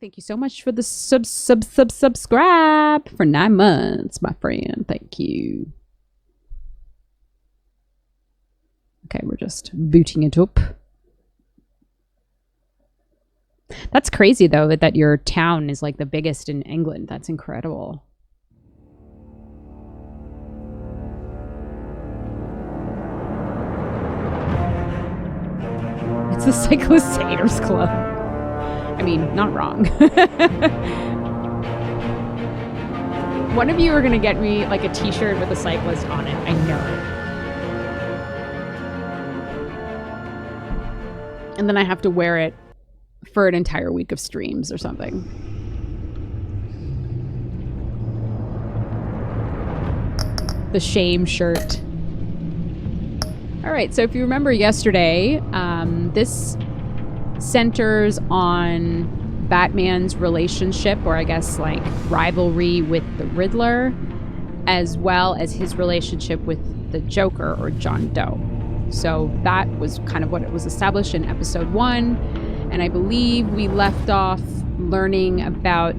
Thank you so much for the subscribe for 9 months, my friend. Thank you. Okay, we're just booting it up. That's crazy, though, that your town is like the biggest in England. That's incredible. It's the Cyclist Haters Club. I mean, not wrong. One of you are going to get me like a t-shirt with a cyclist on it. I know it. And then I have to wear it for an entire week of streams or something. The shame shirt. All right, so if you remember yesterday, this centers on Batman's relationship, or I guess like rivalry with the Riddler, as well as his relationship with the Joker, or John Doe. So that was kind of what it was established in episode 1. And I believe we left off learning about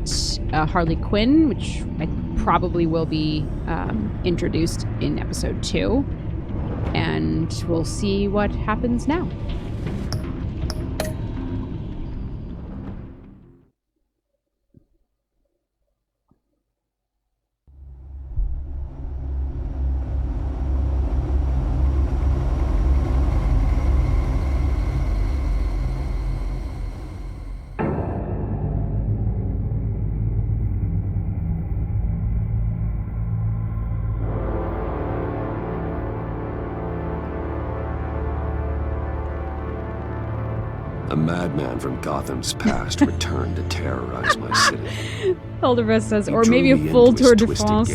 Harley Quinn, which I probably will be introduced in episode 2. And we'll see what happens now. A madman from Gotham's past returned to terrorize my city. Eldervest says, or maybe a full Tour de France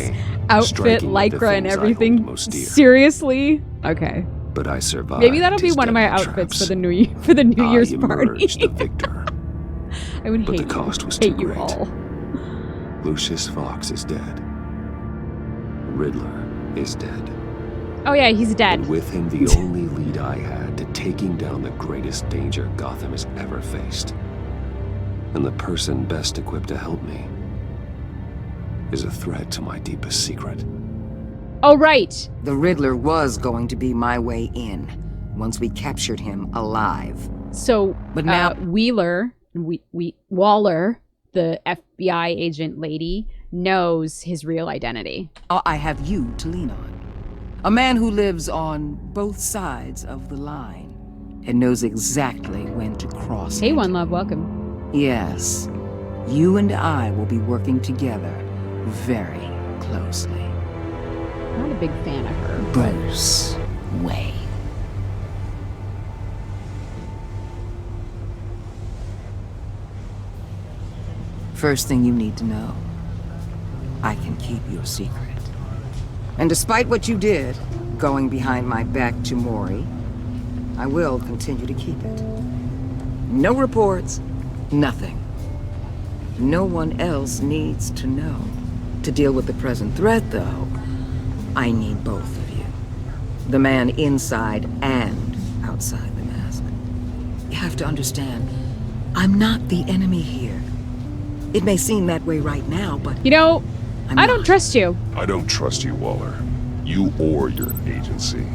outfit, lycra and everything. Seriously? Okay. But I survived. Maybe that'll be one of my outfits for the New Year's party. The victor. I would hate the cost was too hate you great. all. Lucius Fox is dead. Riddler is dead. Oh yeah, he's dead. And with him, the only lead I had to taking down the greatest danger Gotham has ever faced. And the person best equipped to help me is a threat to my deepest secret. Oh, right. The Riddler was going to be my way in, once we captured him alive. So, but now Waller, the FBI agent lady, knows his real identity. I have you to lean on. A man who lives on both sides of the line and knows exactly when to cross Hey, it. One Love, welcome. Yes, you and I will be working together very closely. Not a big fan of her. Bruce Wayne. First thing you need to know, I can keep your secret. And despite what you did, going behind my back to Maury, I will continue to keep it. No reports, nothing. No one else needs to know. To deal with the present threat, though, I need both of you. The man inside and outside the mask. You have to understand, I'm not the enemy here. It may seem that way right now, but... You know, I don't trust you. I don't trust you, Waller. You or your agency.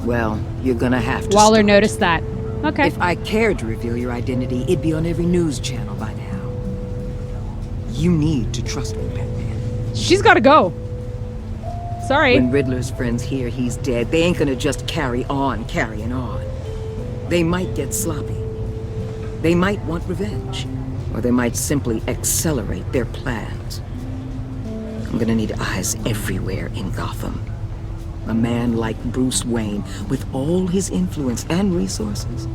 Well, you're gonna have to Waller start. noticed that. Okay. If I cared to reveal your identity, it'd be on every news channel by now. You need to trust me, Batman. She's gotta go. Sorry. When Riddler's friends hear he's dead, they ain't gonna just carry on carrying on. They might get sloppy. They might want revenge. Or they might simply accelerate their plans. I'm gonna need eyes everywhere in Gotham. A man like Bruce Wayne, with all his influence and resources,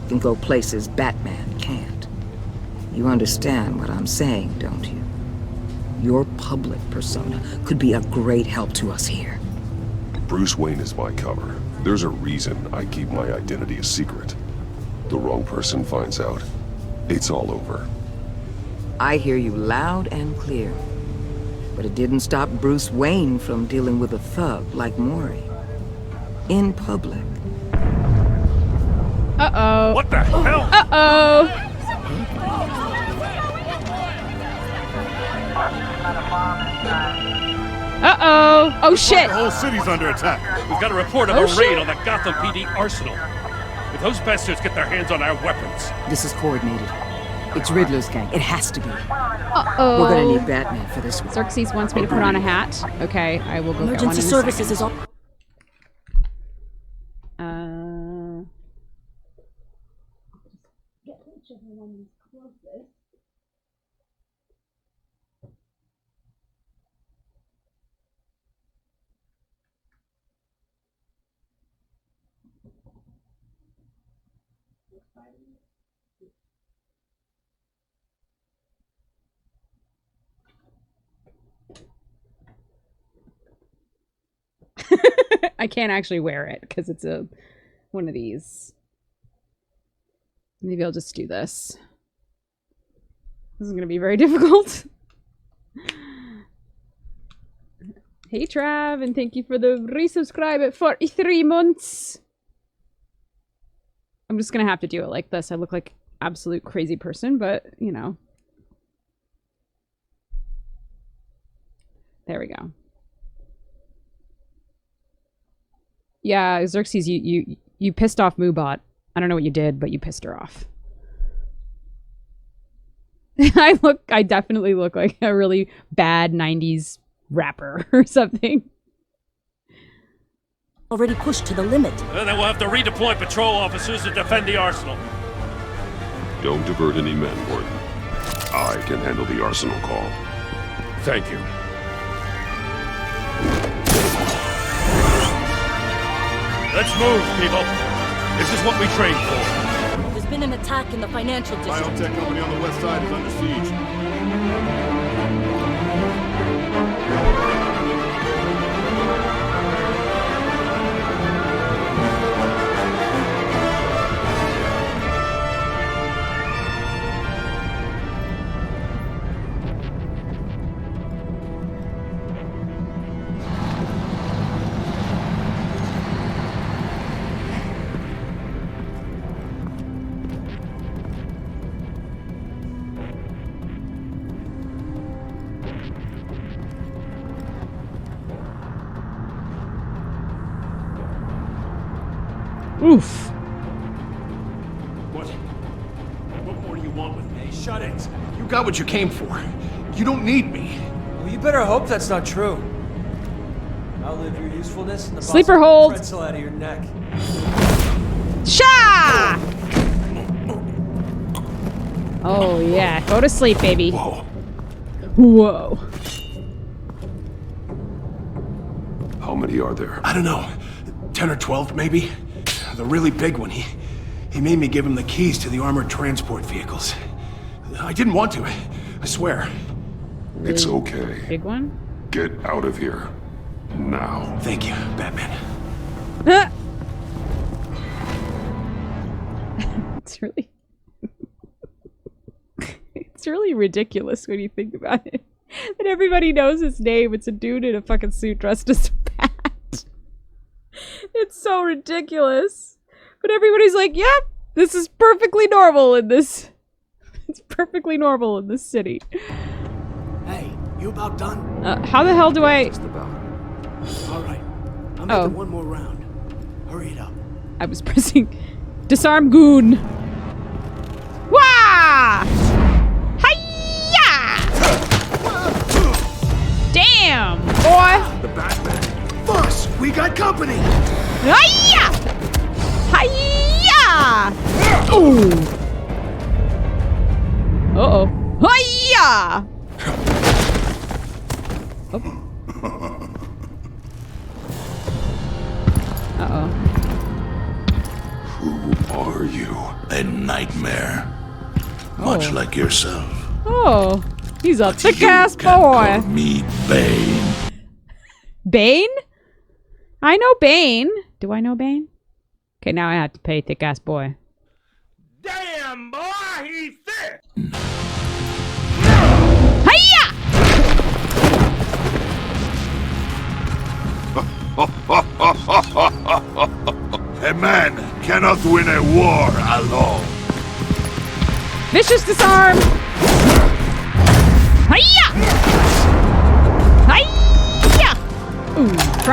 can go places Batman can't. You understand what I'm saying, don't you? Your public persona could be a great help to us here. Bruce Wayne is my cover. There's a reason I keep my identity a secret. The wrong person finds out, it's all over. I hear you loud and clear. But it didn't stop Bruce Wayne from dealing with a thug like Maury. In public. Uh-oh. What the hell? Uh-oh. Oh shit! The whole city's under attack. We've got a report of Oh, a shit. raid on the Gotham PD arsenal. If those bastards get their hands on our weapons... This is coordinated. It's Riddler's gang. It has to be. Uh-oh. We're gonna need Batman for this one. Xerxes wants me to put on a hat. Okay, I will go get one in Emergency a services second. is all. I can't actually wear it because it's one of these. Maybe I'll just do this. This is going to be very difficult. Hey Trav, and thank you for the resubscribe at 43 months. I'm just going to have to do it like this. I look like absolute crazy person, but you know. There we go. Yeah, Xerxes, you pissed off Moobot. I don't know what you did, but you pissed her off. I definitely look like a really bad 90s rapper or something. Already pushed to the limit. Then we'll have to redeploy patrol officers to defend the arsenal. Don't divert any men, Warden. I can handle the arsenal call. Thank you. Let's move, people. This is what we trained for. There's been an attack in the financial district. Biotech company on the west side is under siege. Oof. What more do you want with me? Shut it. You got what you came for. You don't need me. Well, you better hope that's not true. Outlive your usefulness and the boss Sleeper will hold. rip the pretzel out of your neck. Sha! Oh yeah, go to sleep, baby. Whoa. Whoa. How many are there? I don't know. 10 or 12, maybe? The really big one. He made me give him the keys to the armored transport vehicles. I didn't want to. I swear. It's okay. Big one? Get out of here. Now. Thank you, Batman. It's really... it's really ridiculous when you think about it. That everybody knows his name. It's a dude in a fucking suit dressed as a bat. It's so ridiculous. But everybody's like, yep, this is perfectly normal in this... It's perfectly normal in this city. Hey, you about done? How the hell do I... Just about. All right. I'm Oh. making one more round. Hurry it up. I was pressing disarm goon. Wah! Hiya! Damn, boy! The Batman. Boss, we got company. Hiya! Hiya! Ooh. Uh-oh. Hiya! Oh. Uh-oh. Who are you? A nightmare. Much like yourself. Oh. He's a You thick-ass can call boy. me Bane. Bane? I know Bane. Do I know Bane? Okay, now I have to pay thick-ass boy. Damn, boy, he's thick! Hiya! A man cannot win a war alone. Vicious disarm! Hiya! Hiya! Ooh.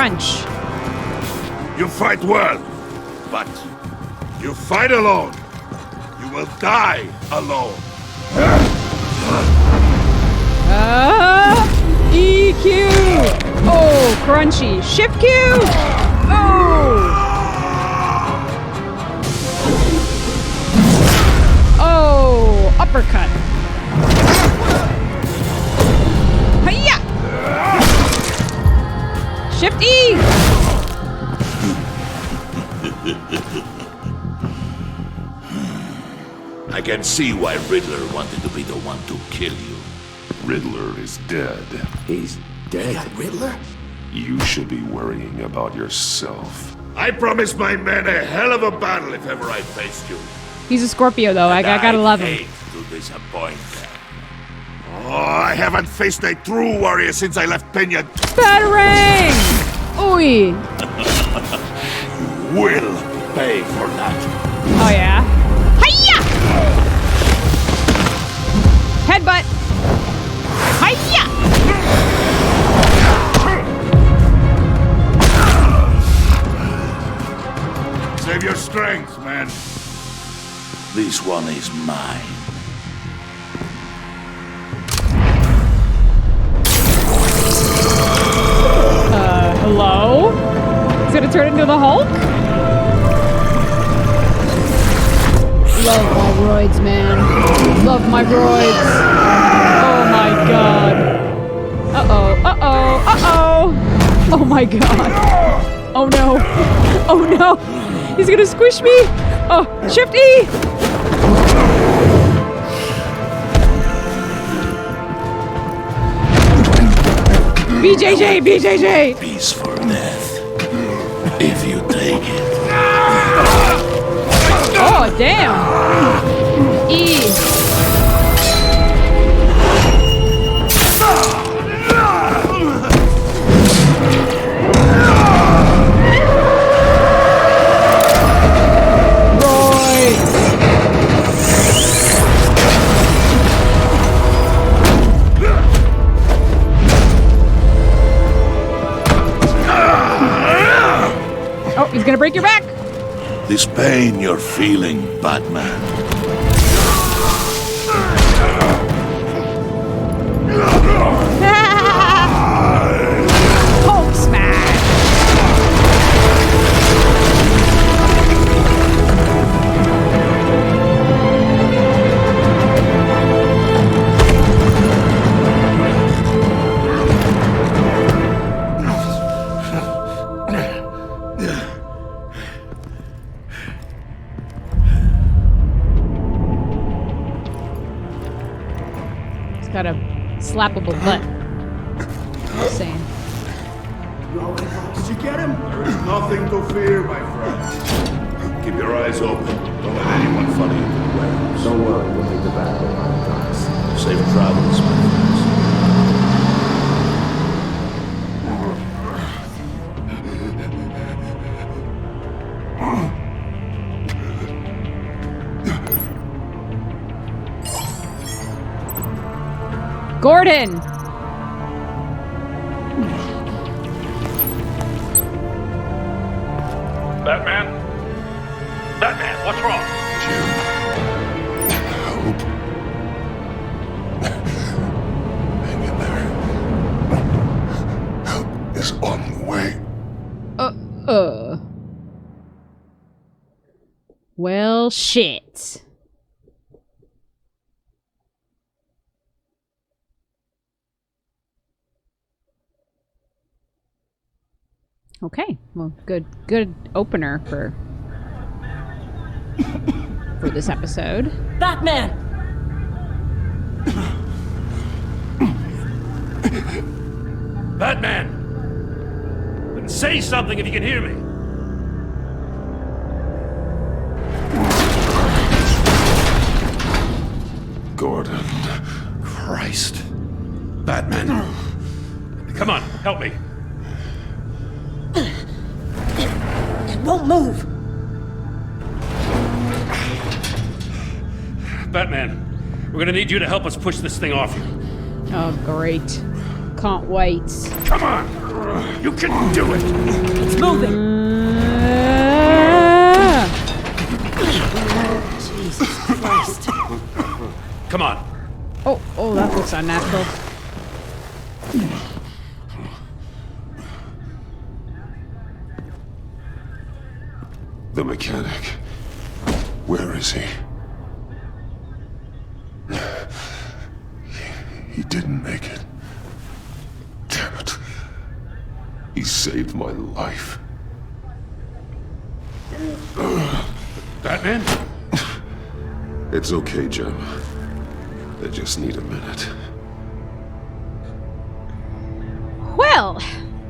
crunch. You fight well, but you fight alone. You will die alone. EQ. Oh, crunchy. Shift Q. Oh. Oh, uppercut. Hiya. Shift E. I can see why Riddler wanted to be the one to kill you. Riddler is dead. He's dead. Riddler? You should be worrying about yourself. I promised my men a hell of a battle if ever I faced you. He's a Scorpio, though. I gotta love him. hate to disappoint them. Oh, I haven't faced a true warrior since I left Peña. Batarang! Oi! You will pay for that. Oh, yeah. Hiya! Headbutt! Hiya! Save your strength, man. This one is mine. Hello? Is it gonna turn into the Hulk? Love my roids, man. Love my roids. Oh my god. Uh-oh, uh-oh, uh-oh. Oh my god. Oh no. Oh no. He's gonna squish me. Oh, Shift E. BJJ, BJJ. Peace for death. If you take it. Oh, damn. E. Oh, he's gonna break your back. This pain you're feeling, Batman. Hulk smash. Got a slappable butt. Just saying. Did you get him? There is nothing to fear, my friend. Keep your eyes open. Don't let anyone follow you to the warehouse. Don't worry, we'll take the battle on us. Safe travels, my friends. Gordon! Batman? Batman, what's wrong? Jim. Hope. Hang in there. Help is on the way. Well, shit. Okay, well, good opener for this episode. Batman! Batman! Then say something if you can hear me. Gordon. Christ. Batman. Come on, help me. It won't move. Batman, we're gonna need you to help us push this thing off you. Oh, great. can't wait. Come on! You can do it! It's moving! Jesus Christ. Come on. Oh, that looks unnatural. The mechanic. Where is he? He didn't make it. Damn it. He saved my life. Batman? It's okay, Jim. I just need a minute. Well,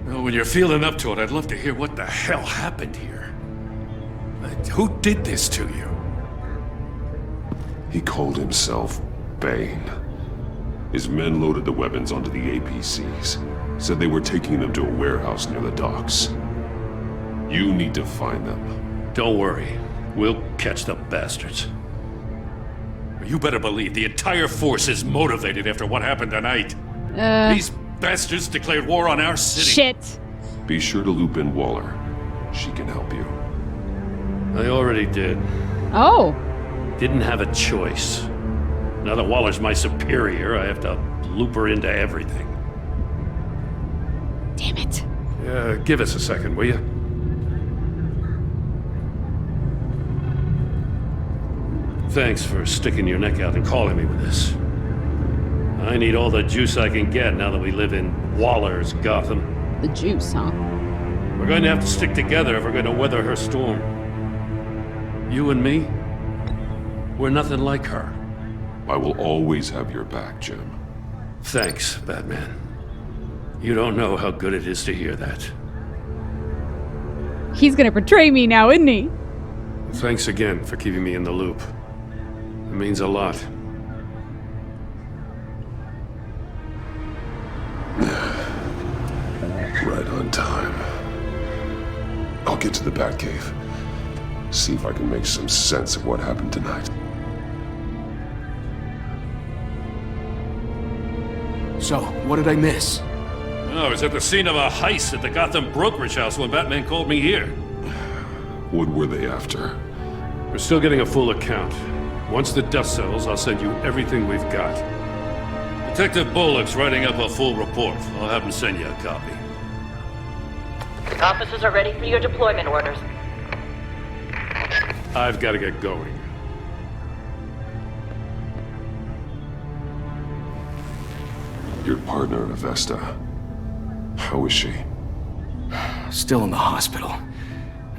Well, when you're feeling up to it, I'd love to hear what the hell happened here. Who did this to you? He called himself Bane. His men loaded the weapons onto the APCs. Said they were taking them to a warehouse near the docks. You need to find them. Don't worry. We'll catch the bastards. You better believe the entire force is motivated after what happened tonight. These bastards declared war on our city. shit. Be sure to loop in Waller. She can help you. I already did. Oh. Didn't have a choice. Now that Waller's my superior, I have to loop her into everything. Damn it. Give us a second, will you? Thanks for sticking your neck out and calling me with this. I need all the juice I can get now that we live in Waller's Gotham. The juice, huh? We're going to have to stick together if we're going to weather her storm. You and me, we're nothing like her. I will always have your back, Jim. Thanks, Batman. You don't know how good it is to hear that. He's gonna betray me now, isn't he? Thanks again for keeping me in the loop. It means a lot. Right on time. I'll get to the Batcave. See if I can make some sense of what happened tonight. So, what did I miss? I was at the scene of a heist at the Gotham brokerage house when Batman called me here. What were they after? We're still getting a full account. Once the dust settles, I'll send you everything we've got. Detective Bullock's writing up a full report. I'll have him send you a copy. Officers are ready for your deployment orders. I've got to get going. Your partner, Avesta. How is she? Still in the hospital.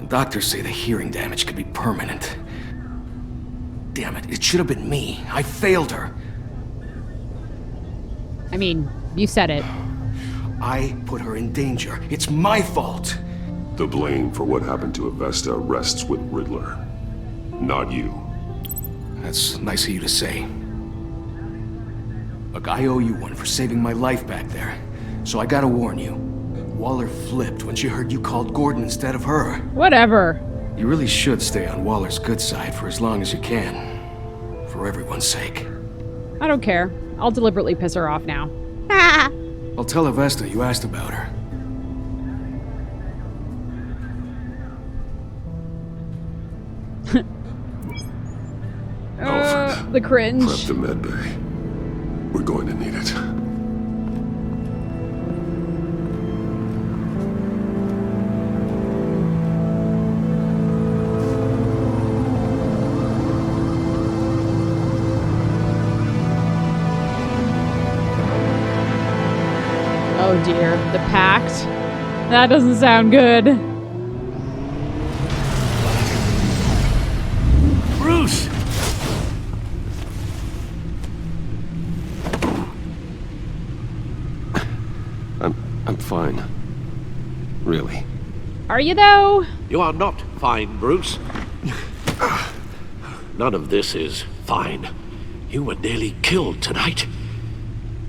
Doctors say the hearing damage could be permanent. Damn it, it should have been me. I failed her. I mean, you said it. I put her in danger. It's my fault. The blame for what happened to Avesta rests with Riddler. Not you. That's nice of you to say. Look, I owe you one for saving my life back there. So I gotta warn you. Waller flipped when she heard you called Gordon instead of her. Whatever. You really should stay on Waller's good side for as long as you can. For everyone's sake. I don't care. I'll deliberately piss her off now. I'll tell Avesta you asked about her. Alfred, the cringe. prep the medbay. We're going to need it. Oh dear, the pact. That doesn't sound good. Bruce! I'm fine. Really. Are you though? You are not fine, Bruce. None of this is fine. You were nearly killed tonight.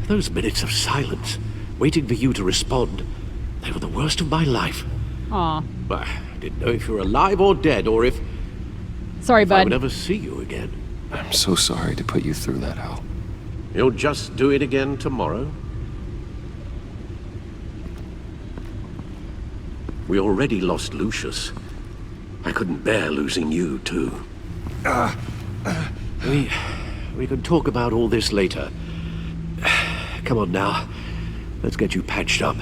Those minutes of silence, waiting for you to respond, they were the worst of my life. Aw. I didn't know if you were alive or dead, or if Sorry, I bud. would ever see you again. I'm so sorry to put you through that, Al. You'll just do it again tomorrow? We already lost Lucius. I couldn't bear losing you, too. We can talk about all this later. Come on now. Let's get you patched up.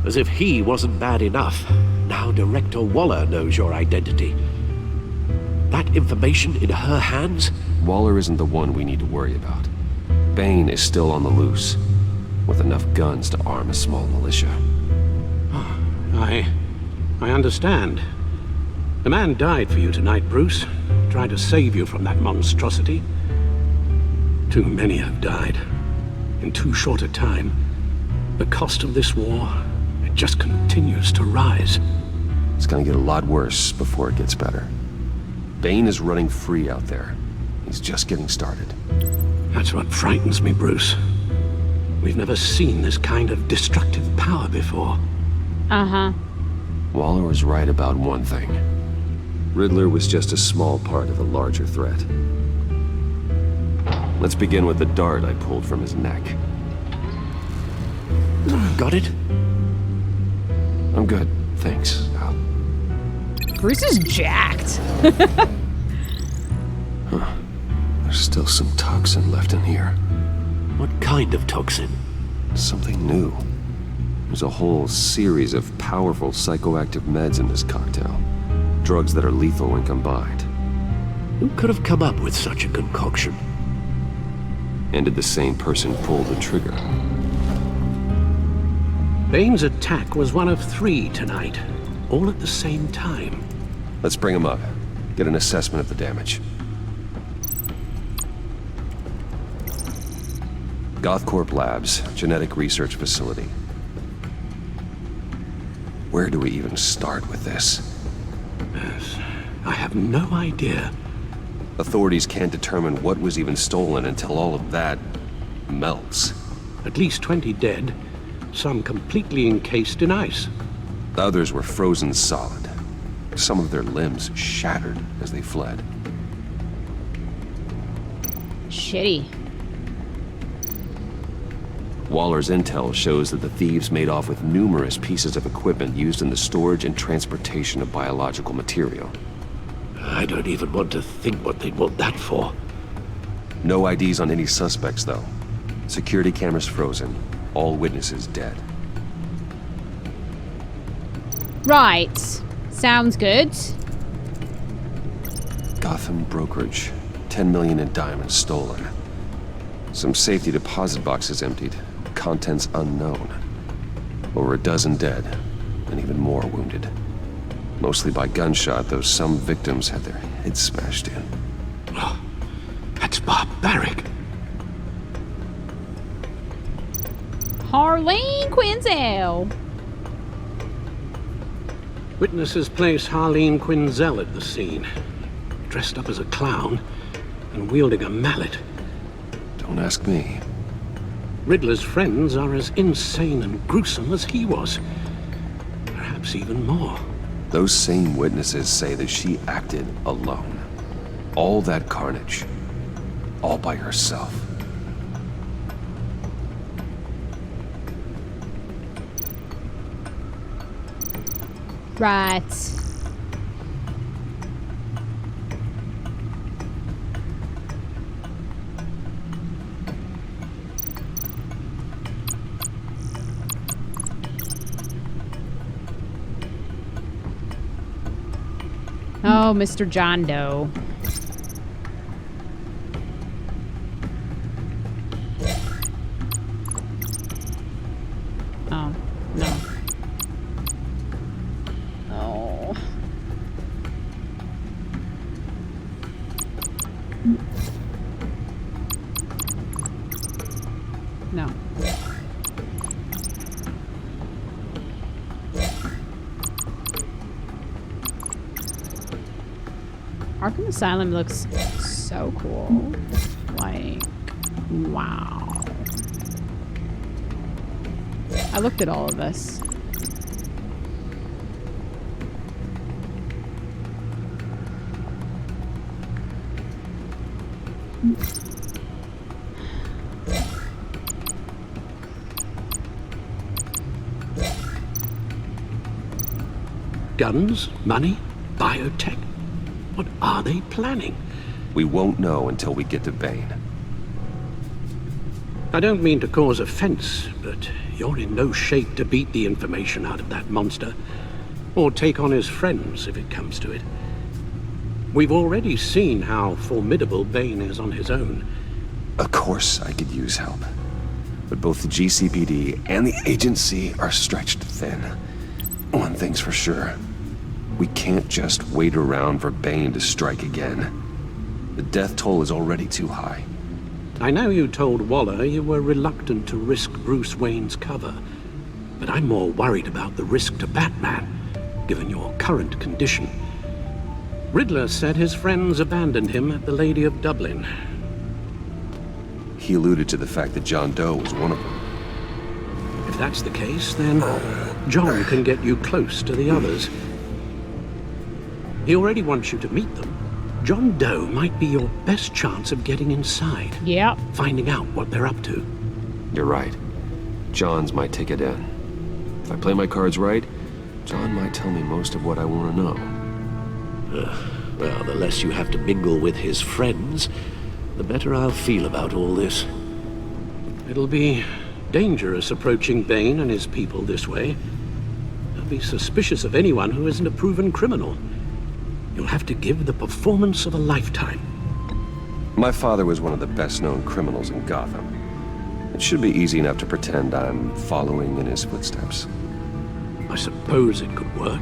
As if he wasn't bad enough, now Director Waller knows your identity. That information in her hands? Waller isn't the one we need to worry about. Bane is still on the loose, with enough guns to arm a small militia. I understand. The man died for you tonight, Bruce. Tried to save you from that monstrosity. Too many have died. In too short a time. The cost of this war, it just continues to rise. It's gonna get a lot worse before it gets better. Bane is running free out there. He's just getting started. That's what frightens me, Bruce. We've never seen this kind of destructive power before. Uh-huh. Waller was right about one thing. Riddler was just a small part of a larger threat. Let's begin with the dart I pulled from his neck. Got it? I'm good, thanks, Al. Bruce is jacked. Huh. There's still some toxin left in here. What kind of toxin? Something new. There's a whole series of powerful psychoactive meds in this cocktail. Drugs that are lethal when combined. Who could have come up with such a concoction? And did the same person pull the trigger? Bane's attack was one of 3 tonight, all at the same time. Let's bring him up. Get an assessment of the damage. Gothcorp Labs, genetic research facility. Where do we even start with this? Yes, I have no idea. Authorities can't determine what was even stolen until all of that melts. At least 20 dead, some completely encased in ice. Others were frozen solid. Some of their limbs shattered as they fled. Shitty. Waller's intel shows that the thieves made off with numerous pieces of equipment used in the storage and transportation of biological material. I don't even want to think what they'd want that for. No IDs on any suspects, though. Security cameras frozen. All witnesses dead. Right. Sounds good. Gotham brokerage. 10 million in diamonds stolen. Some safety deposit boxes emptied. Contents unknown. Over a dozen dead, and even more wounded. Mostly by gunshot, though some victims had their heads smashed in. Oh, that's barbaric. Harleen Quinzel. Witnesses place Harleen Quinzel at the scene, dressed up as a clown and wielding a mallet. Don't ask me. Riddler's friends are as insane and gruesome as he was. Perhaps even more. Those same witnesses say that she acted alone. All that carnage. All by herself. Right. Oh, Mr. John Doe. Oh, no. Oh. No. Arkham Asylum looks so cool. Like, wow. I looked at all of this. Guns, money, biotech. What are they planning? We won't know until we get to Bane. I don't mean to cause offense, but you're in no shape to beat the information out of that monster, or take on his friends if it comes to it. We've already seen how formidable Bane is on his own. Of course I could use help. But both the GCPD and the agency are stretched thin. One thing's for sure. We can't just wait around for Bane to strike again. The death toll is already too high. I know you told Waller you were reluctant to risk Bruce Wayne's cover, but I'm more worried about the risk to Batman, given your current condition. Riddler said his friends abandoned him at the Lady of Dublin. He alluded to the fact that John Doe was one of them. If that's the case, then John can get you close to the others. He already wants you to meet them. John Doe might be your best chance of getting inside. Yeah. Finding out what they're up to. You're right. John's my ticket in. If I play my cards right, John might tell me most of what I want to know. Well, the less you have to mingle with his friends, the better I'll feel about all this. It'll be dangerous approaching Bane and his people this way. They'll be suspicious of anyone who isn't a proven criminal. You'll have to give the performance of a lifetime. My father was one of the best-known criminals in Gotham. It should be easy enough to pretend I'm following in his footsteps. I suppose it could work.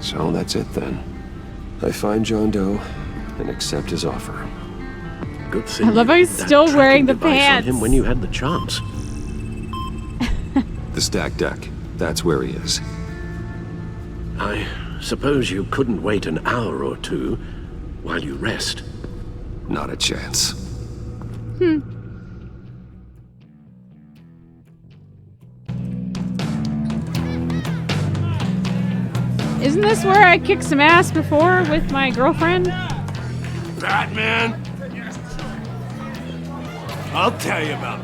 So that's it then. I find John Doe and accept his offer. Good thing. I love how he's still wearing the pants. On him when you had the chance. The stacked deck. That's where he is. I suppose you couldn't wait an hour or two while you rest. Not a chance. Isn't this where I kicked some ass before with my girlfriend? Batman? I'll tell you about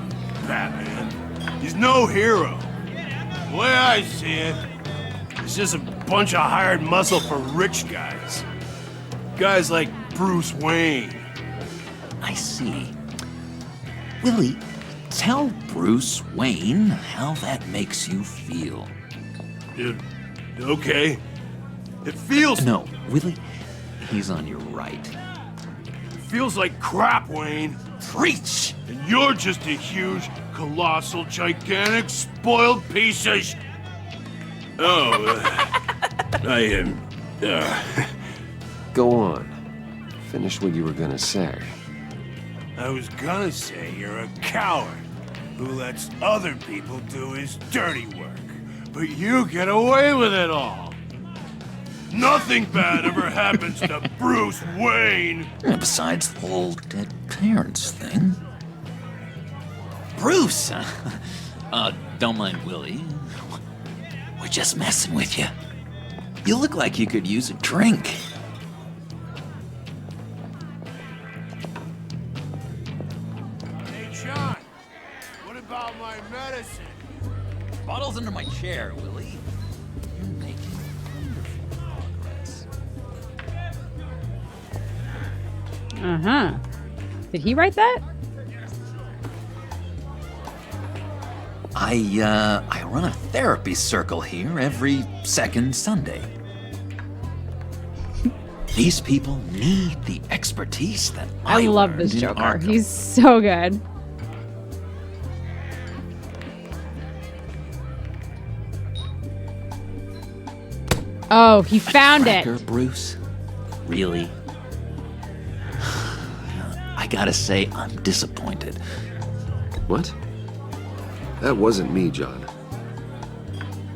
Batman. He's no hero. The way I see it, he's just a bunch of hired muscle for rich guys. Guys like Bruce Wayne. I see. Willie, tell Bruce Wayne how that makes you feel. Okay. It feels... No, Willie, he's on your right. It feels like crap, Wayne. Preach! And you're just a huge, colossal, gigantic, spoiled piece of I am... Go on. Finish what you were gonna say. I was gonna say you're a coward who lets other people do his dirty work. But you get away with it all. Nothing bad ever happens to Bruce Wayne. Besides the whole dead parents thing. Bruce! Don't mind Willie. We're just messing with you. You look like you could use a drink. Hey, John. What about my medicine? Bottle's under my chair, Willie. You're making wonderful progress. Uh-huh. Did he write that? I run a therapy circle here every second Sunday. These people need the expertise that I love this learned in Joker. Arkham. He's so good. Oh, he found Cracker, it. Bruce? Really? I gotta say, I'm disappointed. What? That wasn't me, John.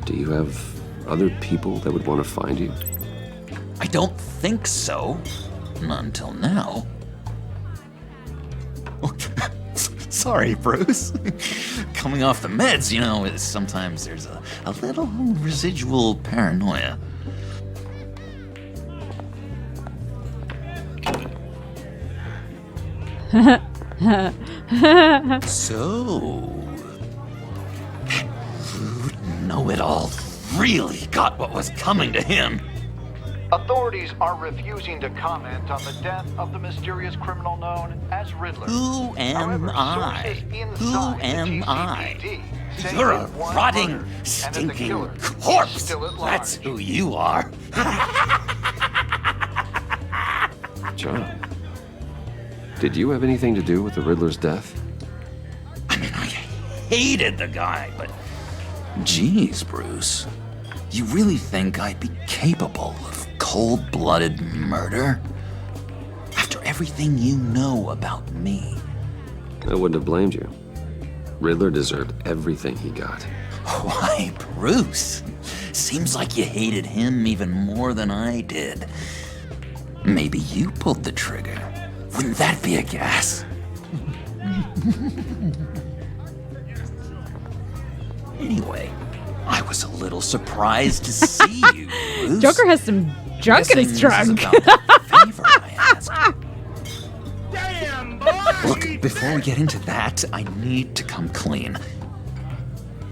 Do you have other people that would want to find you? I don't think so. Not until now. Sorry, Bruce. Coming off the meds, you know, sometimes there's a little residual paranoia. So, know-it-all really got what was coming to him. Authorities are refusing to comment on the death of the mysterious criminal known as Riddler. Who am I? Who am I? You're a rotting, stinking corpse. That's who you are. John, did you have anything to do with the Riddler's death? I mean, I hated the guy, but... Jeez, Bruce. You really think I'd be capable of cold-blooded murder? After everything you know about me? I wouldn't have blamed you. Riddler deserved everything he got. Why, Bruce? Seems like you hated him even more than I did. Maybe you pulled the trigger. Wouldn't that be a gas? Anyway, I was a little surprised to see you, Bruce. Joker has some junk in his trunk. Favor I asked. Look, before we get into that, I need to come clean.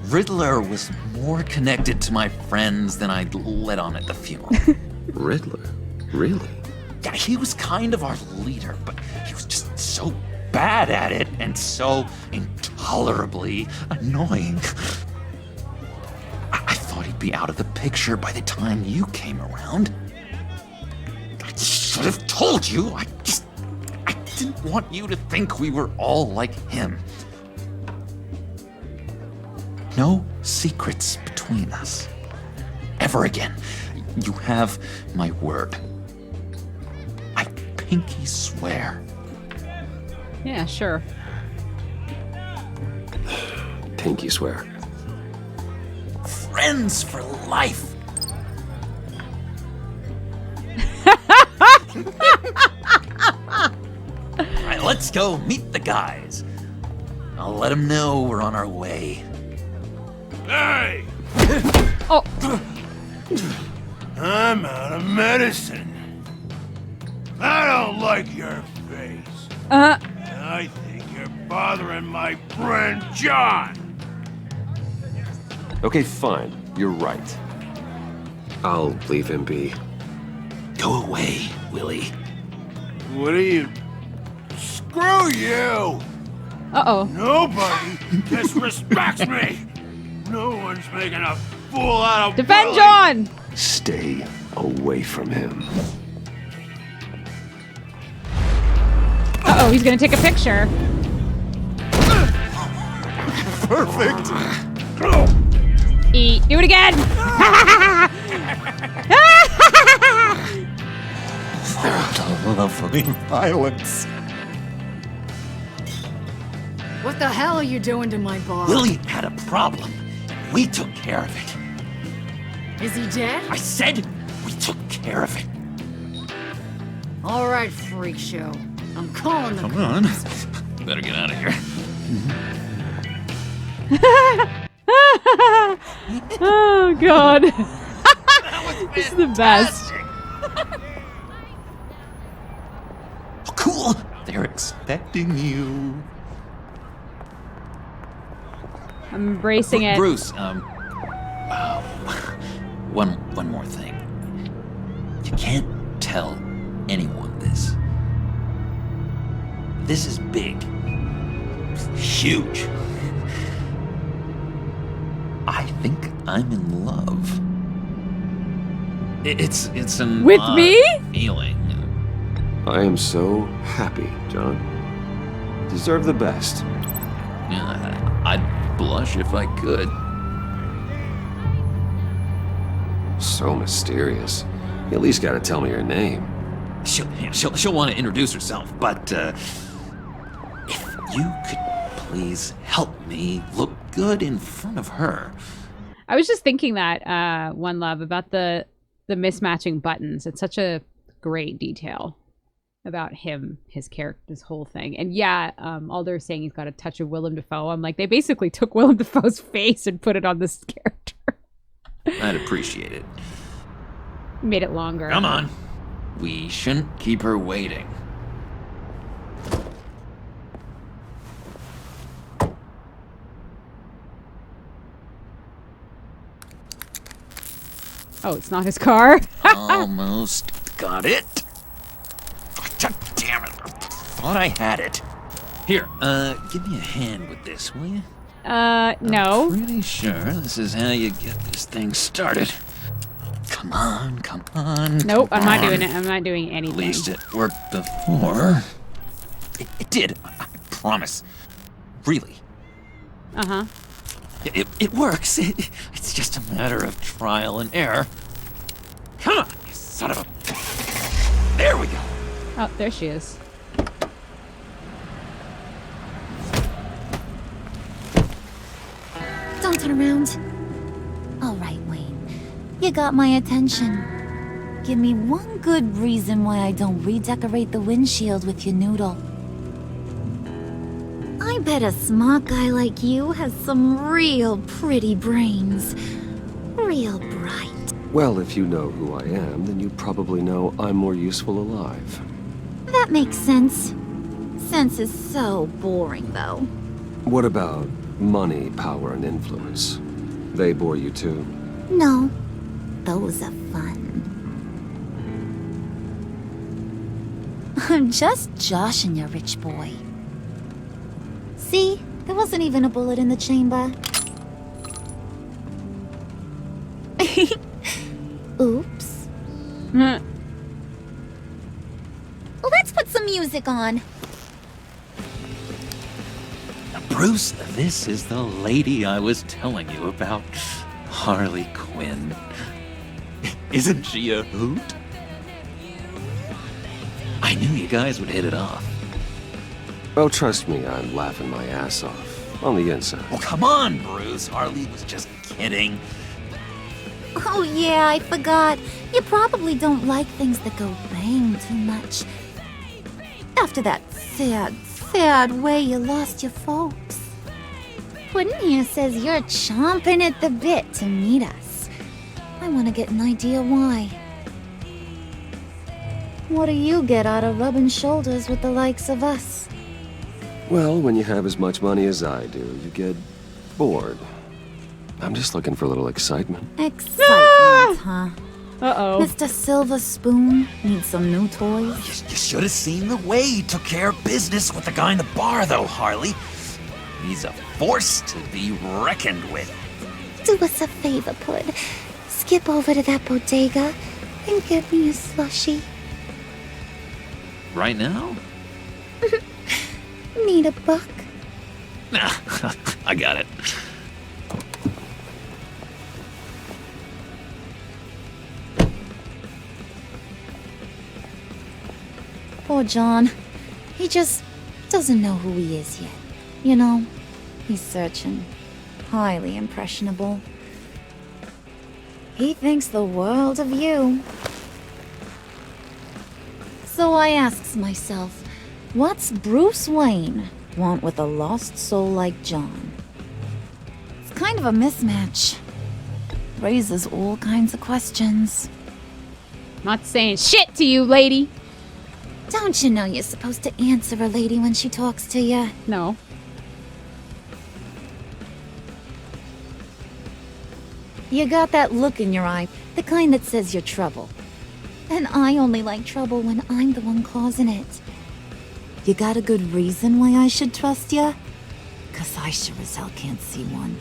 Riddler was more connected to my friends than I'd let on at the funeral. Riddler? Really? Yeah, he was kind of our leader, but he was just so bad at it and so intolerably annoying. I thought he'd be out of the picture by the time you came around. I should have told you. I didn't want you to think we were all like him. No secrets between us. Ever again. You have my word. I pinky swear. Yeah, sure. Pinky swear. Friends for life. All right, let's go meet the guys. I'll let them know we're on our way. Hey! Oh. I'm out of medicine. I don't like your face. And I think you're bothering my friend John. Okay, fine. You're right. I'll leave him be. Go away, Willie. What are you... Screw you! Uh-oh. Nobody disrespects me! No one's making a fool out of Defend Willie. John! Stay away from him. Uh-oh, he's gonna take a picture. Perfect! Eat. Do it again! Lovely violence. What the hell are you doing to my bar? Willie had a problem. We took care of it. Is he dead? I said we took care of it. All right, freak show. I'm calling the Come on. Better get out of here. Oh, God. This is the best. Oh, cool. They're expecting you. I'm embracing it. Bruce, one more thing. You can't tell anyone this. This is big. Huge. I think I'm in love. It's an With odd me? feeling. I am so happy, John. You deserve the best. Yeah, I'd blush if I could. So mysterious. You at least gotta tell me your name. She'll want to introduce herself, but if you could please help me look good in front of her. I was just thinking that, One Love, about the mismatching buttons. It's such a great detail about him, his character, this whole thing. And yeah, Alder's saying he's got a touch of Willem Dafoe. I'm like, they basically took Willem Dafoe's face and put it on this character. I'd appreciate it. Made it longer. Come on. We shouldn't keep her waiting. Oh, it's not his car? Almost got it. God damn it. Thought I had it. Here, give me a hand with this, will you? No. I'm pretty sure this is how you get this thing started. Come on, come on. Nope, come I'm not on. doing it. I'm not doing anything. At least it worked before. It did, I promise. Really. Uh-huh. It works. It's just a matter of trial and error. Come on, you son of a... There we go. Oh, there she is. Don't turn around. All right, Wayne. You got my attention. Give me one good reason why I don't redecorate the windshield with your noodle. I bet a smart guy like you has some real pretty brains. Real bright. Well, if you know who I am, then you probably know I'm more useful alive. That makes sense. Sense is so boring, though. What about money, power, and influence? They bore you too? No. Those are fun. I'm just joshing you, rich boy. See? There wasn't even a bullet in the chamber. Oops. Let's put some music on. Bruce, this is the lady I was telling you about. Harley Quinn. Isn't she a hoot? I knew you guys would hit it off. Oh, trust me, I'm laughing my ass off. On the inside. Oh, come on, Bruce. Harley was just kidding. Oh yeah, I forgot. You probably don't like things that go bang too much. After that sad way you lost your folks. Puddin' here says you're chomping at the bit to meet us. I want to get an idea why. What do you get out of rubbing shoulders with the likes of us? Well, when you have as much money as I do, you get bored. I'm just looking for a little excitement. Excitement, huh? Uh-oh. Mr. Silver Spoon needs some new toys? You should have seen the way he took care of business with the guy in the bar, though, Harley. He's a force to be reckoned with. Do us a favor, Pud. Skip over to that bodega and get me a slushie. Right now? Need a buck? Nah, I got it. Poor John. He just doesn't know who he is yet. You know, he's searching. Highly impressionable. He thinks the world of you. So I asks myself, what's Bruce Wayne want with a lost soul like John? It's kind of a mismatch. Raises all kinds of questions. Not saying shit to you, lady. Don't you know you're supposed to answer a lady when she talks to you? No. You got that look in your eye, the kind that says you're trouble. And I only like trouble when I'm the one causing it. You got a good reason why I should trust you? 'Cause I sure as hell can't see one.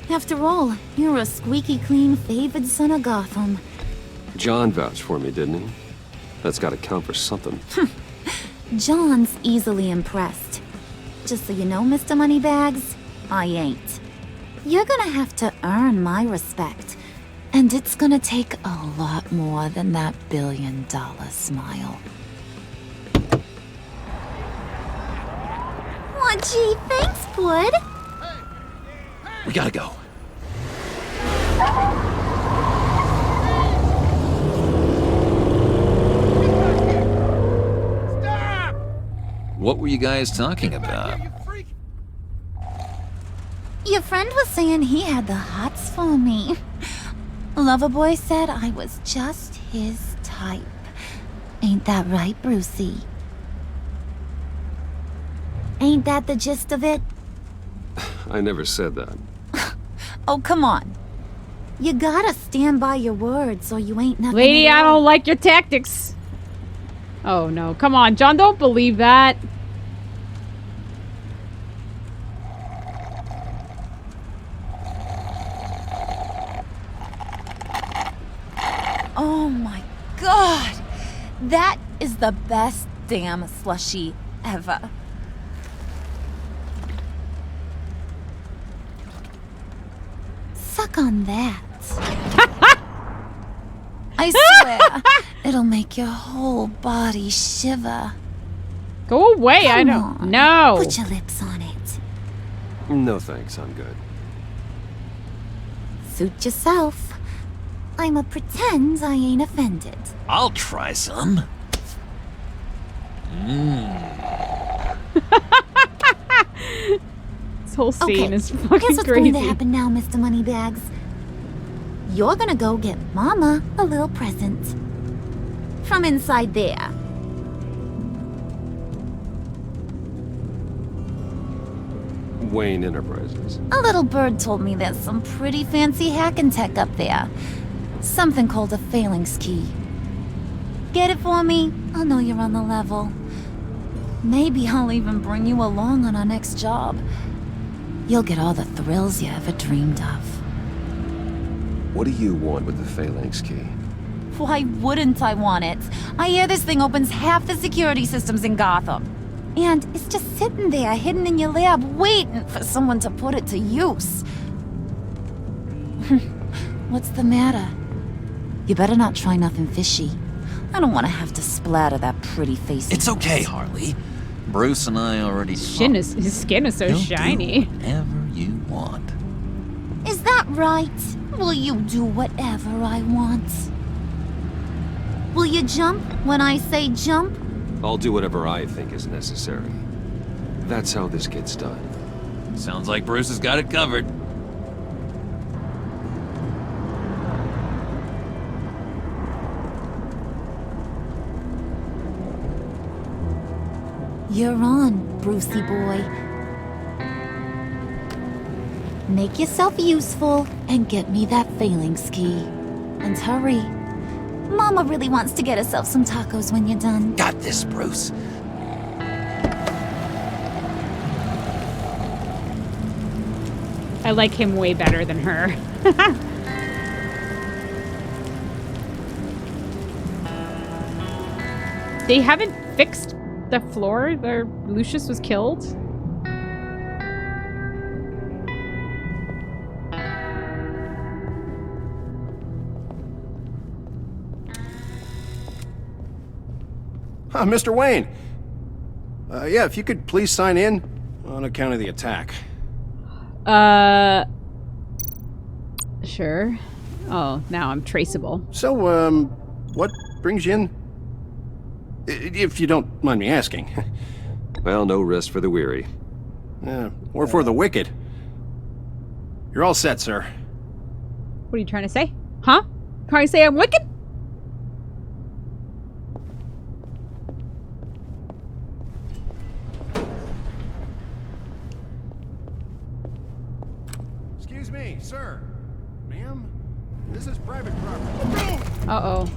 After all, you're a squeaky clean favored son of Gotham. John vouched for me, didn't he? That's gotta count for something. John's easily impressed. Just so you know, Mr. Moneybags, I ain't. You're gonna have to earn my respect. And it's gonna take a lot more than that billion-dollar smile. Aw, gee, thanks, Bud. We gotta go. What were you guys talking about? Your friend was saying he had the hots for me. Loverboy said I was just his type. Ain't that right, Brucey? Ain't that the gist of it? I never said that. Oh, come on. You gotta stand by your words or you ain't nothing. Lady, I don't like your tactics. Oh no, come on, John, don't believe that. Oh my god! That is the best damn slushie ever. Suck on that. I swear, it'll make your whole body shiver. Go away, I don't. on, No. Put your lips on it. No thanks, I'm good. Suit yourself. I'ma pretend I ain't offended. I'll try some. This whole scene Okay, is fucking here's what's crazy. going to happen now, Mr. Moneybags. You're gonna go get Mama a little present. From inside there. Wayne Enterprises. A little bird told me there's some pretty fancy hacking tech up there. Something called a phalanx key. Get it for me? I'll know you're on the level. Maybe I'll even bring you along on our next job. You'll get all the thrills you ever dreamed of. What do you want with the phalanx key? Why wouldn't I want it? I hear this thing opens half the security systems in Gotham. And it's just sitting there, hidden in your lab, waiting for someone to put it to use. What's the matter? You better not try nothing fishy. I don't want to have to splatter that pretty face. It's okay, Harley. Bruce and I already His skin is so He'll shiny. do whatever you want. Is that right? Will you do whatever I want? Will you jump when I say jump? I'll do whatever I think is necessary. That's how this gets done. Sounds like Bruce has got it covered. You're on, Brucey boy. Make yourself useful and get me that phalanx key. And hurry. Mama really wants to get herself some tacos when you're done. Got this, Bruce. I like him way better than her. They haven't fixed the floor where Lucius was killed? Mr. Wayne. Yeah, if you could please sign in on account of the attack. Sure. Oh, now I'm traceable. So, what brings you in? If you don't mind me asking. Well, no rest for the weary. Or for the wicked. You're all set, sir. What are you trying to say? Huh? Trying to say I'm wicked? Excuse me, sir. Ma'am, this is private property. Uh-oh.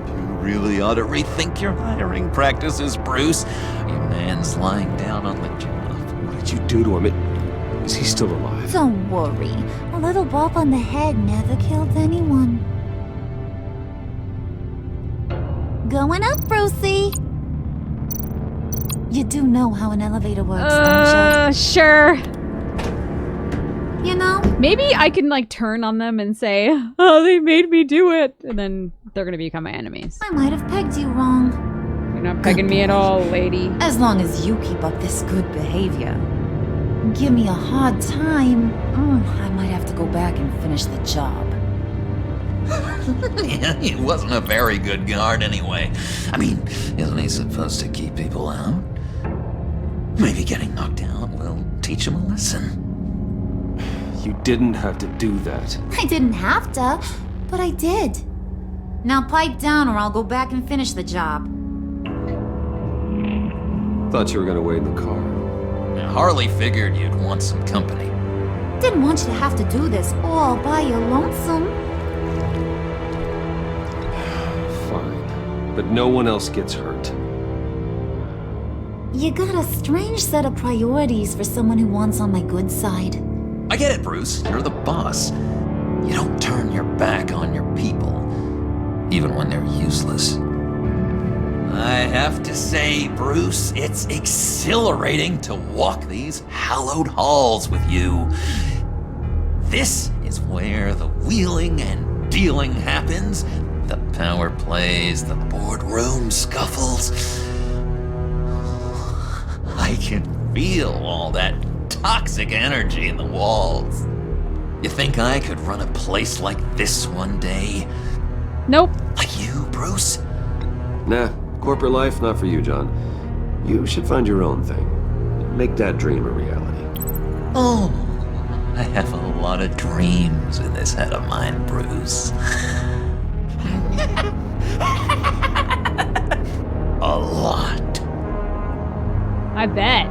You really ought to rethink your hiring practices, Bruce. Your man's lying down on the job. What did you do to him? Is he still alive? Don't worry. A little bump on the head never killed anyone. Going up, Brucey. You do know how an elevator works, don't you? Sure. You know? Maybe I can, like, turn on them and say, oh, they made me do it. And then they're gonna become my enemies. I might have pegged you wrong. You're not pegging me at all, lady. As long as you keep up this good behavior. Give me a hard time, I might have to go back and finish the job. Yeah, he wasn't a very good guard anyway. I mean, isn't he supposed to keep people out? Maybe getting knocked out will teach him a lesson. You didn't have to do that. I didn't have to, but I did. Now pipe down or I'll go back and finish the job. Thought you were gonna wait in the car. Now, Harley figured you'd want some company. Didn't want you to have to do this all by your lonesome. Fine. But no one else gets hurt. You got a strange set of priorities for someone who wants on my good side. I get it, Bruce. You're the boss. You don't turn your back on your people, even when they're useless. I have to say, Bruce, it's exhilarating to walk these hallowed halls with you. This is where the wheeling and dealing happens, the power plays, the boardroom scuffles. I can feel all that toxic energy in the walls. You think I could run a place like this one day? Nope. Like you, Bruce? Nah, corporate life, not for you, John. You should find your own thing. Make that dream a reality. Oh, I have a lot of dreams in this head of mine, Bruce. A lot. I bet.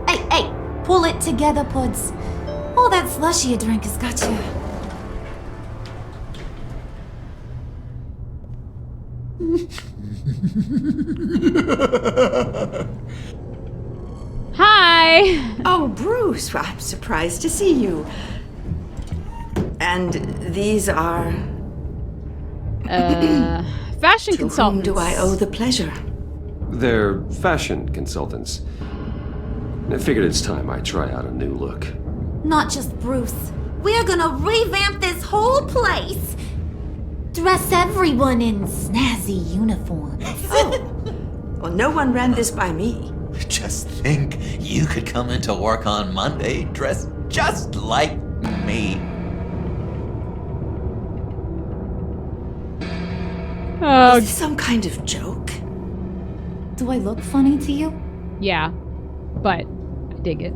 Hey, pull it together, Puds. All that slushy you drink has got you. Hi! Oh, Bruce, I'm surprised to see you. And these are... fashion to consultants. whom do I owe the pleasure? They're fashion consultants. I figured it's time I try out a new look. Not just Bruce. We're gonna revamp this whole place. Dress everyone in snazzy uniforms. Oh, well, no one ran this by me. Just think, you could come into work on Monday dressed just like me. Oh, Is this some kind of joke? Do I look funny to you? yeah. But I dig it.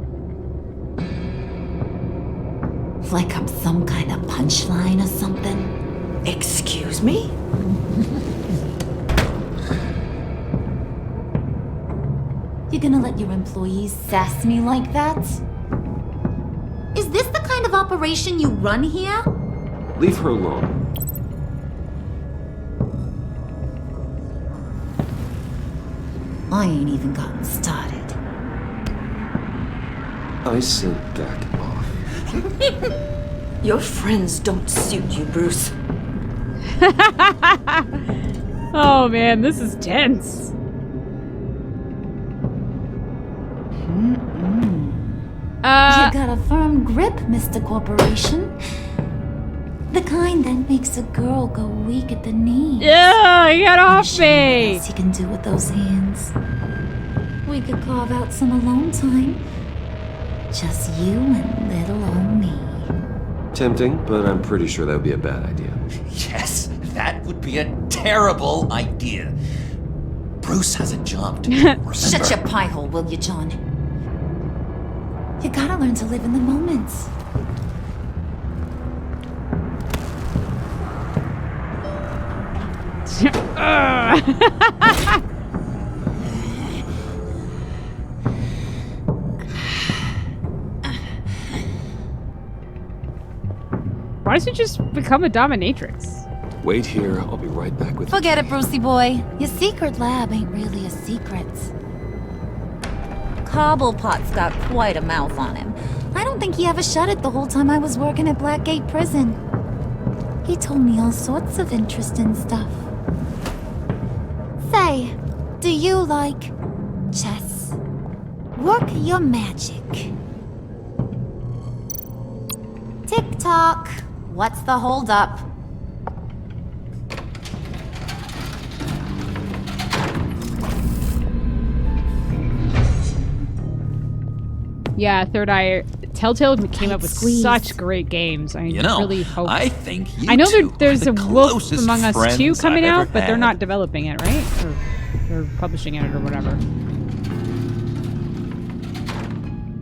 Like I'm some kind of punchline or something? Excuse me? You gonna let your employees sass me like that? Is this the kind of operation you run here? Leave her alone. I ain't even gotten started. I said back off. Your friends don't suit you, Bruce. Oh man, this is tense. You got a firm grip, Mr. Corporation. The kind that makes a girl go weak at the knees. Yeah, get off me! What else you can do with those hands? We could carve out some alone time. Just you and little old me. Tempting, but I'm pretty sure that would be a bad idea. Yes, that would be a terrible idea. Bruce has a job to do, remember? Shut your pie hole, will you, John? You gotta learn to live in the moment. Why does he just become a dominatrix? Wait here, I'll be right back with you. Forget it, Brucey boy. Your secret lab ain't really a secret. Cobblepot's got quite a mouth on him. I don't think he ever shut it the whole time I was working at Blackgate Prison. He told me all sorts of interesting stuff. Say, do you like chess? Work your magic. Tick-tock. What's the holdup? Yeah, Third Eye. Telltale came up with such great games. I really hope. I think you I know two there's are a the Wolf closest Among Us 2 friends coming I've out, ever but they're had. not developing it, right? Or publishing it or whatever.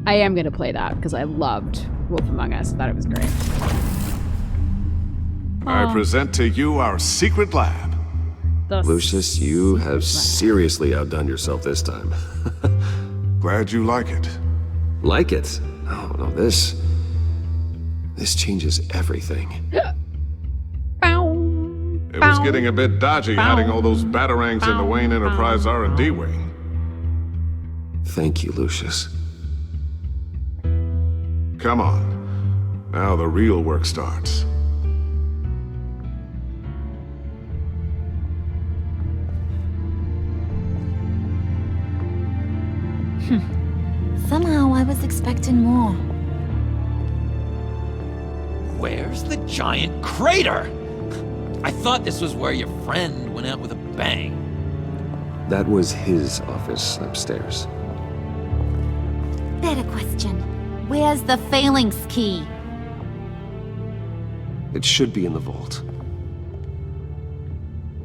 I am going to play that because I loved Wolf Among Us. I thought it was great. I present to you our secret lab. Lucius, you have seriously outdone yourself this time. Glad you like it. Like it? Oh, no, this changes everything. It was getting a bit dodgy hiding all those batarangs in the Wayne Enterprise R&D wing. Thank you, Lucius. Come on. Now the real work starts. Somehow I was expecting more. Where's the giant crater? I thought this was where your friend went out with a bang. That was his office upstairs. Better question. Where's the phalanx key? It should be in the vault.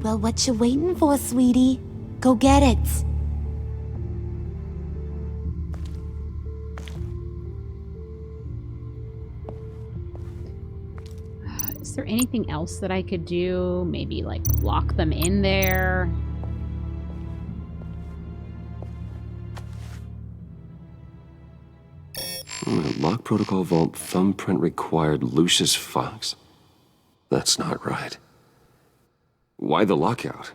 Well, what you waiting for, sweetie? Go get it. Is there anything else that I could do? Maybe, like, lock them in there? Lock protocol vault thumbprint required Lucius Fox. That's not right. Why the lockout?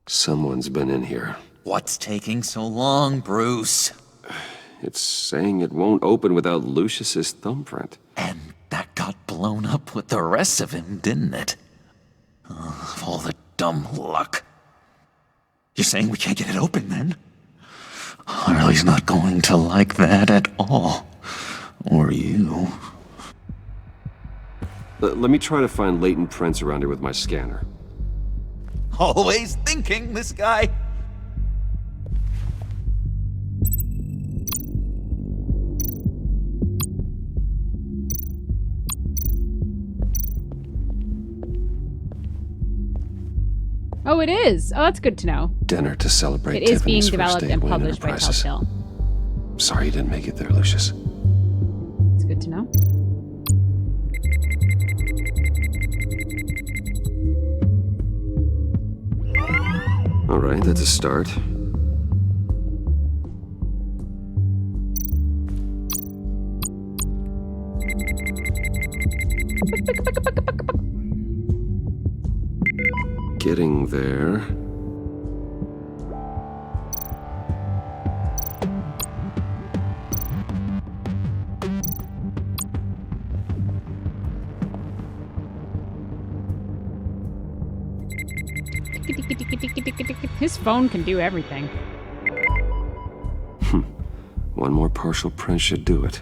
Someone's been in here. What's taking so long, Bruce? It's saying it won't open without Lucius's thumbprint. And that got blown up with the rest of him, didn't it? Of all the dumb luck. You're saying we can't get it open, then? Harley's not going to like that at all. Or you. Let me try to find latent prints around here with my scanner. Always thinking, this guy. Oh, it is. Oh, that's good to know. Dinner to celebrate It is being Tiffany's developed first day and at Wayne published by Enterprises. Telltale. Sorry you didn't make it there, Lucius. It's good to know. All right, that's a start. Getting there. His phone can do everything. One more partial print should do it.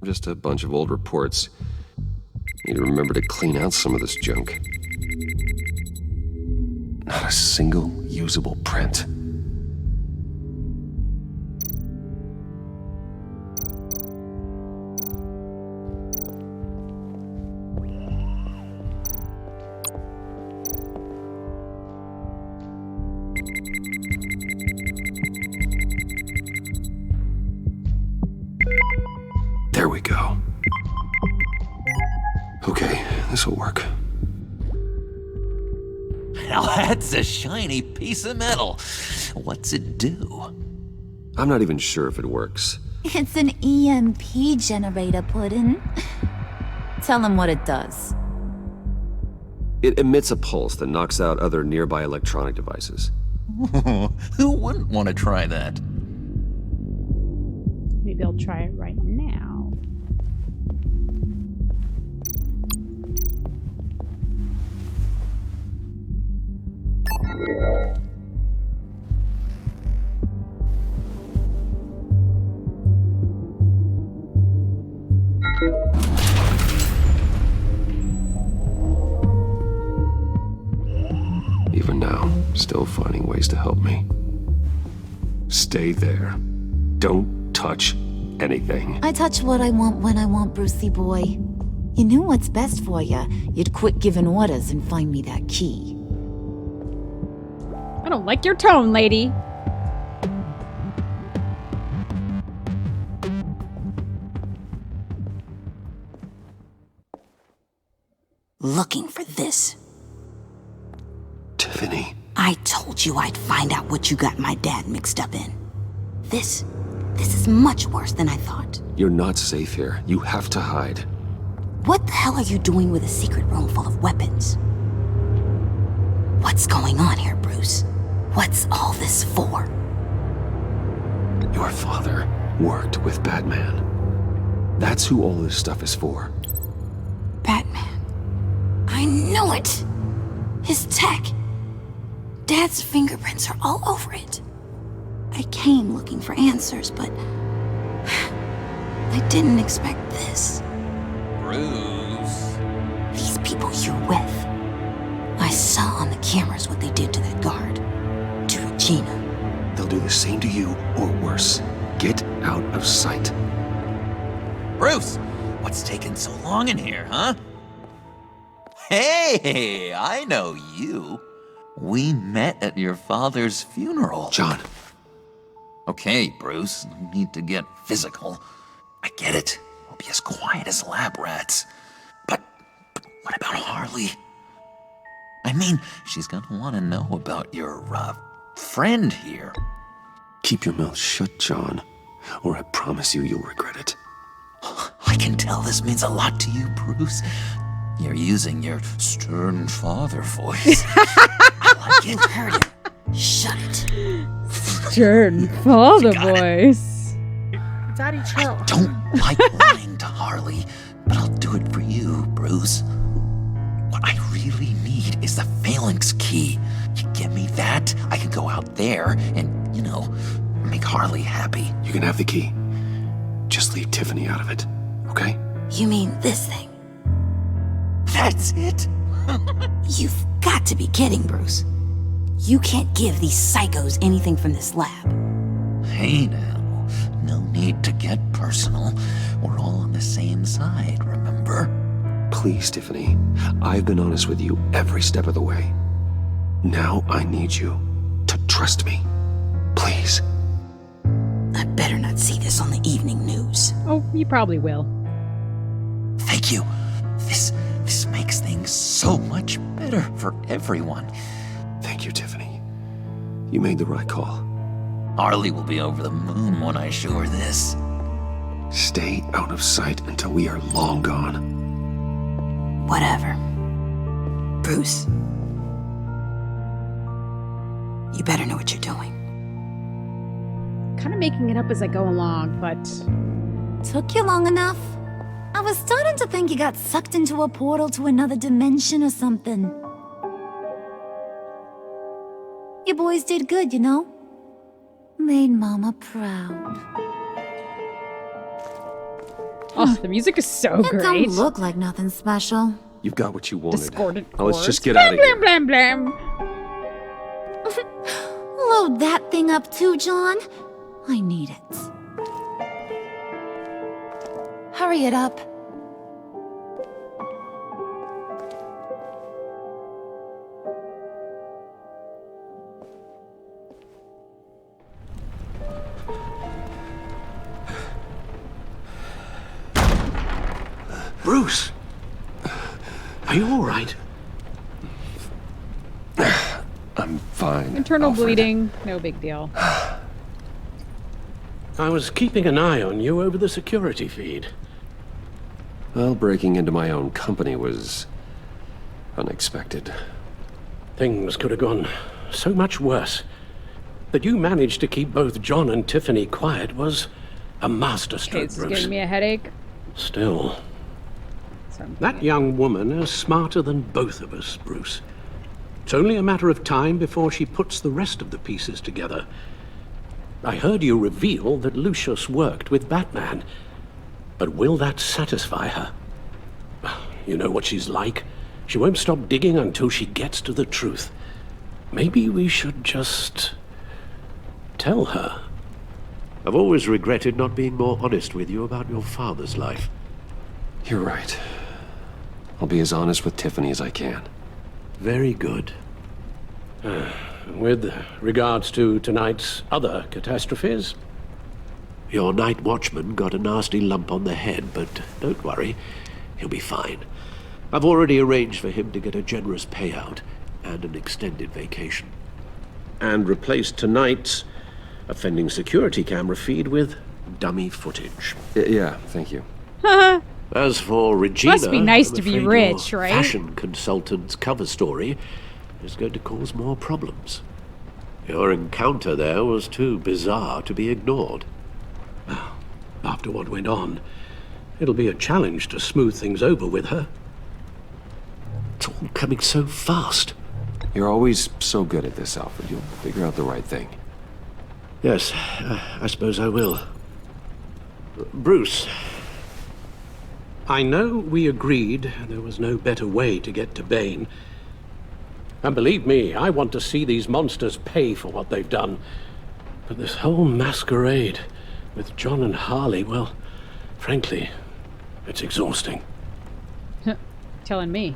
Just a bunch of old reports. Need to remember to clean out some of this junk. Not a single usable print. There we go. Okay, this'll work. Now that's a shiny piece of metal. What's it do? I'm not even sure if it works. It's an EMP generator, Puddin'. Tell him what it does. It emits a pulse that knocks out other nearby electronic devices. Who wouldn't want to try that? Maybe I'll try it right now. Even now, still finding ways to help me. Stay there. Don't touch anything. I touch what I want when I want, Brucey boy. You knew what's best for you. You'd quit giving orders and find me that key. I don't like your tone, lady. looking for this. Tiffany. I told you I'd find out what you got my dad mixed up in. This is much worse than I thought. You're not safe here. You have to hide. What the hell are you doing with a secret room full of weapons? What's going on here, Bruce? What's all this for? Your father worked with Batman. That's who all this stuff is for. Batman. I knew it! His tech. Dad's fingerprints are all over it. I came looking for answers, but I didn't expect this. Bruce. These people you're with. I saw on the cameras what they did to that guard. To Regina. They'll do the same to you, or worse. Get out of sight. Bruce, what's taking so long in here, huh? Hey, I know you. We met at your father's funeral. John. Okay, Bruce, no need to get physical. I get it. We'll be as quiet as lab rats. But what about Harley? I mean, she's gonna want to know about your, friend here. Keep your mouth shut, John, or I promise you'll regret it. I can tell this means a lot to you, Bruce. You're using your stern father voice. I like it. Heard him. Shut it. Stern father voice. Daddy, chill. I don't like lying to Harley, but I'll do it for you, Bruce. What I really need is the phalanx key. You give me that, I can go out there and, make Harley happy. You can have the key. Just leave Tiffany out of it, okay? You mean this thing? That's it? You've got to be kidding, Bruce. You can't give these psychos anything from this lab. Hey now, no need to get personal. We're all on the same side, remember? Please, Tiffany. I've been honest with you every step of the way. Now I need you to trust me. Please. I better not see this on the evening news. Oh, you probably will. Thank you. This makes things so much better for everyone. Thank you, Tiffany. You made the right call. Harley will be over the moon when I show her this. Stay out of sight until we are long gone. Whatever. Bruce. You better know what you're doing. Kind of making it up as I go along, but... Took you long enough? I was starting to think you got sucked into a portal to another dimension or something. You boys did good, you know? Made Mama proud. Oh, the music is so It great. don't look like nothing special. You've got what you wanted. Discordant Now let's chords. just get out of here. Blam, blam, blam. Load that thing up too, John. I need it. Hurry it up. Bruce! Are you all right? I'm fine. Internal Alfred. bleeding, no big deal. I was keeping an eye on you over the security feed. Well, breaking into my own company was unexpected. Things could have gone so much worse. That you managed to keep both John and Tiffany quiet was a masterstroke, This is Bruce. giving me a headache. Still, that young woman is smarter than both of us, Bruce. It's only a matter of time before she puts the rest of the pieces together. I heard you reveal that Lucius worked with Batman. But will that satisfy her? You know what she's like. She won't stop digging until she gets to the truth. Maybe we should just tell her. I've always regretted not being more honest with you about your father's life. You're right. I'll be as honest with Tiffany as I can. Very good. With regards to tonight's other catastrophes? Your night watchman got a nasty lump on the head, but don't worry, he'll be fine. I've already arranged for him to get a generous payout and an extended vacation. And replaced tonight's offending security camera feed with dummy footage. Yeah, thank you. As for Regina, Must be nice I'm to be afraid rich, your right? fashion consultant's cover story is going to cause more problems. Your encounter there was too bizarre to be ignored. Well, after what went on, it'll be a challenge to smooth things over with her. It's all coming so fast. You're always so good at this, Alfred. You'll figure out the right thing. Yes, I suppose I will. Bruce. I know we agreed there was no better way to get to Bane. And believe me, I want to see these monsters pay for what they've done. But this whole masquerade with John and Harley, well, frankly, it's exhausting. Telling me.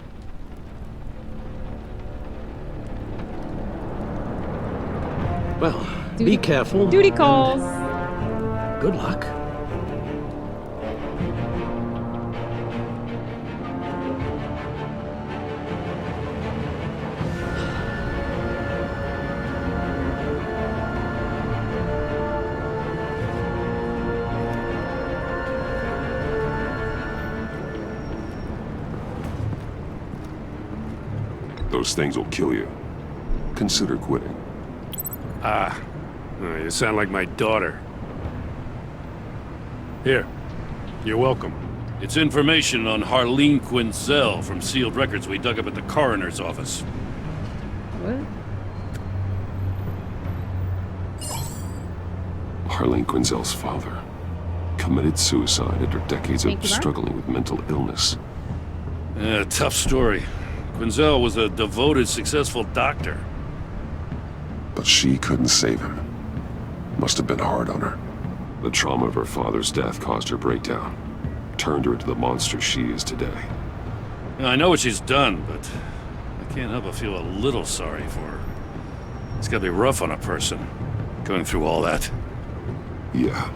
Well, be careful. Duty calls. Good luck. Those things will kill you. Consider quitting. You sound like my daughter. Here, you're welcome. It's information on Harleen Quinzel from sealed records we dug up at the coroner's office. What? Harleen Quinzel's father committed suicide after decades Thank of you, Mark. struggling with mental illness. Yeah, tough story. Quinzel was a devoted, successful doctor. But she couldn't save him. Must have been hard on her. The trauma of her father's death caused her breakdown. Turned her into the monster she is today. Yeah, I know what she's done, but I can't help but feel a little sorry for her. It's gotta be rough on a person, going through all that. Yeah.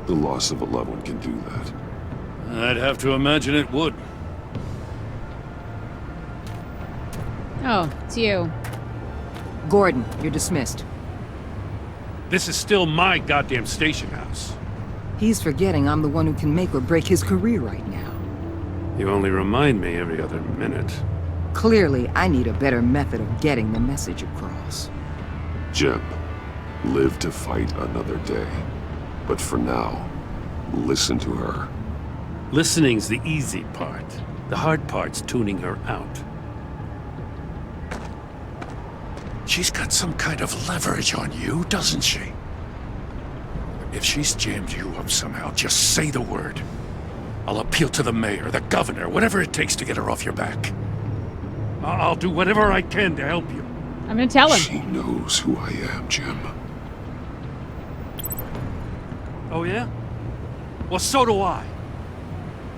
The loss of a loved one can do that. I'd have to imagine it would. Oh, it's you. Gordon, you're dismissed. This is still my goddamn station house. He's forgetting I'm the one who can make or break his career right now. You only remind me every other minute. Clearly, I need a better method of getting the message across. Jim, live to fight another day. But for now, listen to her. Listening's the easy part. The hard part's tuning her out. She's got some kind of leverage on you, doesn't she? If she's jammed you up somehow, just say the word. I'll appeal to the mayor, the governor, whatever it takes to get her off your back. I'll do whatever I can to help you. I'm gonna tell him. She knows who I am, Jim. Oh, yeah? Well, so do I.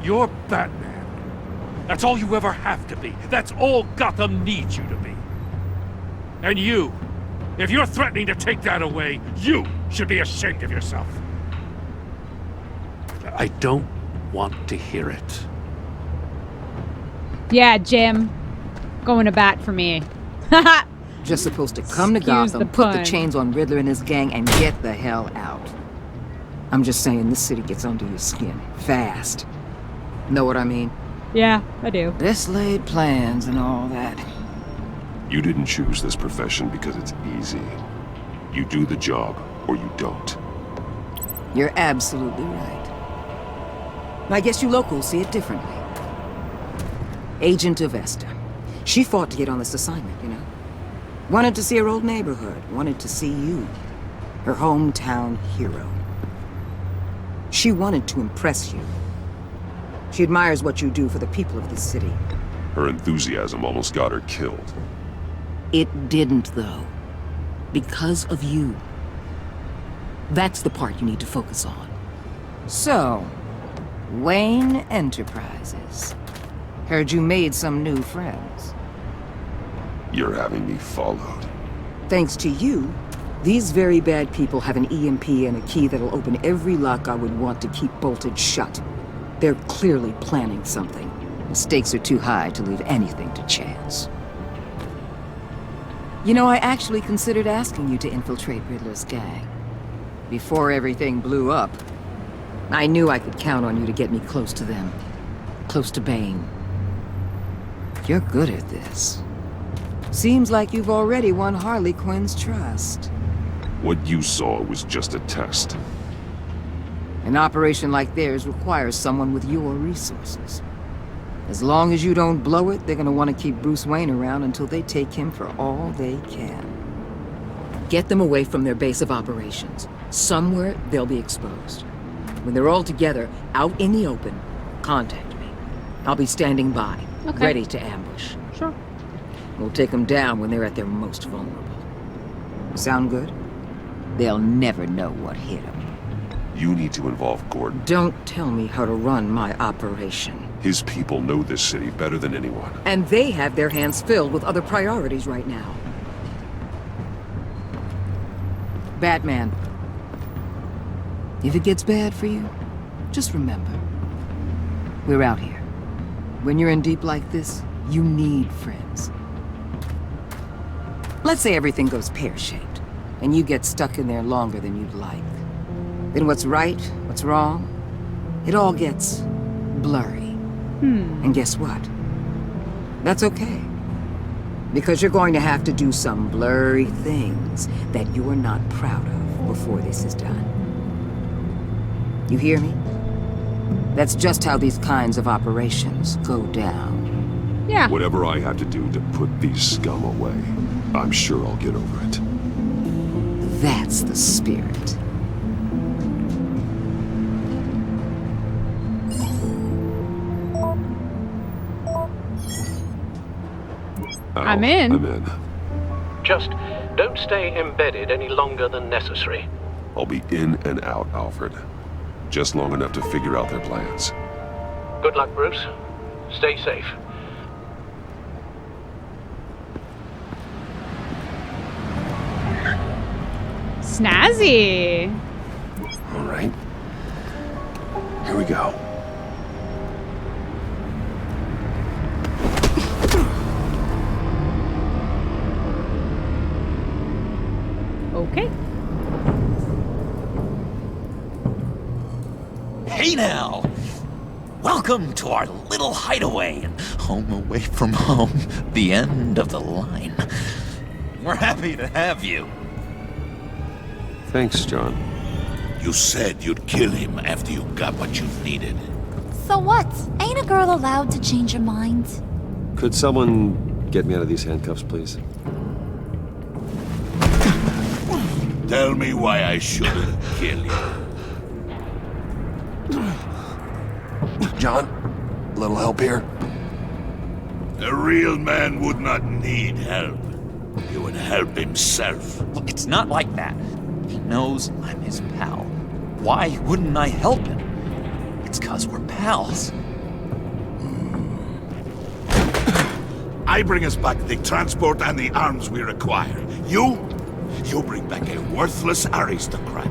You're Batman. That's all you ever have to be. That's all Gotham needs you to be. And you, if you're threatening to take that away, you should be ashamed of yourself. I don't want to hear it. Yeah, Jim. Going to bat for me. Just supposed to come to Excuse Gotham, the put the pun. chains on Riddler and his gang, and get the hell out. I'm just saying, this city gets under your skin. Fast. Know what I mean? Yeah, I do. This laid plans and all that. You didn't choose this profession because it's easy. You do the job, or you don't. You're absolutely right. I guess you locals see it differently. Agent Avesta. She fought to get on this assignment, you know? Wanted to see her old neighborhood. Wanted to see you. Her hometown hero. She wanted to impress you. She admires what you do for the people of this city. Her enthusiasm almost got her killed. It didn't, though. Because of you. That's the part you need to focus on. So, Wayne Enterprises. Heard you made some new friends. You're having me followed. Thanks to you, these very bad people have an EMP and a key that'll open every lock I would want to keep bolted shut. They're clearly planning something. The stakes are too high to leave anything to chance. You know, I actually considered asking you to infiltrate Riddler's gang. Before everything blew up, I knew I could count on you to get me close to them. Close to Bane. You're good at this. Seems like you've already won Harley Quinn's trust. What you saw was just a test. An operation like theirs requires someone with your resources. As long as you don't blow it, they're gonna want to keep Bruce Wayne around until they take him for all they can. Get them away from their base of operations. Somewhere they'll be exposed. When they're all together, out in the open, contact me. I'll be standing by, ready to ambush. Sure. We'll take them down when they're at their most vulnerable. Sound good? They'll never know what hit them. You need to involve Gordon. Don't tell me how to run my operation. His people know this city better than anyone. And they have their hands filled with other priorities right now. Batman. If it gets bad for you, just remember, we're out here. When you're in deep like this, you need friends. Let's say everything goes pear-shaped, and you get stuck in there longer than you'd like. Then what's right, what's wrong, it all gets blurry. And guess what? That's okay. Because you're going to have to do some blurry things that you're not proud of before this is done. You hear me? That's just how these kinds of operations go down. Yeah. Whatever I have to do to put these scum away, I'm sure I'll get over it. That's the spirit. I'm in. I'm in. Just don't stay embedded any longer than necessary. I'll be in and out, Alfred. Just long enough to figure out their plans. Good luck, Bruce. Stay safe. Snazzy. All right. Here we go. Okay. Hey now! Welcome to our little hideaway and home away from home, the end of the line. We're happy to have you. Thanks, John. You said you'd kill him after you got what you needed. So what? Ain't a girl allowed to change her mind? Could someone get me out of these handcuffs, please? Tell me why I shouldn't kill you. John, a little help here? A real man would not need help. He would help himself. Look, it's not like that. He knows I'm his pal. Why wouldn't I help him? It's 'cause we're pals. I bring us back the transport and the arms we require. You bring back a worthless aristocrat.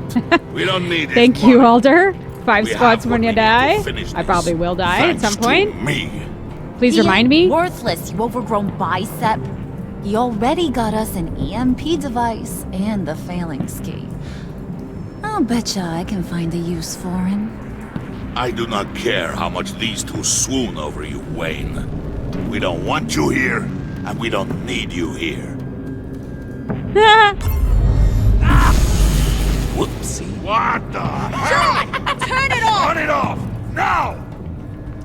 We don't need it. Thank you, Alder. 5 We spots have when what you we need to die. finish I probably will die at Thanks some point. to me. Please He remind ain't me. Worthless, you overgrown bicep. He already got us an EMP device and the phalanx key. I'll betcha I can find a use for him. I do not care how much these two swoon over you, Wayne. We don't want you here, and we don't need you here. Whoopsie. What the hell? John, turn it off! Turn it off! Now!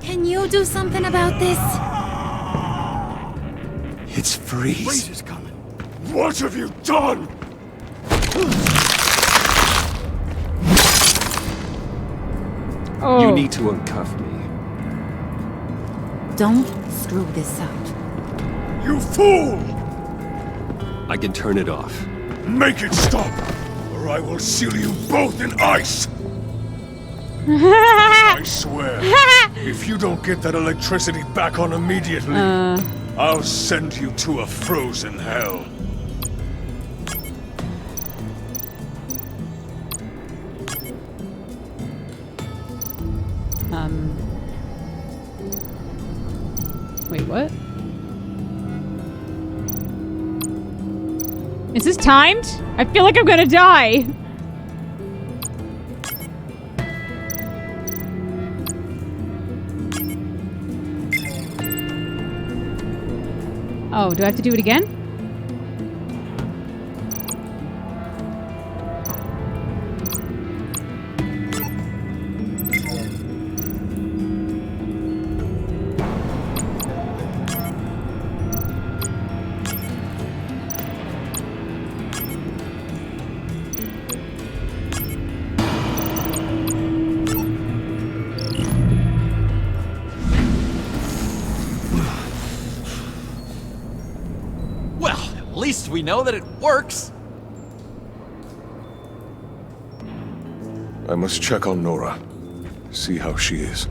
Can you do something about this? It's Freeze. Freeze is coming. What have you done? Oh. You need to uncuff me. Don't screw this up. You fool! I can turn it off. Make it stop, or I will seal you both in ice! I swear, if you don't get that electricity back on immediately, I'll send you to a frozen hell. Wait, what? Is this timed? I feel like I'm gonna die. Oh, do I have to do it again? At least we know that it works. I must check on Nora. See how she is.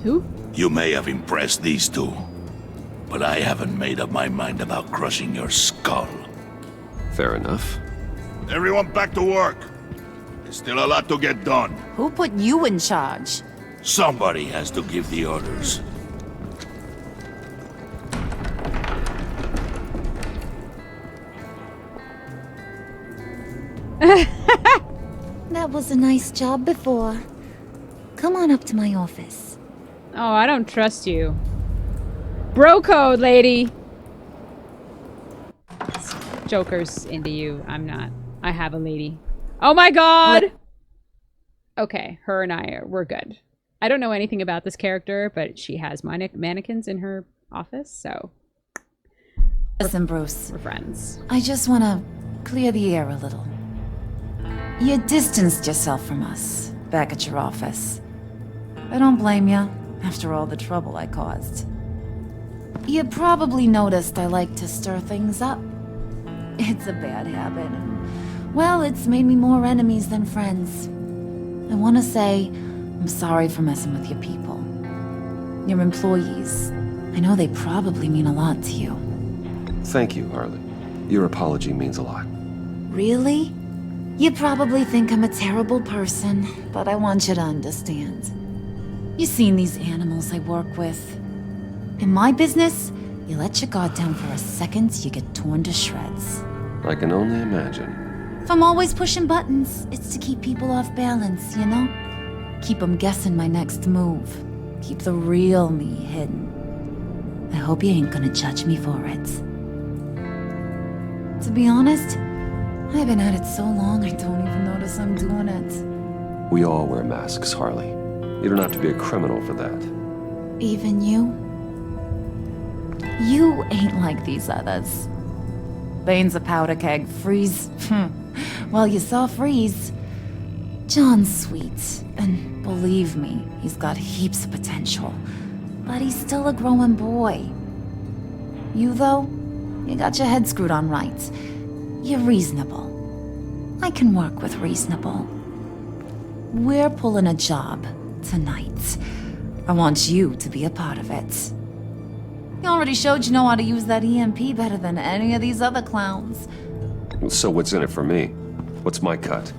Who? You may have impressed these two, but I haven't made up my mind about crushing your skull. Fair enough. Everyone back to work. There's still a lot to get done. Who put you in charge? Somebody has to give the orders. That was a nice job before. Come on up to my office. Oh, I don't trust you. Bro code, lady. Joker's into you. I'm not. I have a lady. Oh my god! Okay, her and we're good. I don't know anything about this character, but she has mannequins in her office, so... Listen, Bruce. We're friends. I just want to clear the air a little. You distanced yourself from us, back at your office. I don't blame you, after all the trouble I caused. You probably noticed I like to stir things up. It's a bad habit, and, well, it's made me more enemies than friends. I want to say I'm sorry for messing with your people. Your employees. I know they probably mean a lot to you. Thank you, Harley. Your apology means a lot. Really? You probably think I'm a terrible person, but I want you to understand. You've seen these animals I work with. In my business, you let your guard down for a second, you get torn to shreds. I can only imagine. If I'm always pushing buttons, it's to keep people off balance, you know? Keep them guessing my next move. Keep the real me hidden. I hope you ain't gonna judge me for it. To be honest, I've been at it so long I don't even notice I'm doing it. We all wear masks, Harley. You don't have to be a criminal for that. Even you? You ain't like these others. Bane's a powder keg. Freeze. Well, you saw Freeze. John's sweet, and believe me, he's got heaps of potential. But he's still a growing boy. You, though, you got your head screwed on right. You're reasonable. I can work with reasonable. We're pulling a job tonight. I want you to be a part of it. You already showed you know how to use that EMP better than any of these other clowns. So what's in it for me? What's my cut?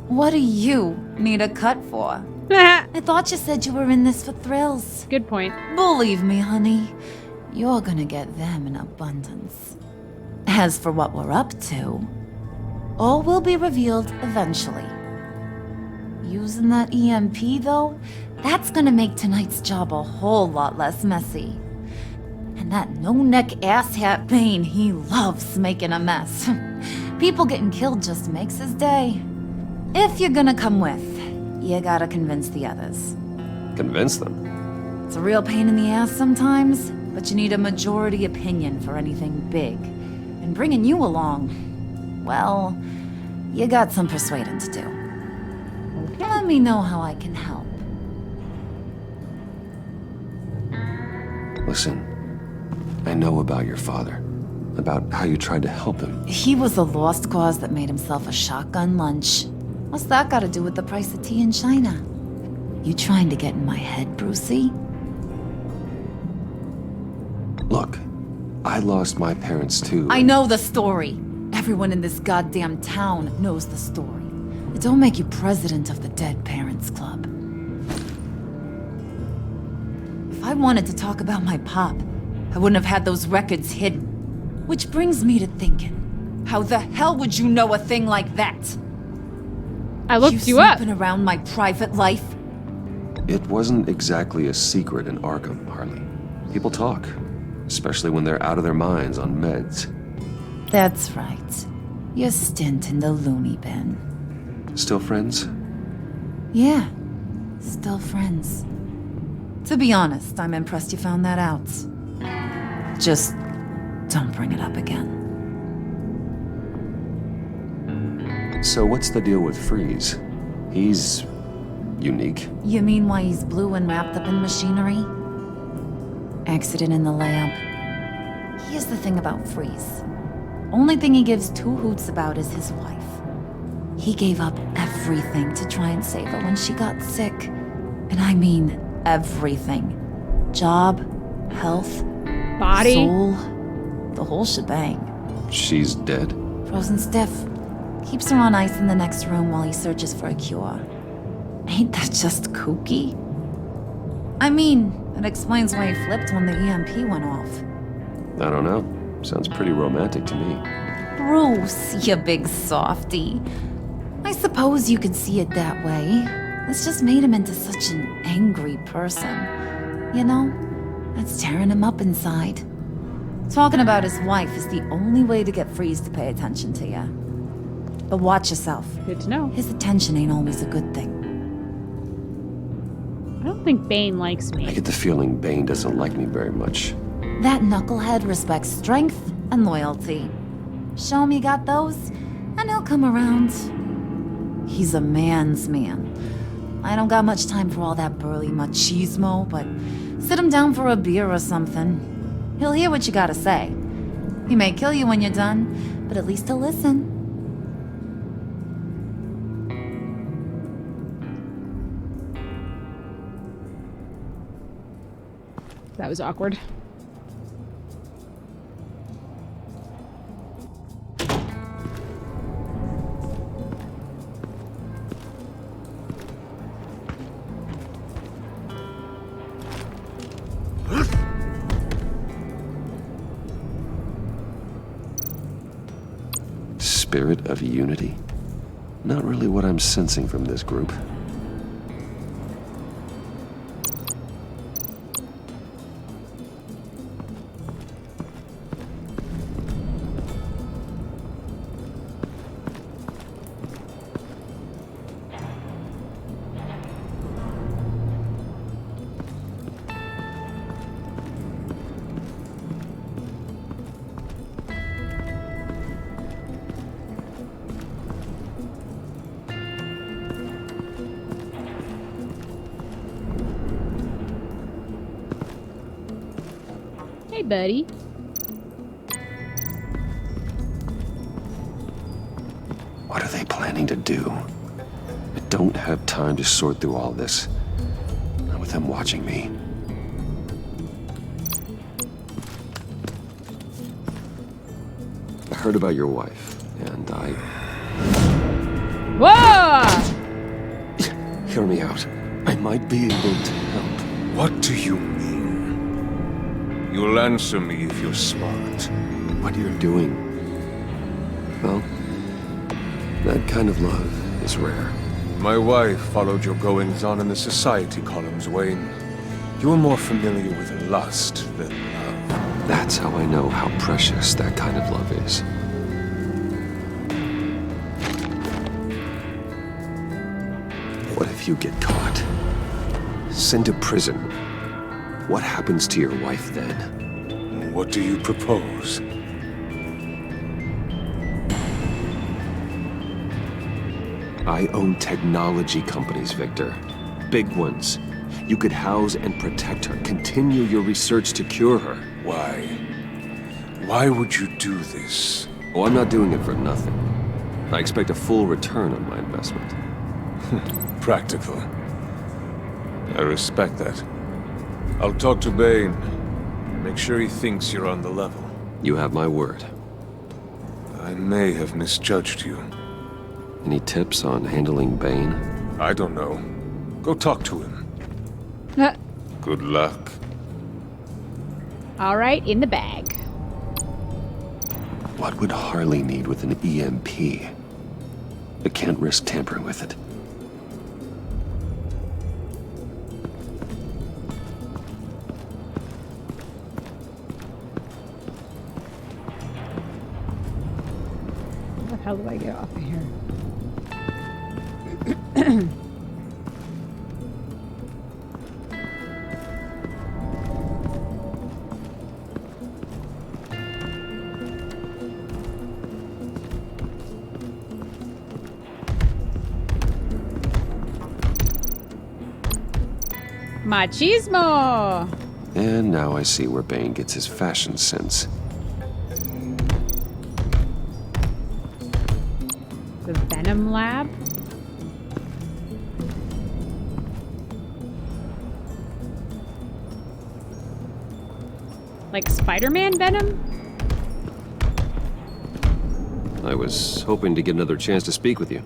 What do you need a cut for? I thought you said you were in this for thrills. Good point. Believe me, honey, you're gonna get them in abundance. As for what we're up to, all will be revealed eventually. Using that EMP, though, that's gonna make tonight's job a whole lot less messy. And that no-neck asshat Bane, he loves making a mess. People getting killed just makes his day. If you're gonna come with, you gotta convince the others. Convince them? It's a real pain in the ass sometimes, but you need a majority opinion for anything big. And bringing you along, well, you got some persuading to do. Let me know how I can help. Listen, I know about your father. About how you tried to help him. He was a lost cause that made himself a shotgun lunch. What's that got to do with the price of tea in China? You trying to get in my head, Brucey? Look, I lost my parents too. I know the story. Everyone in this goddamn town knows the story. It don't make you president of the Dead Parents Club. If I wanted to talk about my pop, I wouldn't have had those records hidden. Which brings me to thinking, how the hell would you know a thing like that? I looked you up. Snooping around my private life? It wasn't exactly a secret in Arkham, Harley. People talk, especially when they're out of their minds on meds. That's right. Your stint in the loony bin. Still friends? Yeah, still friends. To be honest, I'm impressed you found that out. Just don't bring it up again. So what's the deal with Freeze? He's unique. You mean why he's blue and wrapped up in machinery? Accident in the lab. Here's the thing about Freeze. Only thing he gives two hoots about is his wife. He gave up everything to try and save her when she got sick. And I mean everything. Job, health, body, soul, the whole shebang. She's dead? Frozen stiff. Keeps her on ice in the next room while he searches for a cure. Ain't that just kooky? I mean, it explains why he flipped when the EMP went off. I don't know. Sounds pretty romantic to me. Bruce, you big softy. I suppose you could see it that way. It's just made him into such an angry person. You know, that's tearing him up inside. Talking about his wife is the only way to get Freeze to pay attention to you. But watch yourself. Good to know. His attention ain't always a good thing. I don't think Bane likes me. I get the feeling Bane doesn't like me very much. That knucklehead respects strength and loyalty. Show him you got those, and he'll come around. He's a man's man. I don't got much time for all that burly machismo, but sit him down for a beer or something. He'll hear what you gotta say. He may kill you when you're done, but at least he'll listen. That was awkward. Spirit of unity? Not really what I'm sensing from this group. Hey, buddy. What are they planning to do? I don't have time to sort through all this. Not with them watching me. I heard about your wife, and I... Whoa! Hear me out. I might be able to help. What do you mean? You'll answer me if you're smart. What you're doing. Well, that kind of love is rare. My wife followed your goings-on in the society columns, Wayne. You were more familiar with lust than love. That's how I know how precious that kind of love is. What if you get caught? Sent to prison? What happens to your wife then? What do you propose? I own technology companies, Victor. Big ones. You could house and protect her. Continue your research to cure her. Why? Why would you do this? Oh, I'm not doing it for nothing. I expect a full return on my investment. Practical. I respect that. I'll talk to Bane. Make sure he thinks you're on the level. You have my word. I may have misjudged you. Any tips on handling Bane? I don't know. Go talk to him. Good luck. All right, in the bag. What would Harley need with an EMP? I can't risk tampering with it. How the hell do I get off of here? Machismo! And now I see where Bane gets his fashion sense. The Venom Lab? Like Spider-Man Venom? I was hoping to get another chance to speak with you.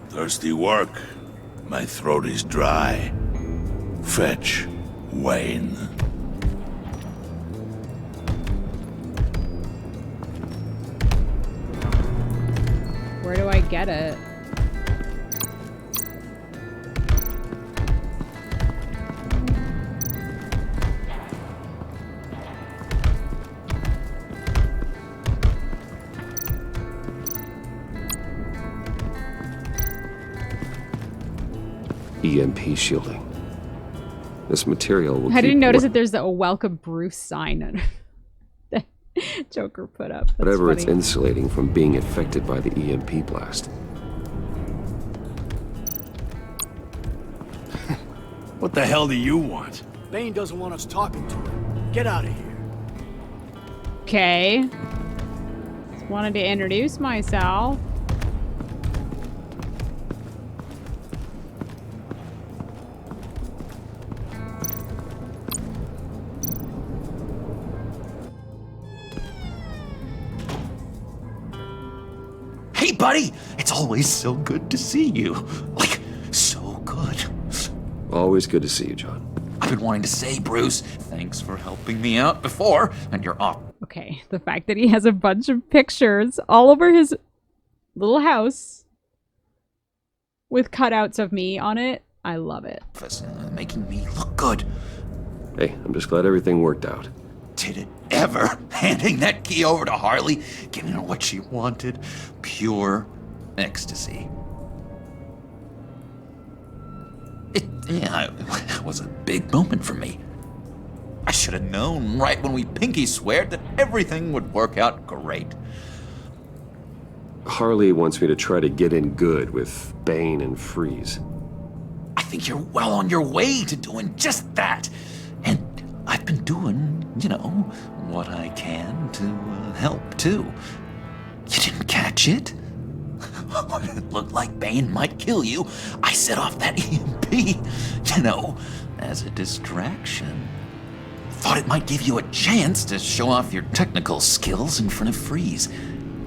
Thirsty work. My throat is dry. Fetch, Wayne. Where do I get it? EMP shielding. This material will I didn't notice that there's a welcome Bruce sign that Joker put up. That's whatever funny. it's insulating from being affected by the EMP blast. What the hell do you want? Bane doesn't want us talking to him. Get out of here. Okay. Just wanted to introduce myself. Hey, buddy! It's always so good to see you. Like, so good. Always good to see you, John. I've been wanting to say, Bruce, thanks for helping me out before, and you're off. Okay, the fact that he has a bunch of pictures all over his little house with cutouts of me on it, I love it. Making me look good. Hey, I'm just glad everything worked out. Did it ever? Handing that key over to Harley, giving her what she wanted. Pure ecstasy. It was a big moment for me. I should have known right when we pinky sweared that everything would work out great. Harley wants me to try to get in good with Bane and Freeze. I think you're well on your way to doing just that. And I've been doing, what I can to help, too. You didn't catch it? When it looked like Bane might kill you, I set off that EMP, as a distraction. Thought it might give you a chance to show off your technical skills in front of Freeze.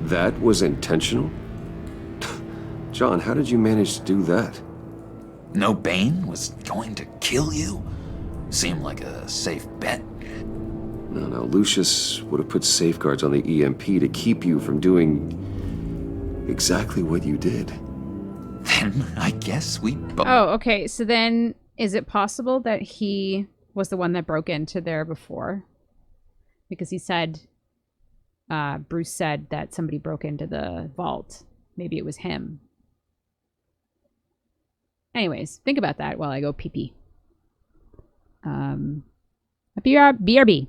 That was intentional? John, how did you manage to do that? No, Bane was going to kill you? Seemed like a safe bet. No, Lucius would have put safeguards on the EMP to keep you from doing exactly what you did. Then I guess we both... Oh, okay. So then, is it possible that he was the one that broke into there before? Because he said, Bruce said that somebody broke into the vault. Maybe it was him. Anyways, think about that while I go pee-pee. BRB.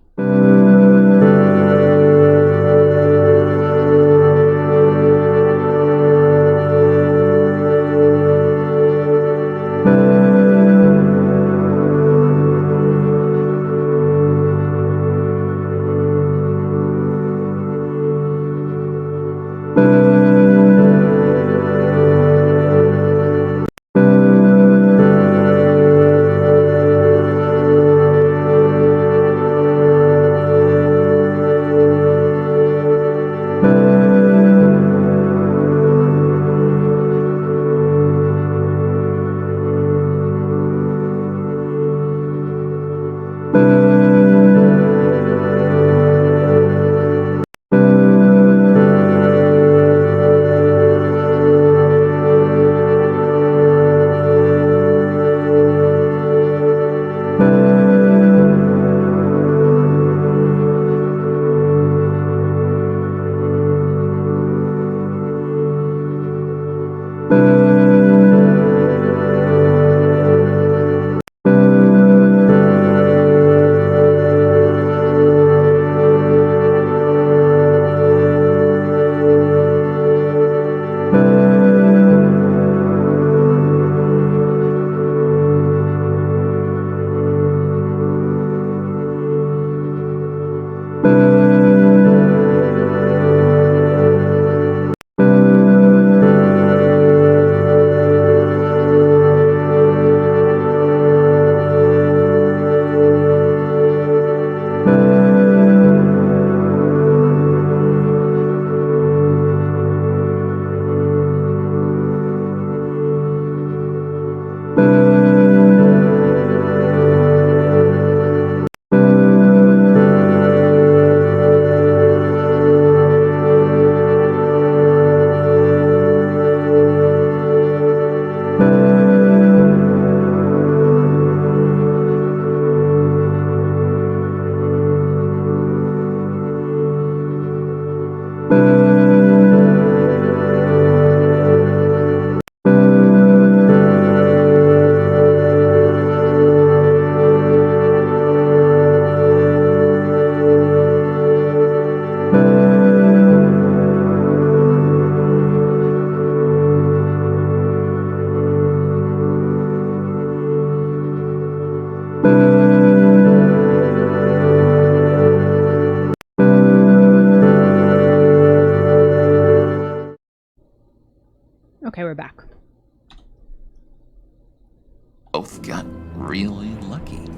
both got really lucky.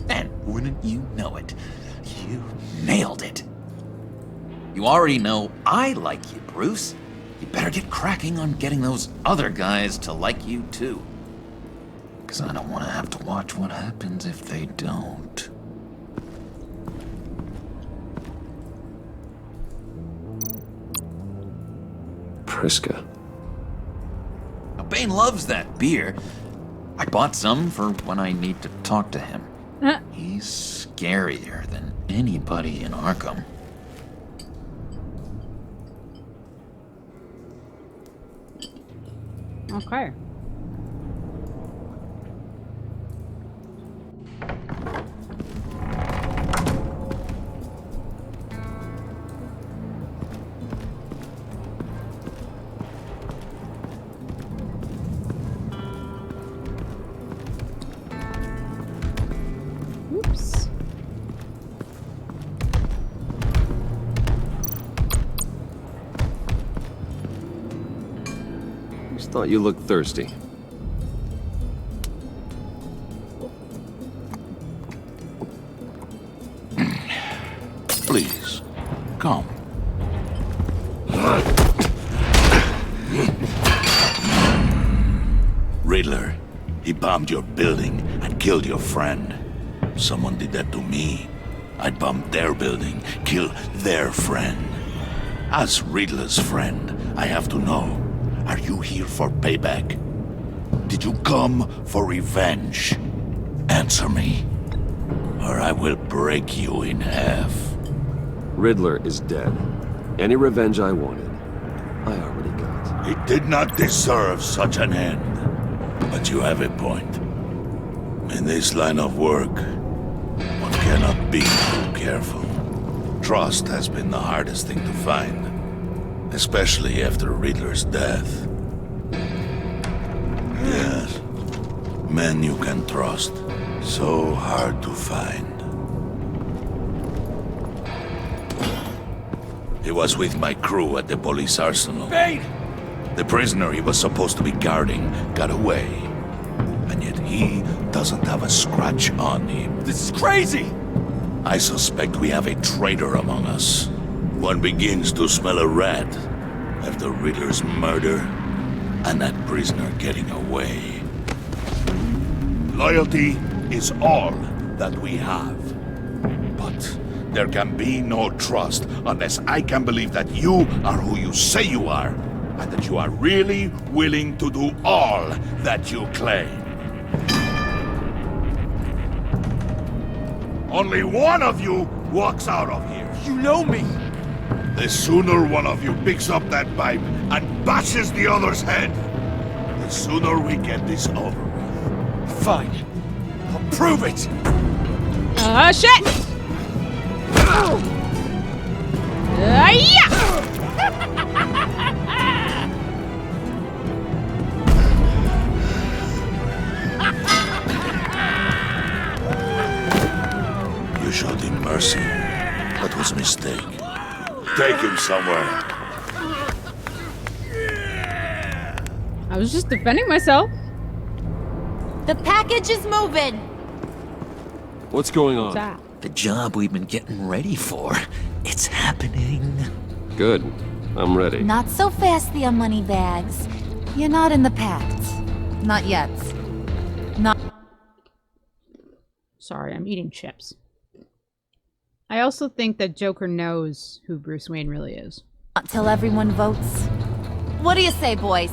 And wouldn't you know it, you nailed it. You already know I like you, Bruce. You better get cracking on getting those other guys to like you too. Because I don't want to have to watch what happens if they don't. Priska. Now, Bane loves that beer. I bought some for when I need to talk to him. He's scarier than anybody in Arkham. Okay. Oops. Just thought you looked thirsty. Please, come. Riddler, he bombed your building and killed your friend. Someone did that to me. I'd bomb their building, kill their friend. As Riddler's friend, I have to know, are you here for payback? Did you come for revenge? Answer me, or I will break you in half. Riddler is dead. Any revenge I wanted, I already got. He did not deserve such an end. But you have a point. In this line of work, one cannot be too careful. Trust has been the hardest thing to find, especially after Riddler's death. Yes, men you can trust, so hard to find. He was with my crew at the police arsenal. Bane! The prisoner he was supposed to be guarding got away. And yet he doesn't have a scratch on him. This is crazy! I suspect we have a traitor among us. One begins to smell a rat after Riddler's murder and that prisoner getting away. Loyalty is all that we have. But there can be no trust unless I can believe that you are who you say you are, and that you are really willing to do all that you claim. Only one of you walks out of here. You know me! The sooner one of you picks up that pipe and bashes the other's head, the sooner we get this over with. Fine. I'll prove it! Shit! Yeah! You showed him mercy. That was a mistake. Take him somewhere. I was just defending myself. The package is moving. What's going on? What's that? The job we've been getting ready for. It's happening. Good. I'm ready. Not so fast, the money bags. You're not in the pact. Not yet. Not. Sorry, I'm eating chips. I also think that Joker knows who Bruce Wayne really is. Not till everyone votes. What do you say, boys?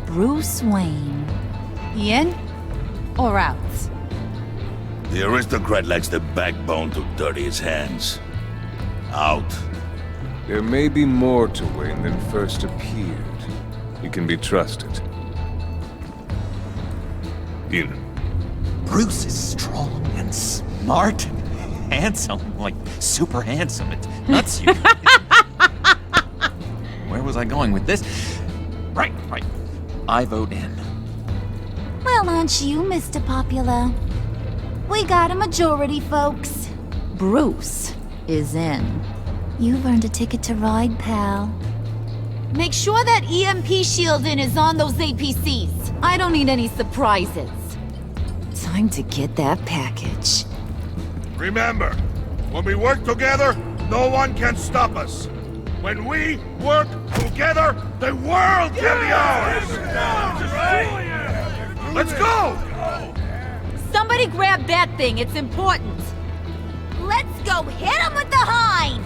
Bruce Wayne. In or out? The aristocrat lacks the backbone to dirty his hands. Out. There may be more to Wayne than first appeared. He can be trusted. In. Bruce is strong and smart and handsome, like super handsome. It's nuts, you. Where was I going with this? Right. I vote in. Well, aren't you, Mr. Popular? We got a majority, folks. Bruce is in. You've earned a ticket to ride, pal. Make sure that EMP shielding is on those APCs. I don't need any surprises. Time to get that package. Remember, when we work together, no one can stop us. When we work together, the world can be ours! Let's go! Somebody grab that thing, it's important. Let's go hit him with the hind!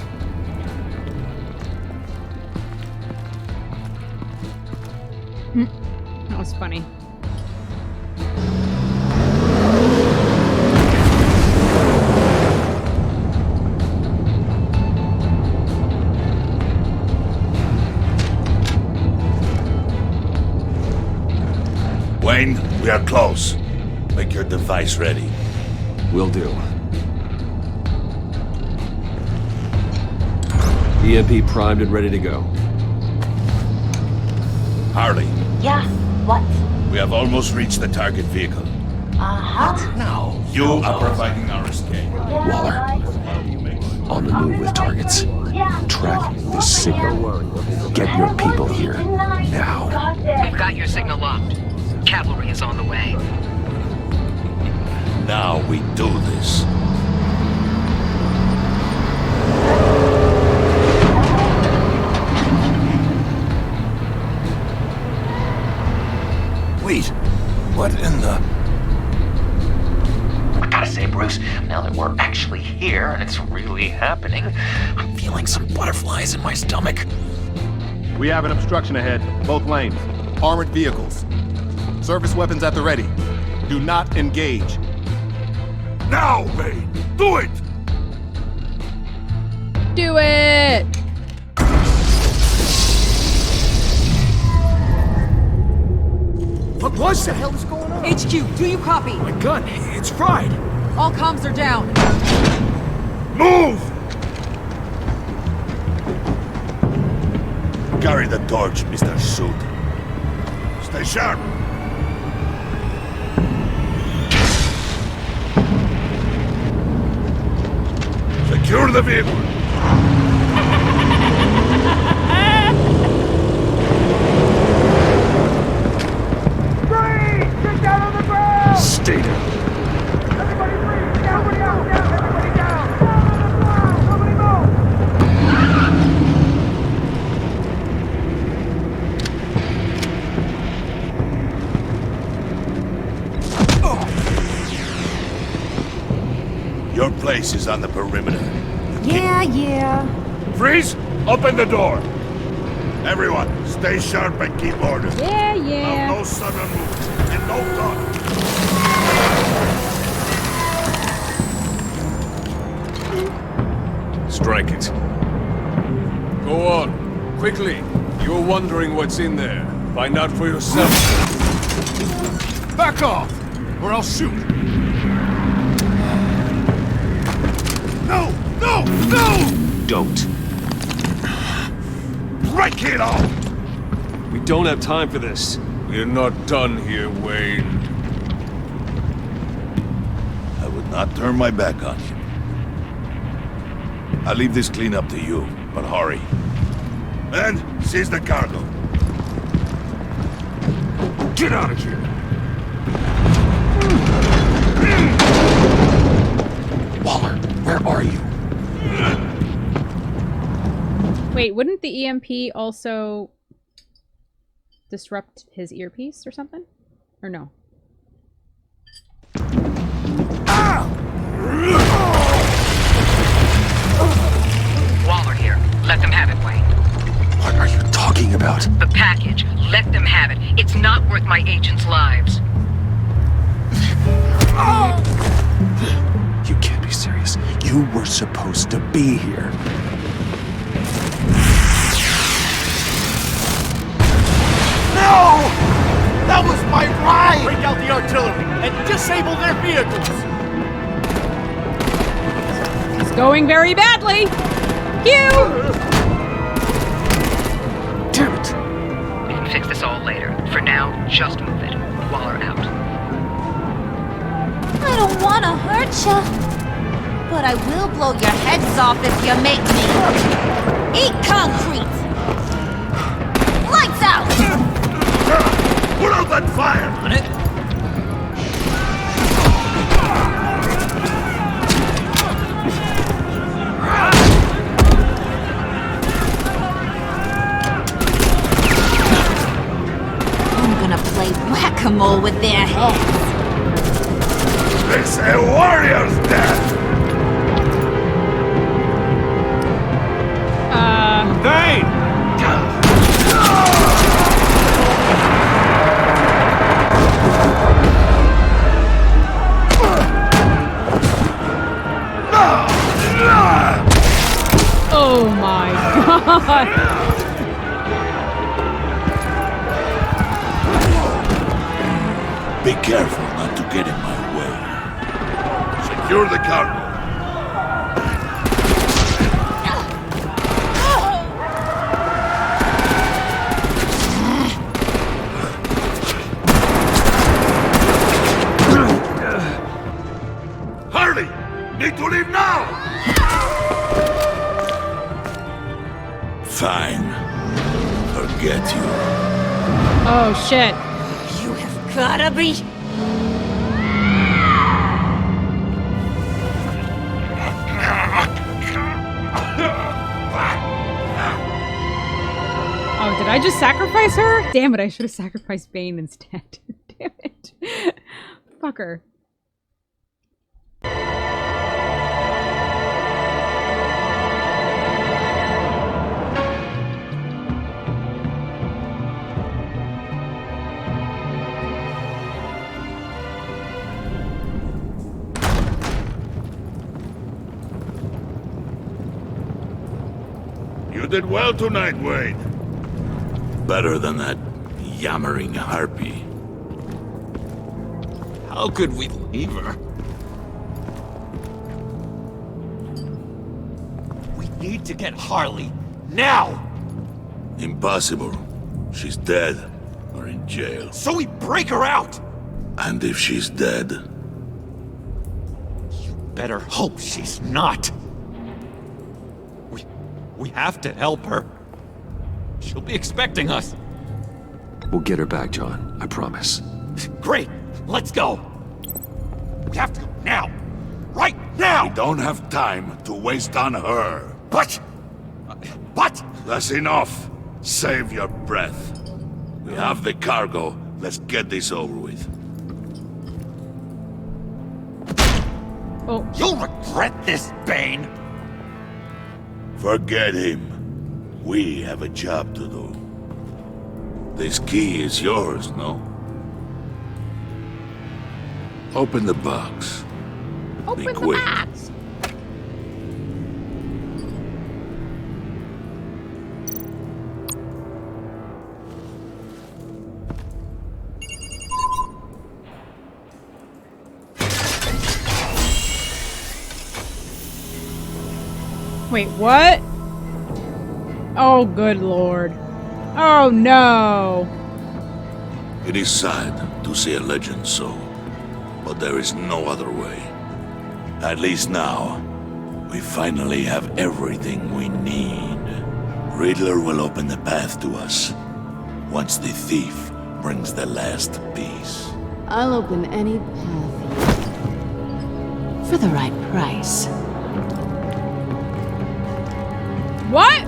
That was funny. Wayne, we are close. Make your device ready. Will do. EMP primed and ready to go. Harley, Yeah, what? we have almost reached the target vehicle. Uh-huh. No. You are providing our escape. Waller, on the move with targets. Track this signal. Get your people here, now. We've got your signal locked. Cavalry is on the way. Now we do this. Wait, what in the... I gotta say, Bruce, now that we're actually here and it's really happening, I'm feeling some butterflies in my stomach. We have an obstruction ahead, both lanes. Armored vehicles. Service weapons at the ready. Do not engage. Now, Bane! Do it! Do it! What was that? What the hell is going on? HQ, do you copy? My gun, it's fried. All comms are down. Move! Carry the torch, Mr. Suit. Stay sharp. Secure the vehicle. Get down on the ground! Stay down. Everybody breathe! Everybody out! Everybody down! Down on the ground! Nobody move! Your place is on the perimeter. Yeah. Freeze! Open the door! Everyone, stay sharp and keep order. Yeah. No sudden moves and no talk. Strike it. Go on. Quickly. You're wondering what's in there. Find out for yourself. Back off, or I'll shoot. No! Don't. Break it off! We don't have time for this. We're not done here, Wayne. I would not turn my back on you. I'll leave this clean up to you, but hurry. Men, seize the cargo. Get out of here! Waller, where are you? Wait, wouldn't the EMP also disrupt his earpiece or something? Or no? Waller here. Let them have it, Wayne. What are you talking about? The package. Let them have it. It's not worth my agents' lives. You can't be serious. You were supposed to be here. No! That was my ride! Break out the artillery and disable their vehicles! It's going very badly! Hugh! Damn it! We can fix this all later. For now, just move it. Waller out. I don't want to hurt ya, but I will blow your heads off if you make me. Eat concrete! Lights out! Put out that fire! On it. more with their heads. It's a warrior's death! Vayne! Oh my god! Be careful not to get in my way. Secure the cargo. Harley! Need to leave now! Fine. Forget you. Oh shit. You have gotta be... Oh, did I just sacrifice her? Damn it, I should have sacrificed Bane instead. Damn it. Fucker. You did well tonight, Wade. Better than that yammering harpy. How could we leave her? We need to get Harley, now! Impossible. She's dead or in jail. So we break her out! And if she's dead... You better hope she's not. We have to help her. She'll be expecting us. We'll get her back, John. I promise. Great! Let's go! We have to go now! Right now! We don't have time to waste on her. But... That's enough. Save your breath. We have the cargo. Let's get this over with. Oh. You'll regret this, Bane! Forget him. We have a job to do. This key is yours, no? Open the box. Open Be the quick. box! Wait, what? Oh, good lord. Oh, no. It is sad to see a legend so, but there is no other way. At least now, we finally have everything we need. Riddler will open the path to us, once the thief brings the last piece. I'll open any path for the right price. What?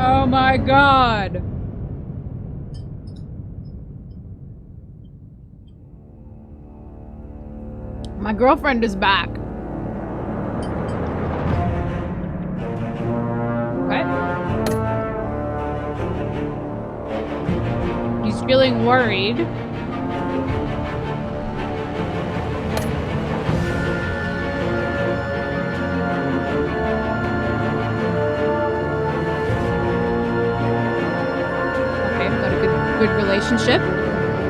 Oh my god. My girlfriend is back. Okay. He's feeling worried. Good relationship.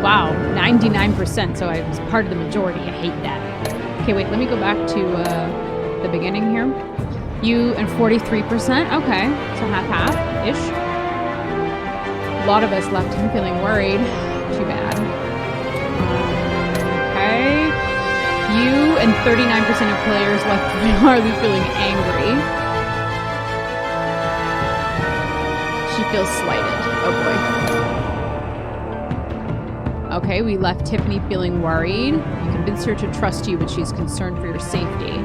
Wow, 99%, so I was part of the majority. I hate that. Okay, wait, let me go back to the beginning here. You and 43%? Okay, so half-half-ish. A lot of us left him feeling worried. Too bad. Okay. You and 39% of players left Harley feeling angry. She feels slighted. Oh boy. Okay, we left Tiffany feeling worried. You convinced her to trust you, but she's concerned for your safety.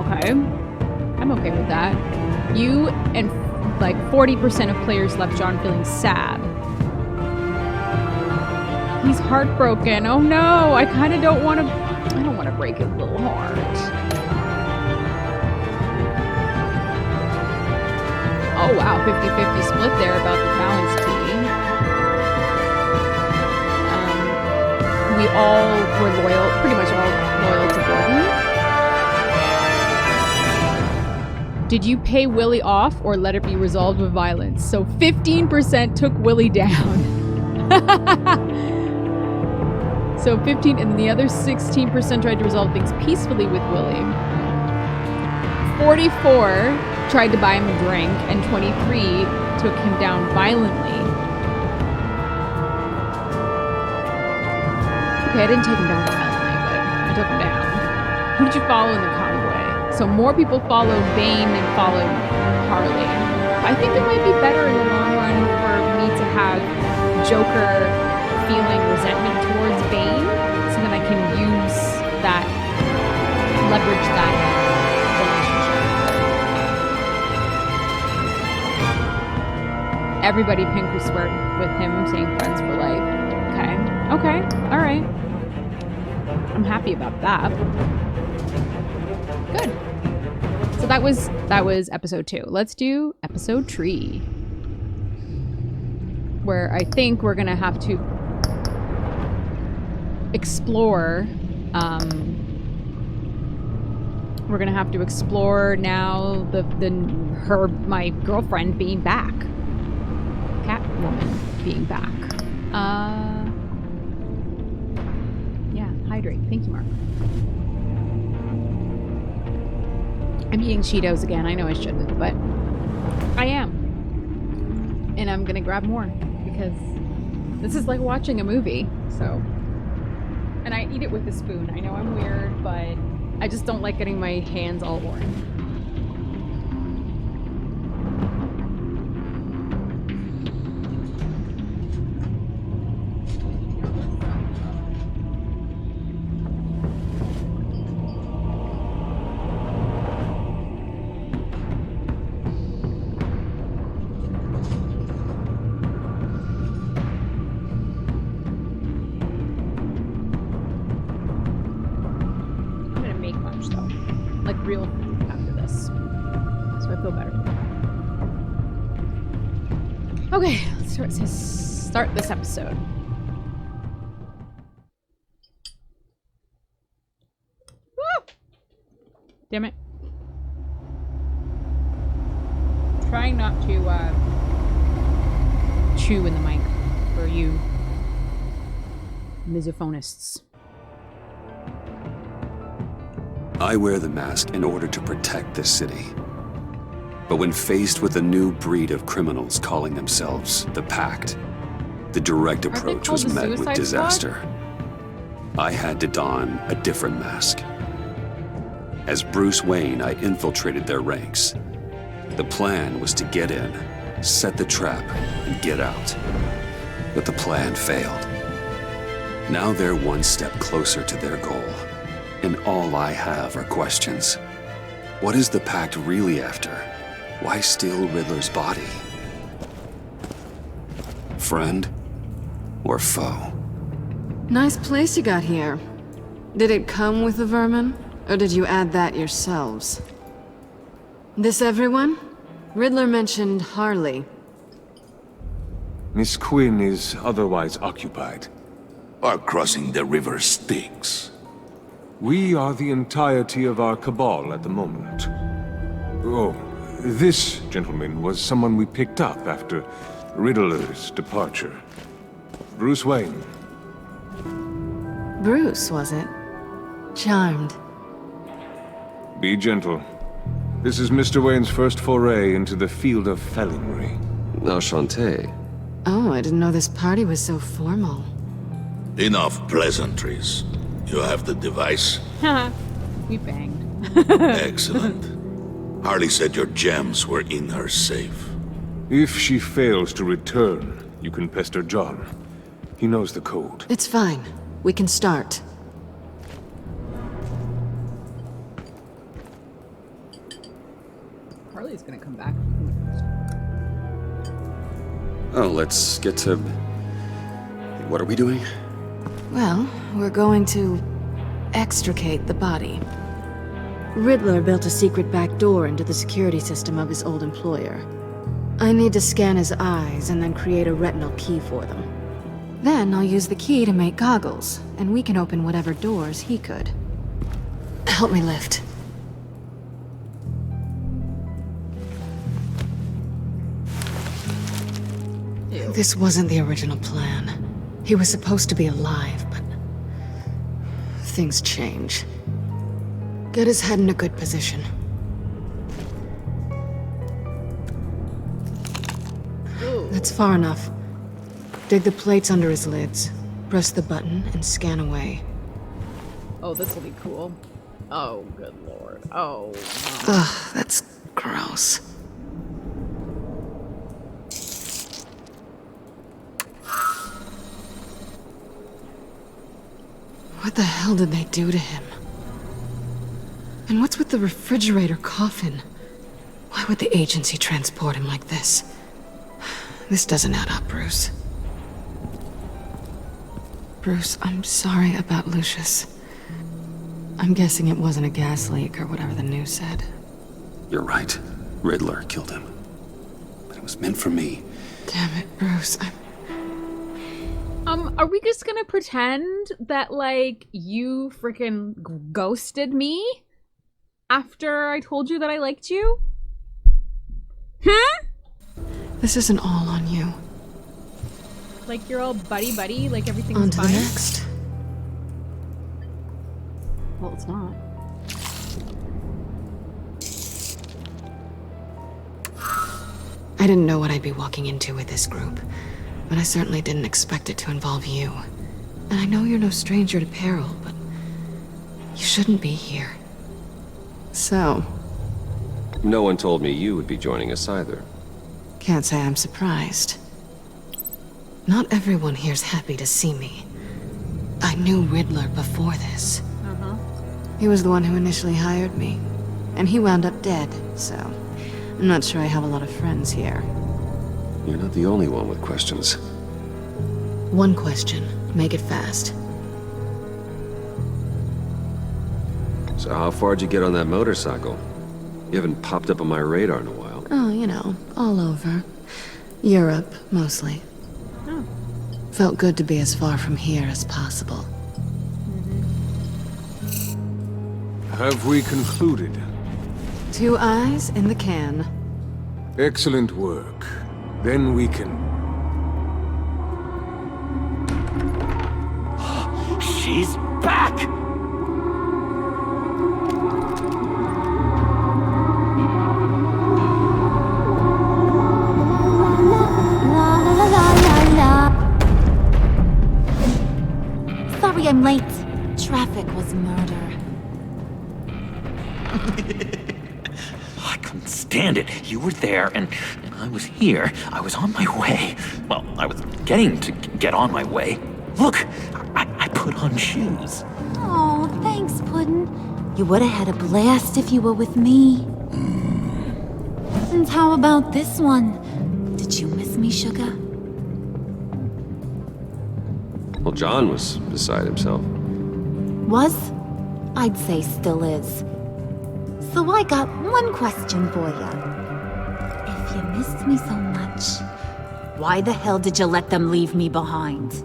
Okay. I'm okay with that. You and like 40% of players left John feeling sad. He's heartbroken. Oh no, I kind of don't want to. I don't want to break his little heart. Oh wow, 50-50 split there about the balance key. We all were loyal, pretty much all loyal to Gordon. Did you pay Willie off or let it be resolved with violence? So 15% took Willie down. So 15, and the other 16% tried to resolve things peacefully with Willie. 44 tried to buy him a drink, and 23 took him down violently. Okay, I didn't take him down violently, but I took him down. Who did you follow in the convoy? So more people followed Bane than followed Harley. I think it might be better in the long run for me to have Joker feeling resentment towards Bane, so that I can use that, leverage that relationship. Everybody pink who swear with him saying friends for life. Okay, all right. I'm happy about that. Good. So that was episode 2. Let's do episode 3, where I think we're gonna have to explore. We're gonna have to explore now my girlfriend being back, Catwoman being back. Yeah, hydrate. Thank you, Mark. I'm eating Cheetos again. I know I shouldn't, but I am. And I'm gonna grab more because this is like watching a movie, so. And I eat it with a spoon. I know I'm weird, but I just don't like getting my hands all worn. Okay, let's start this episode. Woo! Damn it. Trying not to chew in the mic for you misophonists. I wear the mask in order to protect this city. But when faced with a new breed of criminals calling themselves the Pact, the direct approach was met with disaster. I had to don a different mask. As Bruce Wayne, I infiltrated their ranks. The plan was to get in, set the trap, and get out. But the plan failed. Now they're one step closer to their goal, and all I have are questions. What is the Pact really after? Why steal Riddler's body? Friend or foe? Nice place you got here. Did it come with the vermin, or did you add that yourselves? This everyone? Riddler mentioned Harley. Miss Quinn is otherwise occupied. Are crossing the river Styx. We are the entirety of our cabal at the moment. Oh, this gentleman was someone we picked up after Riddler's departure. Bruce Wayne. Bruce, was it? Charmed. Be gentle. This is Mr. Wayne's first foray into the field of felonry. Enchanté. Oh, I didn't know this party was so formal. Enough pleasantries. You have the device? Haha, we banged. Excellent. Harley said your gems were in her safe. If she fails to return, you can pester John. He knows the code. It's fine. We can start. Harley's gonna come back. Oh, let's get to... What are we doing? Well, we're going to extricate the body. Riddler built a secret back door into the security system of his old employer. I need to scan his eyes and then create a retinal key for them. Then I'll use the key to make goggles, and we can open whatever doors he could. Help me lift. This wasn't the original plan. He was supposed to be alive, but things change. Get his head in a good position. That's far enough. Dig the plates under his lids. Press the button and scan away. Oh, this will be cool. Oh, good lord. Oh, no. Ugh, that's gross. What the hell did they do to him? And what's with the refrigerator coffin? Why would the agency transport him like this? This doesn't add up, Bruce. Bruce, I'm sorry about Lucius. I'm guessing it wasn't a gas leak or whatever the news said. You're right. Riddler killed him. But it was meant for me. Damn it, Bruce. Are we just gonna pretend that, like, you freaking ghosted me after I told you that I liked you? This isn't all on you. Like, you're all buddy-buddy, like everything's On to fine? the next. Well, it's not. I didn't know what I'd be walking into with this group, but I certainly didn't expect it to involve you. And I know you're no stranger to peril, but you shouldn't be here. So, No one told me you would be joining us either. can't say I'm surprised. Not everyone here's happy to see me. I knew Riddler before this. He was the one who initially hired me, and he wound up dead, so I'm not sure I have a lot of friends here. You're not the only one with questions. One question. Make it fast. So how far'd you get on that motorcycle? You haven't popped up on my radar in a while. Oh, you know, all over. Europe, mostly. Oh. Felt good to be as far from here as possible. Have we concluded? 2 eyes in the can. Excellent work. Then we can... She's back! Sorry I'm late. Traffic was murder. I couldn't stand it. You were there, and I was here. I was on my way. Well, I was getting to get on my way. Look, I put on shoes. Oh, thanks, Puddin'. You would have had a blast if you were with me. And how about this one? Did you miss me, sugar? Well, John was beside himself. Was? I'd say still is. So I got one question for you. If you missed me so much, why the hell did you let them leave me behind?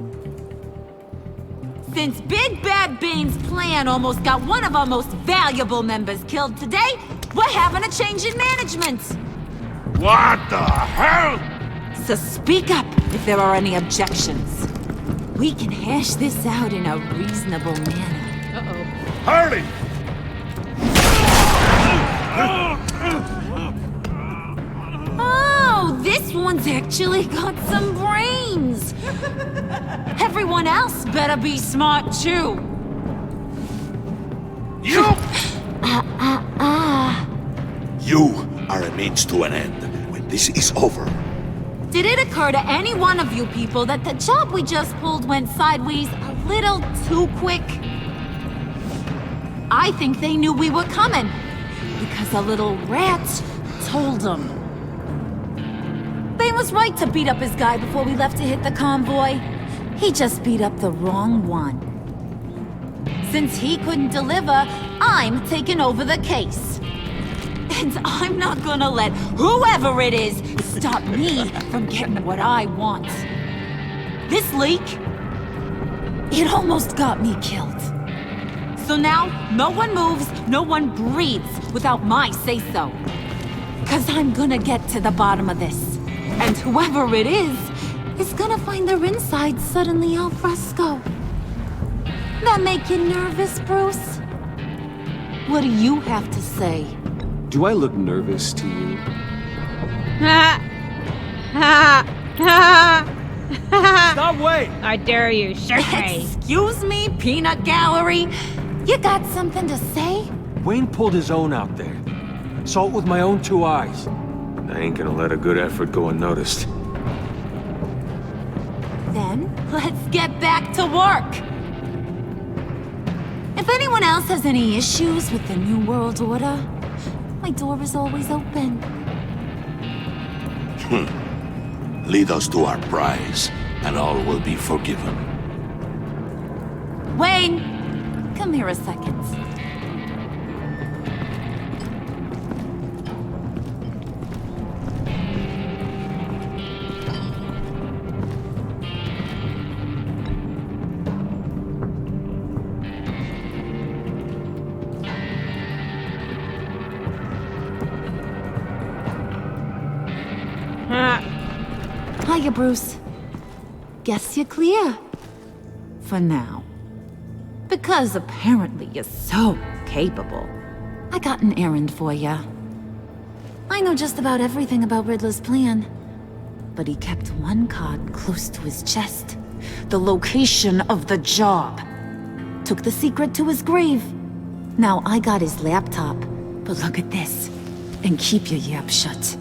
Since Big Bad Bane's plan almost got one of our most valuable members killed today, we're having a change in management. What the hell? So speak up if there are any objections. We can hash this out in a reasonable manner. Uh-oh. Hurry! Oh, this one's actually got some brains. Everyone else better be smart too. You! You are a means to an end. When this is over, Did it occur to any one of you people that the job we just pulled went sideways a little too quick? I think they knew we were coming, because a little rat told him. Bane was right to beat up his guy before we left to hit the convoy. He just beat up the wrong one. Since he couldn't deliver, I'm taking over the case. And I'm not gonna let whoever it is stop me from getting what I want. This leak, it almost got me killed. So now, no one moves, no one breathes without my say-so. 'Cause I'm gonna get to the bottom of this. And whoever it is gonna find their insides suddenly al fresco. That make you nervous, Bruce? What do you have to say? Do I look nervous to you? Stop, wait! I dare you, shoot me. Excuse me, peanut gallery? You got something to say? Wayne pulled his own out there. Saw it with my own 2 eyes. I ain't gonna let a good effort go unnoticed. Then, let's get back to work. If anyone else has any issues with the New World Order, my door is always open. Lead us to our prize, and all will be forgiven. Wayne, come here a second. Hiya, Bruce. Guess you're clear. For now. Because apparently you're so capable. I got an errand for you. I know just about everything about Riddler's plan. But he kept one card close to his chest. The location of the job. Took the secret to his grave. Now I got his laptop. But look at this. And keep your yap shut.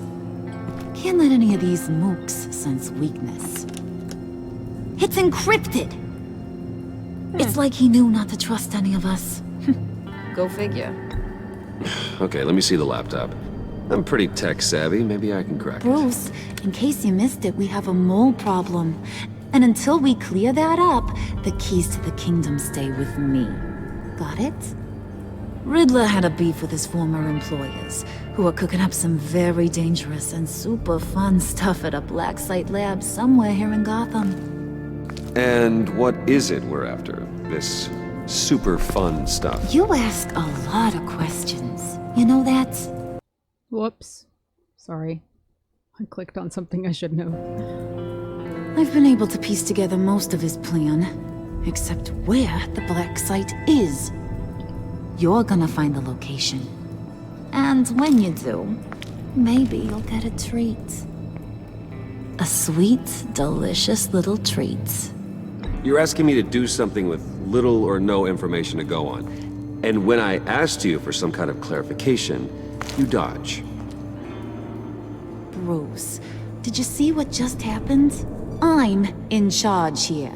Can't let any of these mooks sense weakness. It's encrypted! It's like he knew not to trust any of us. Go figure. Okay, let me see the laptop. I'm pretty tech savvy. Maybe I can crack it. Bruce, in case you missed it, we have a mole problem. And until we clear that up, the keys to the kingdom stay with me. Got it? Riddler had a beef with his former employers, who are cooking up some very dangerous and super fun stuff at a black site lab somewhere here in Gotham. And what is it we're after? This super fun stuff? You ask a lot of questions. You know that? Whoops. Sorry. I clicked on something I should know. I've been able to piece together most of his plan, except where the black site is. You're gonna find the location. And when you do, maybe you'll get a treat. A sweet, delicious little treat. You're asking me to do something with little or no information to go on. And when I asked you for some kind of clarification, you dodge. Bruce, did you see what just happened? I'm in charge here.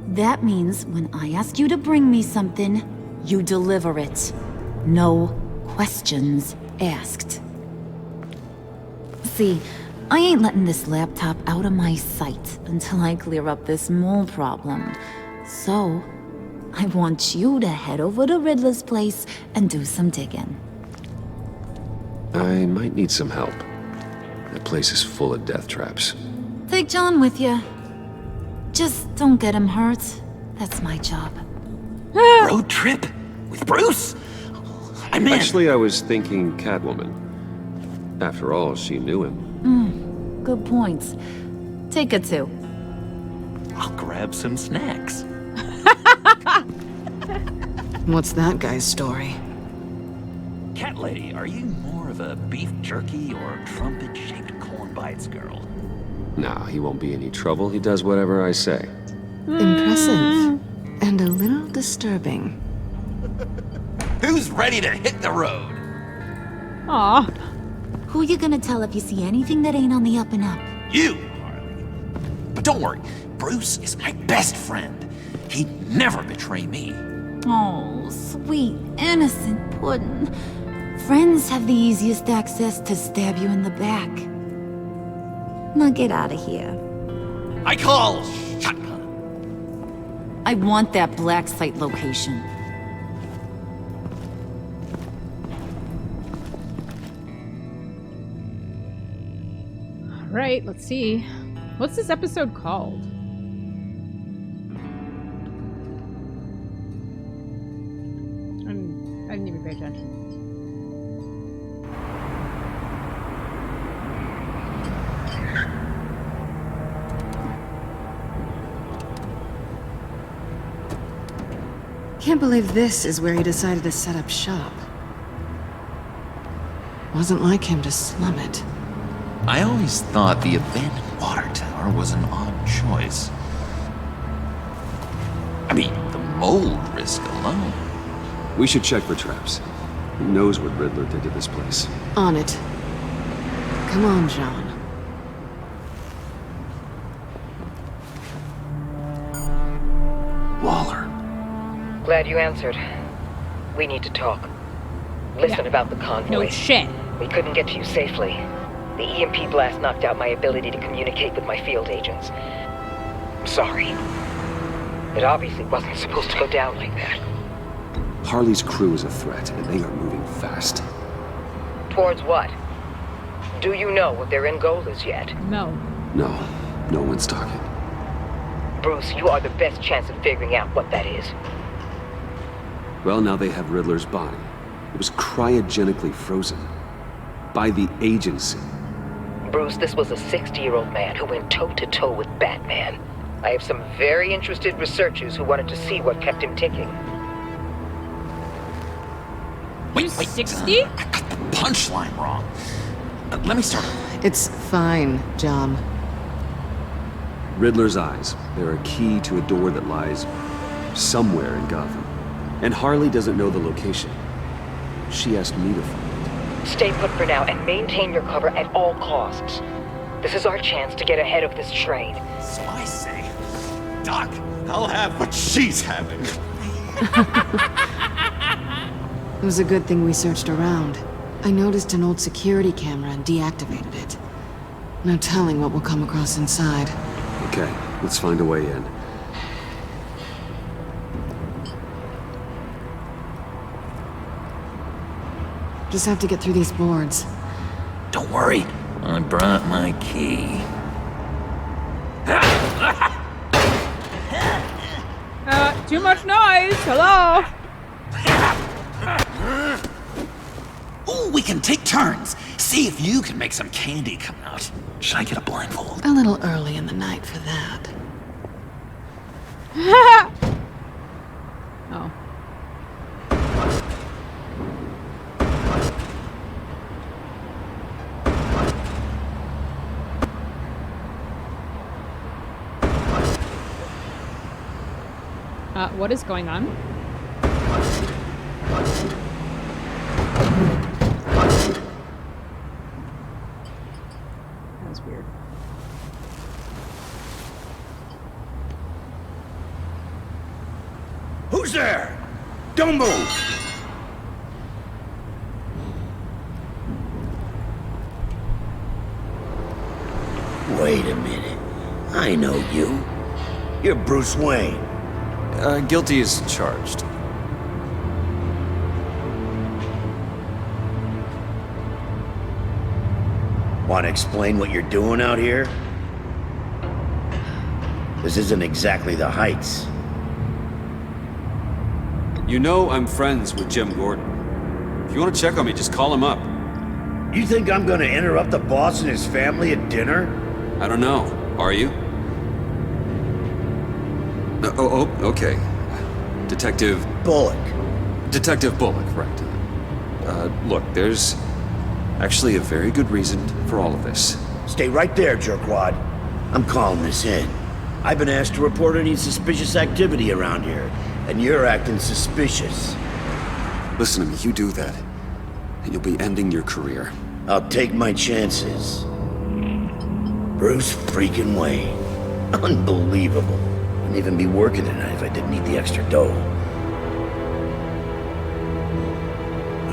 That means when I ask you to bring me something, you deliver it. No questions asked. See, I ain't letting this laptop out of my sight until I clear up this mole problem. So, I want you to head over to Riddler's place and do some digging. I might need some help. That place is full of death traps. Take John with you. Just don't get him hurt. That's my job. Road trip? With Bruce? I'm in. Actually, I was thinking Catwoman. After all, she knew him. Good point. Take it too. I'll grab some snacks. What's that guy's story? Cat lady, are you more of a beef jerky or trumpet-shaped corn bites girl? Nah, he won't be any trouble. He does whatever I say. Impressive. And a little disturbing. Who's ready to hit the road? Aw. Who you gonna tell if you see anything that ain't on the up and up? You, Harley. But don't worry, Bruce is my best friend. He'd never betray me. Oh, sweet, innocent puddin'. Friends have the easiest access to stab you in the back. Now get out of here. I call shotgun. I want that black site location. All right, let's see. What's this episode called? I didn't even pay attention. Can't believe this is where he decided to set up shop. Wasn't like him to slum it. I always thought the abandoned water tower was an odd choice. I mean, the mold risk alone. We should check for traps. Who knows what Riddler did to this place? On it. Come on, John. Waller. Glad you answered. We need to talk. Listen about the convoy. No shit. We couldn't get to you safely. The EMP blast knocked out my ability to communicate with my field agents. I'm sorry. It obviously wasn't supposed to go down like that. Harley's crew is a threat, and they are moving fast. Towards what? Do you know what their end goal is yet? No. No, no one's talking. Bruce, you are the best chance of figuring out what that is. Well, now they have Riddler's body. It was cryogenically frozen. By the agency. Bruce, this was a 60-year-old man who went toe-to-toe with Batman. I have some very interested researchers who wanted to see what kept him ticking. Wait, 60? I got the punchline wrong. Let me start. It's fine, John. Riddler's eyes. They're a key to a door that lies somewhere in Gotham. And Harley doesn't know the location. She asked me to find it. Stay put for now and maintain your cover at all costs. This is our chance to get ahead of this train. So I say, Doc, I'll have what she's having. It was a good thing we searched around. I noticed an old security camera and deactivated it. No telling what we'll come across inside. Okay, let's find a way in. Just have to get through these boards. Don't worry, I brought my key. Too much noise. Hello. Ooh, we can take turns. See if you can make some candy come out. Should I get a blindfold? A little early in the night for that. Oh. What is going on? That was weird. Who's there? Don't move! Wait a minute. I know you. You're Bruce Wayne. Guilty as charged. Want to explain what you're doing out here? This isn't exactly the Heights. You know I'm friends with Jim Gordon. If you want to check on me, just call him up. You think I'm gonna interrupt the boss and his family at dinner? I don't know. Are you? Okay. Detective... Bullock. Detective Bullock, right. Look, there's actually a very good reason for all of this. Stay right there, jerkwad. I'm calling this in. I've been asked to report any suspicious activity around here, and you're acting suspicious. Listen to me, you do that, and you'll be ending your career. I'll take my chances. Bruce freaking Wayne. Unbelievable. Wouldn't even be working tonight if I didn't need the extra dough.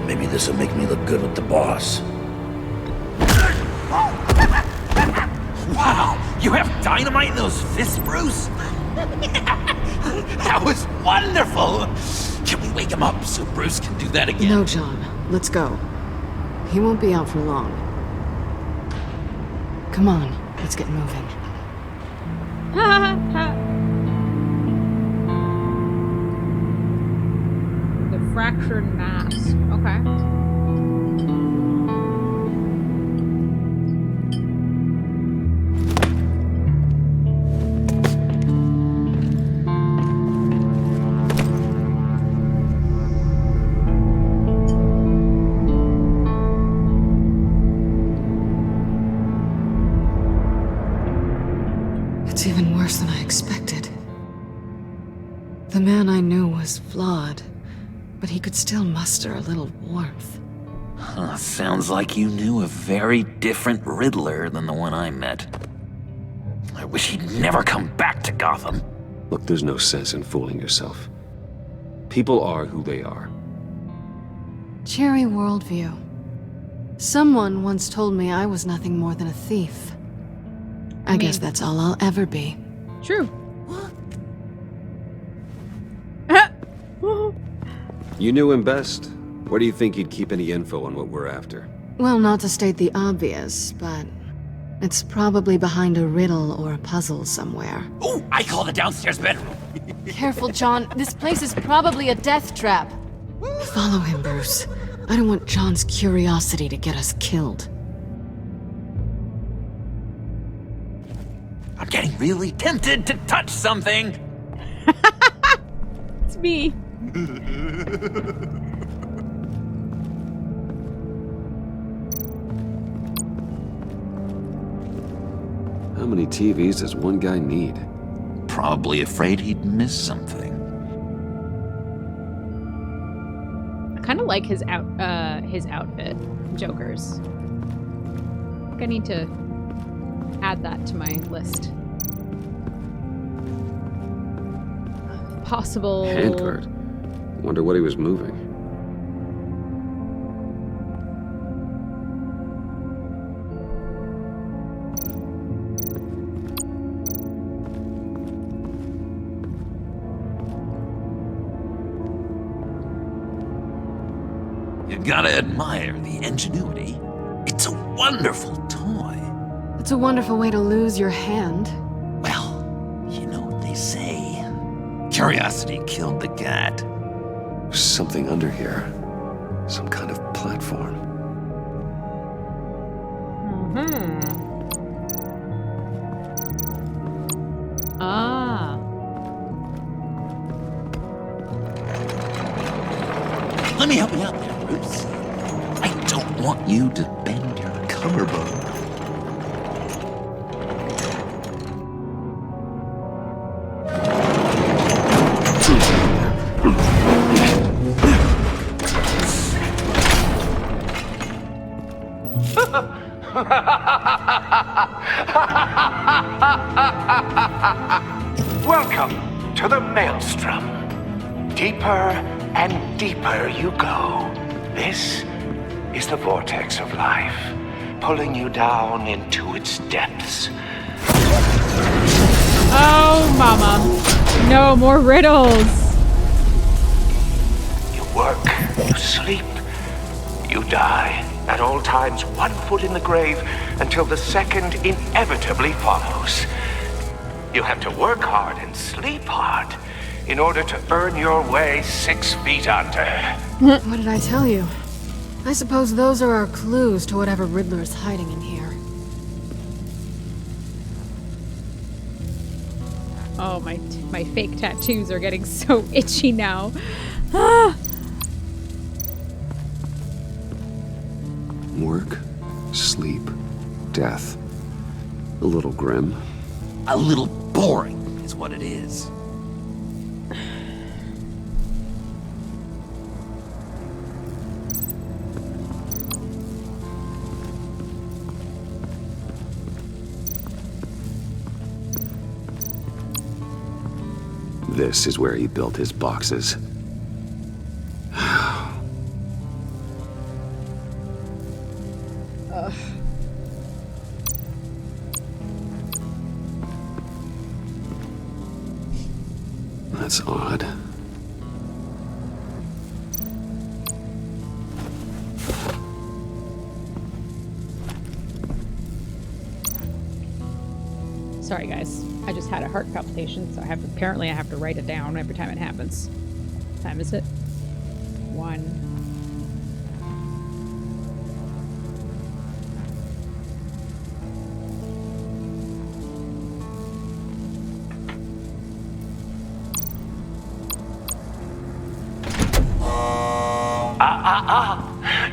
Maybe this'll make me look good with the boss. Wow, you have dynamite in those fists, Bruce? That was wonderful! Can we wake him up so Bruce can do that again? No, John. Let's go. He won't be out for long. Come on, let's get moving. The fractured mass. Okay. It's even worse than I expected. The man I knew was flawed, but he could still muster a little warmth. Huh, sounds like you knew a very different Riddler than the one I met. I wish he'd never come back to Gotham. Look, there's no sense in fooling yourself. People are who they are. Cherry worldview. Someone once told me I was nothing more than a thief. I guess that's all I'll ever be. True. You knew him best. Where do you think he'd keep any info on what we're after? Well, not to state the obvious, but it's probably behind a riddle or a puzzle somewhere. Oh, I call the downstairs bedroom. Careful, John. This place is probably a death trap. Follow him, Bruce. I don't want John's curiosity to get us killed. I'm getting really tempted to touch something. It's me. How many TVs does one guy need? Probably afraid he'd miss something. I kind of like his outfit, Joker's. I think I need to add that to my list. Possible Handcart. Wonder what he was moving. You gotta admire the ingenuity. It's a wonderful toy. It's a wonderful way to lose your hand. Well, you know what they say. Curiosity killed the cat. There's something under here. Some kind of platform. Ah. Let me help you out there, Bruce. I don't want you to bend your collarbone. Welcome to the Maelstrom. Deeper and deeper you go. This is the vortex of life, pulling you down into its depths. Oh, mama. No more riddles. You work, you sleep, you die. At all times, 1 foot in the grave until the second inevitably follows. You have to work hard and sleep hard in order to earn your way 6 feet under. What did I tell you? I suppose those are our clues to whatever Riddler's hiding in here. Oh, my fake tattoos are getting so itchy now. Ah. Work, sleep, death. A little grim. A little boring is what it is. This is where he built his boxes. That's odd. Sorry, guys. I just had a heart palpitation, so apparently I have to write it down every time it happens. What time is it? 1.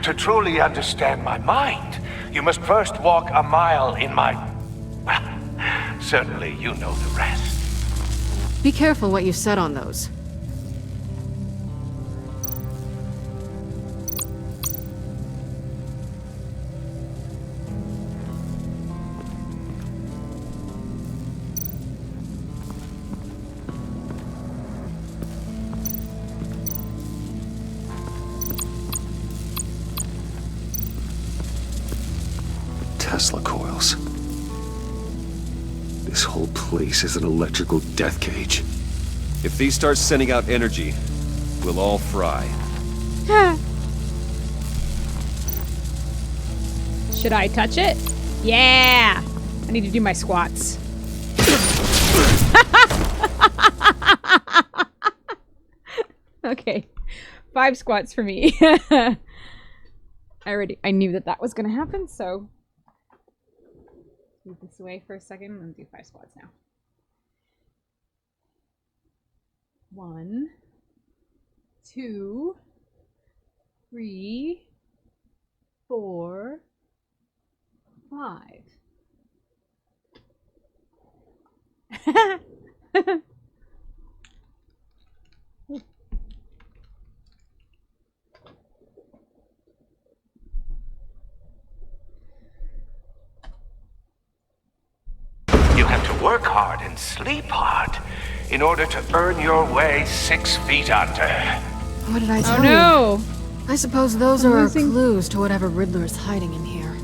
To truly understand my mind, you must first walk a mile in my... Well, certainly you know the rest. Be careful what you said on those. Tesla coils. This whole place is an electrical death cage. If these start sending out energy, we'll all fry. Should I touch it? Yeah! I need to do my squats. Okay. 5 squats for me. I knew that was gonna happen, so move this away for a second and do 5 squats now. 1, 2, 3, 4, 5. You have to work hard and sleep hard in order to earn your way 6 feet under. What did I tell you? Oh no! I suppose those are our clues to whatever Riddler is hiding in here.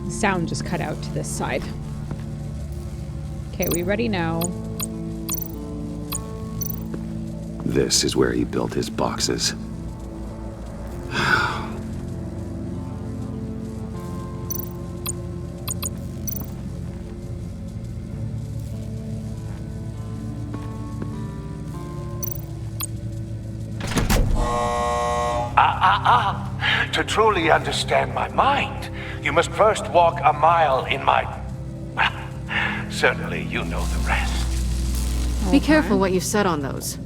Sound just cut out to this side. Okay, we ready now. This is where he built his boxes. To truly understand my mind, you must first walk a mile in my... Well, certainly you know the rest. Be careful what you said on those.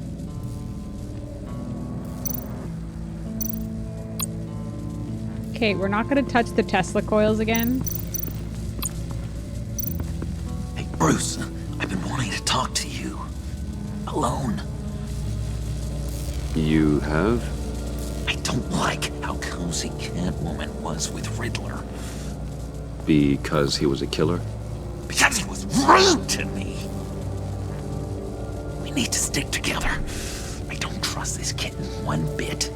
Okay, we're not gonna touch the Tesla coils again. Hey, Bruce, I've been wanting to talk to you. Alone. You have? I don't like how cozy Catwoman was with Riddler. Because he was a killer? Because he was rude to me. We need to stick together. I don't trust this kitten one bit.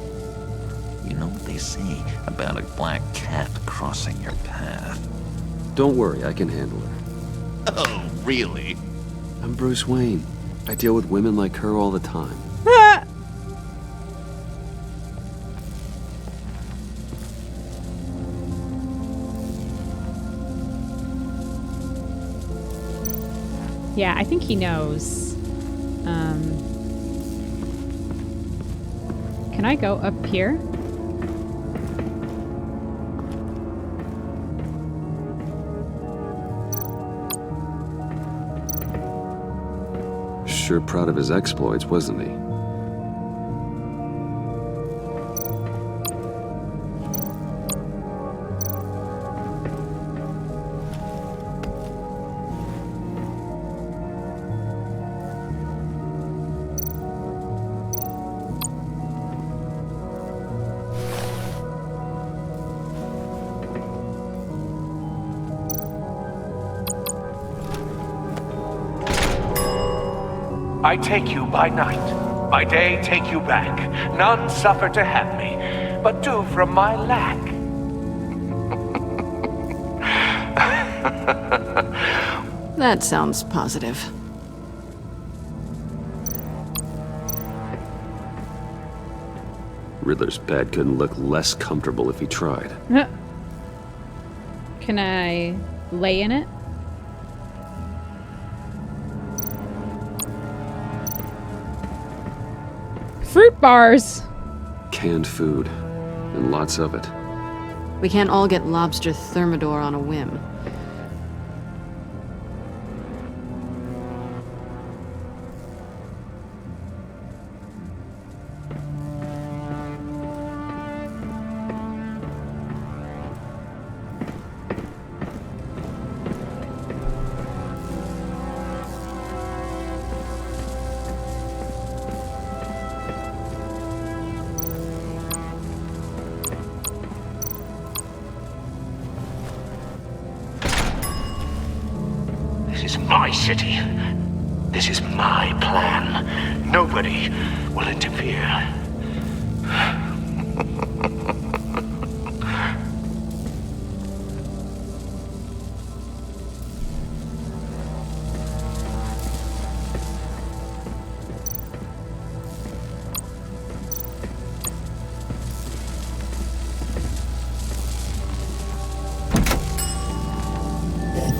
You know what they say about a black cat crossing your path? Don't worry, I can handle her. Oh, really? I'm Bruce Wayne. I deal with women like her all the time. Yeah, I think he knows. Can I go up here? Sure proud of his exploits, wasn't he? I take you by night, My day take you back. None suffer to have me, but do from my lack. That sounds positive. Riddler's bed couldn't look less comfortable if he tried. Can I lay in it? Fruit bars! Canned food, and lots of it. We can't all get lobster thermidor on a whim. This is my city. This is my plan. Nobody will interfere.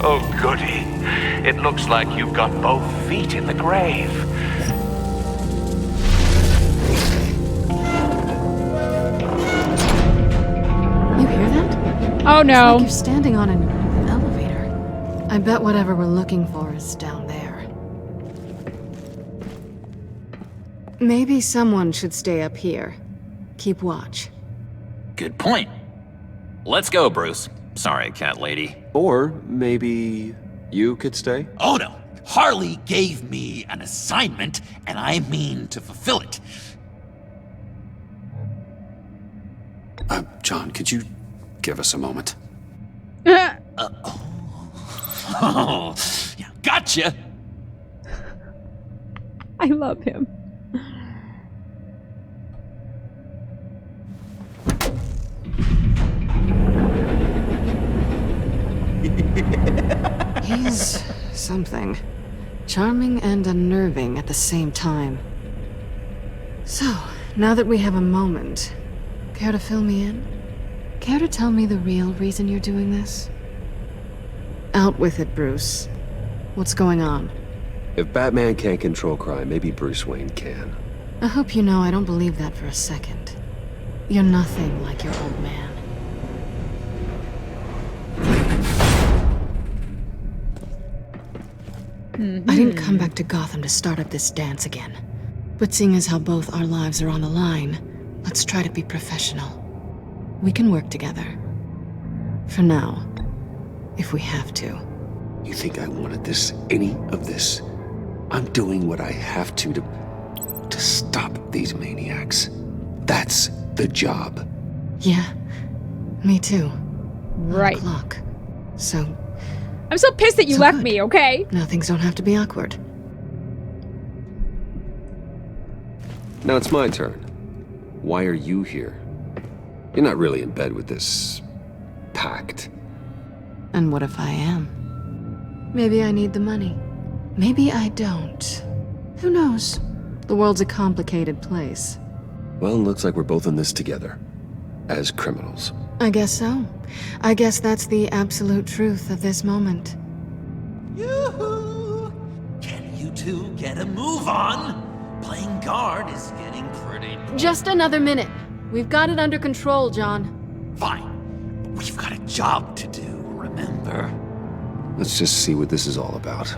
Oh, goody. It looks like you've got both feet in the grave. You hear that? Oh, no. It's like you're standing on an elevator. I bet whatever we're looking for is down there. Maybe someone should stay up here. Keep watch. Good point. Let's go, Bruce. Sorry, cat lady. Or maybe you could stay? Oh no! Harley gave me an assignment, and I mean to fulfill it. John, could you give us a moment? Oh, yeah, gotcha! I love him. He's something. Charming and unnerving at the same time. So, now that we have a moment, care to fill me in? Care to tell me the real reason you're doing this? Out with it, Bruce. What's going on? If Batman can't control crime, maybe Bruce Wayne can. I hope you know I don't believe that for a second. You're nothing like your old man. I didn't come back to Gotham to start up this dance again. But seeing as how both our lives are on the line, let's try to be professional. We can work together. For now. If we have to. You think I wanted any of this? I'm doing what I have to stop these maniacs. That's the job. Yeah, me too. Right. Clock. So I'm so pissed that you left me, okay? now things don't have to be awkward. Now it's my turn. Why are you here? You're not really in bed with this pact. And what if I am? Maybe I need the money. Maybe I don't. Who knows? The world's a complicated place. Well, looks like we're both in this together. As criminals. I guess so. I guess that's the absolute truth of this moment. Yoo-hoo! Can you two get a move on? Playing guard is getting pretty... Just another minute. We've got it under control, John. Fine. But we've got a job to do, remember? Let's just see what this is all about.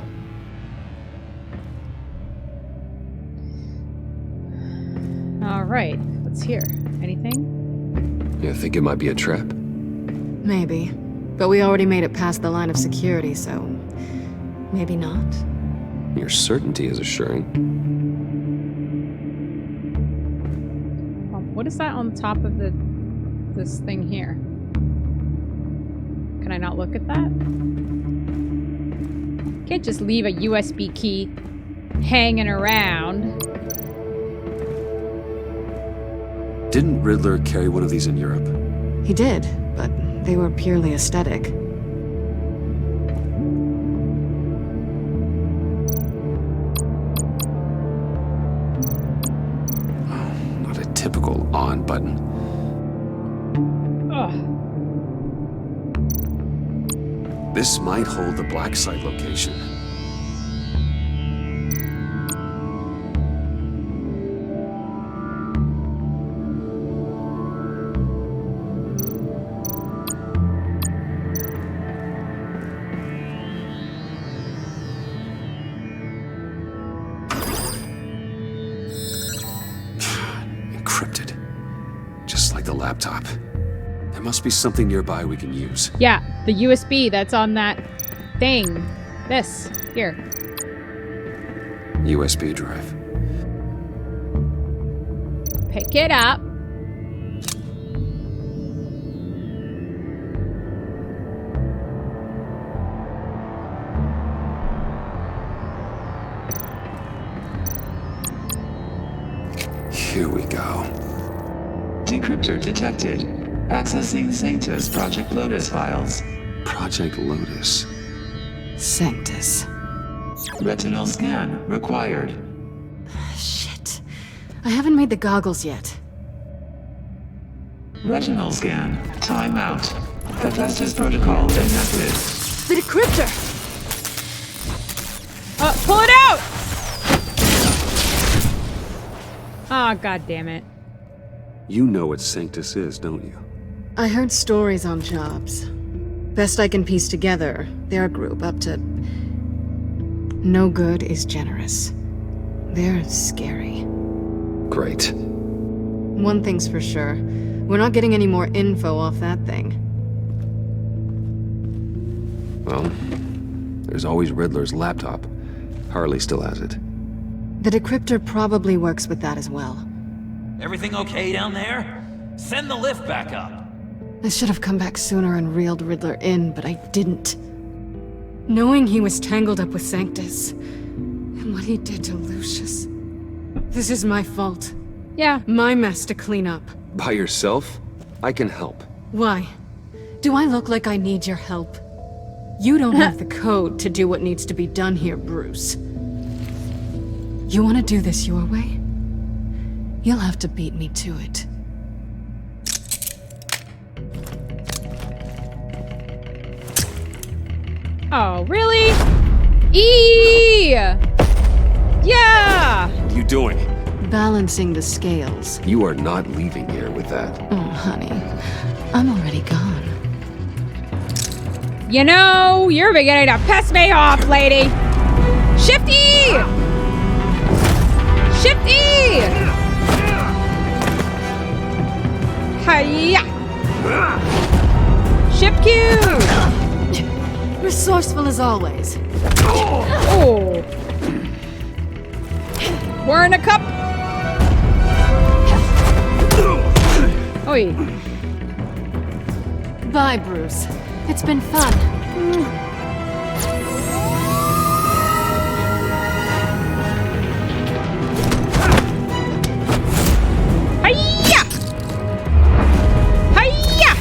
All right, let's hear. Anything? You think it might be a trap? Maybe. But we already made it past the line of security, so... maybe not. Your certainty is assuring. What is that on top of this thing here? Can I not look at that? Can't just leave a USB key hanging around. Didn't Riddler carry one of these in Europe? He did, but they were purely aesthetic. Not a typical on button. Ugh. This might hold the black site location. Encrypted. Just like the laptop. There must be something nearby we can use. Yeah, the USB that's on that thing. This. Here. USB drive. Pick it up. Here we go. Decryptor detected. Accessing Sanctus Project Lotus files. Project Lotus. Sanctus. Retinal scan required. Shit. I haven't made the goggles yet. Retinal scan. Timeout. Hephaestus protocol enacted. The decryptor! Pull it out! Oh, god damn it. You know what Sanctus is, don't you? I heard stories on jobs. Best I can piece together, they're a group up to... No good is generous. They're scary. Great. One thing's for sure. We're not getting any more info off that thing. Well, there's always Riddler's laptop. Harley still has it. The decryptor probably works with that as well. Everything okay down there? Send the lift back up. I should have come back sooner and reeled Riddler in, but I didn't. Knowing he was tangled up with Sanctus, and what he did to Lucius. This is my fault. Yeah. My mess to clean up. By yourself? I can help. Why? Do I look like I need your help? You don't have the code to do what needs to be done here, Bruce. You want to do this your way? You'll have to beat me to it. Oh, really? E! Yeah! What are you doing? Balancing the scales. You are not leaving here with that. Oh, honey. I'm already gone. You know, you're beginning to piss me off, lady! Shift E! Shift E! Hiya! Shift Q! Resourceful as always. Oh! We're in a cup! Oi. Bye, Bruce. It's been fun. Hiya! Hiya!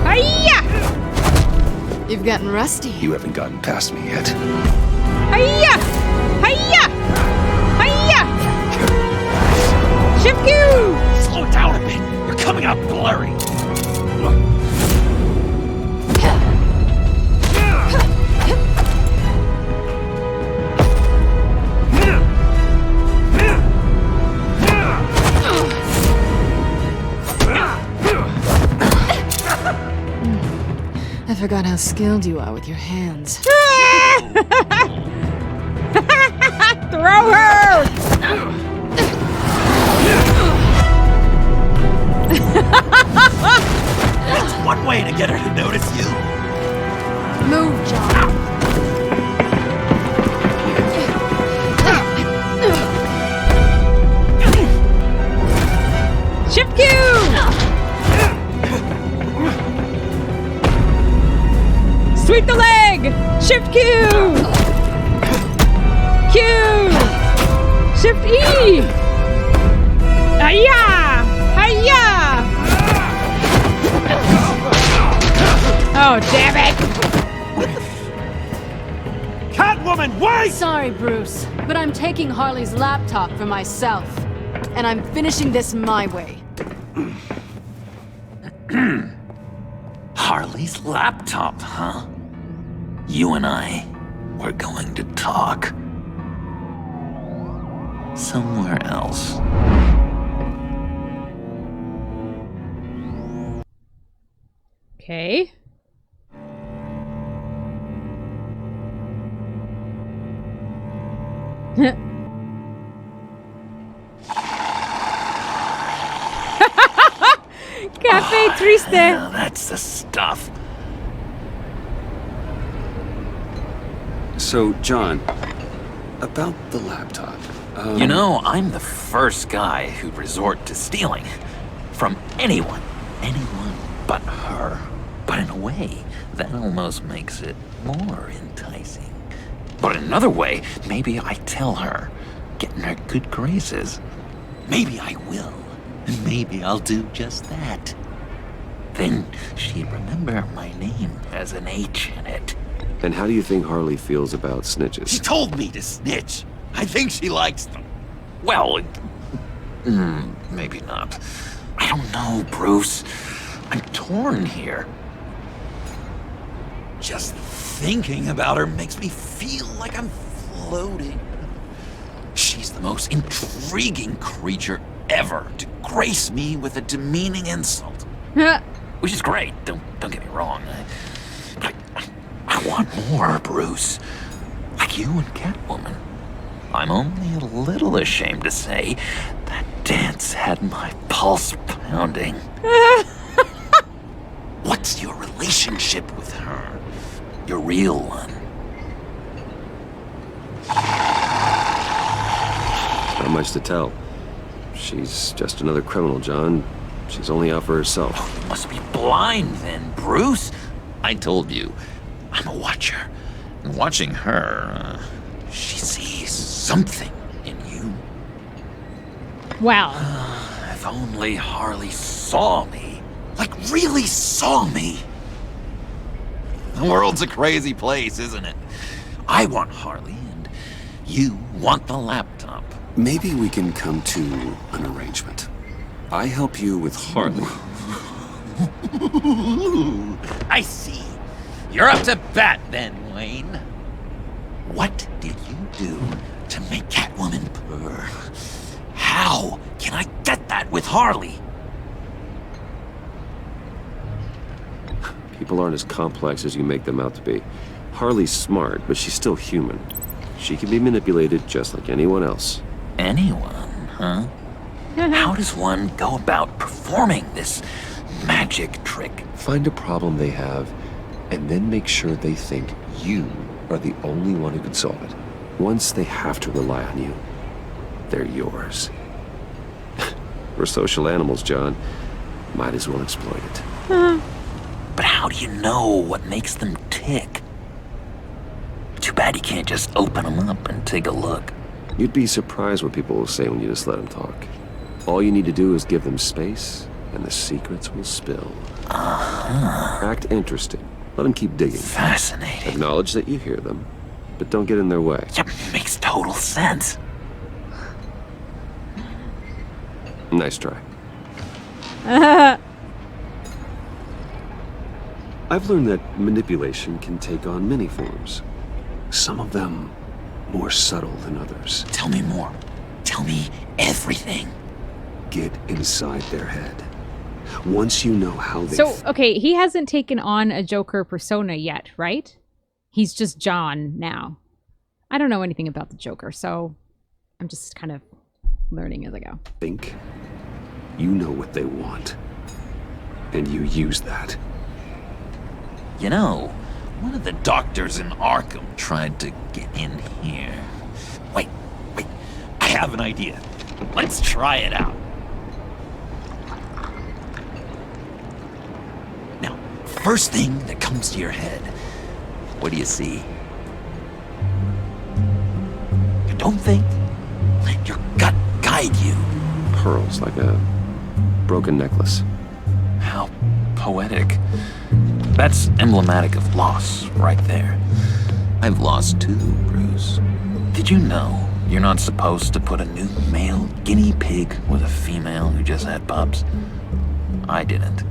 Hiya! You've gotten rusty. You haven't gotten past me yet. Hiya! Hiya! Hiya! Shift Q! Slow down a bit. You're coming out blurry. I forgot how skilled you are with your hands. Throw her! That's one way to get her to notice you. Move, John. Shift Q! Sweep the leg! Shift Q! Q! Eee! Hiya! Hiya! Oh, damn it! Catwoman, wait! Sorry, Bruce, but I'm taking Harley's laptop for myself. And I'm finishing this my way. Harley's laptop, huh? You and I, we're going to talk. Somewhere else. Okay. Cafe Triste. Now that's the stuff. So, John, about the laptop. You know, I'm the first guy who'd resort to stealing. From anyone. Anyone but her. But in a way, that almost makes it more enticing. But in another way, maybe I tell her, get in her good graces. Maybe I will. And maybe I'll do just that. Then she'd remember my name has an H in it. And how do you think Harley feels about snitches? She told me to snitch. I think she likes them. Well, maybe not. I don't know, Bruce. I'm torn here. Just thinking about her makes me feel like I'm floating. She's the most intriguing creature ever to grace me with a demeaning insult. Which is great, don't get me wrong. I want more, Bruce. Like you and Catwoman. I'm only a little ashamed to say that dance had my pulse pounding. What's your relationship with her? Your real one? Not much to tell. She's just another criminal, John. She's only out for herself. Oh, you must be blind then, Bruce. I told you, I'm a watcher. And watching her, she sees something in you. Well. If only Harley saw me. Like, really saw me. The world's a crazy place, isn't it? I want Harley, and you want the laptop. Maybe we can come to an arrangement. I help you with Harley. I see. You're up to bat then, Wayne. What did you do to make Catwoman purr? How can I get that with Harley? People aren't as complex as you make them out to be. Harley's smart, but she's still human. She can be manipulated just like anyone else. Anyone, huh? How does one go about performing this magic trick? Find a problem they have, and then make sure they think you are the only one who can solve it. Once they have to rely on you, they're yours. We're social animals, John. Might as well exploit it. But how do you know what makes them tick? Too bad you can't just open them up and take a look. You'd be surprised what people will say when you just let them talk. All you need to do is give them space, and the secrets will spill. Act interested. Let them keep digging. Fascinating. Acknowledge that you hear them, but don't get in their way. Yeah, makes total sense. Nice try. I've learned that manipulation can take on many forms. Some of them more subtle than others. Tell me more. Tell me everything. Get inside their head. Once you know how they... So, okay, he hasn't taken on a Joker persona yet, right? He's just John now. I don't know anything about the Joker, so I'm just kind of learning as I go. Think. You know what they want. And you use that. You know, one of the doctors in Arkham tried to get in here. Wait. I have an idea. Let's try it out. Now, first thing that comes to your head, what do you see? Don't think. Let your pearls, like a broken necklace. How poetic. That's emblematic of loss, right there. I've lost too, Bruce. Did you know you're not supposed to put a new male guinea pig with a female who just had pups? I didn't.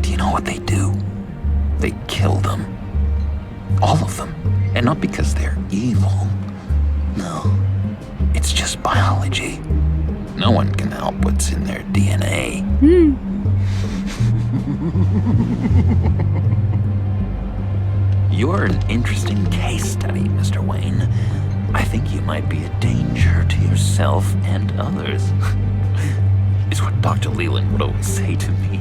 Do you know what they do? They kill them. All of them. And not because they're evil. No. It's just biology. No one can help what's in their DNA. You're an interesting case study, Mr. Wayne. I think you might be a danger to yourself and others. It's what Dr. Leland would always say to me.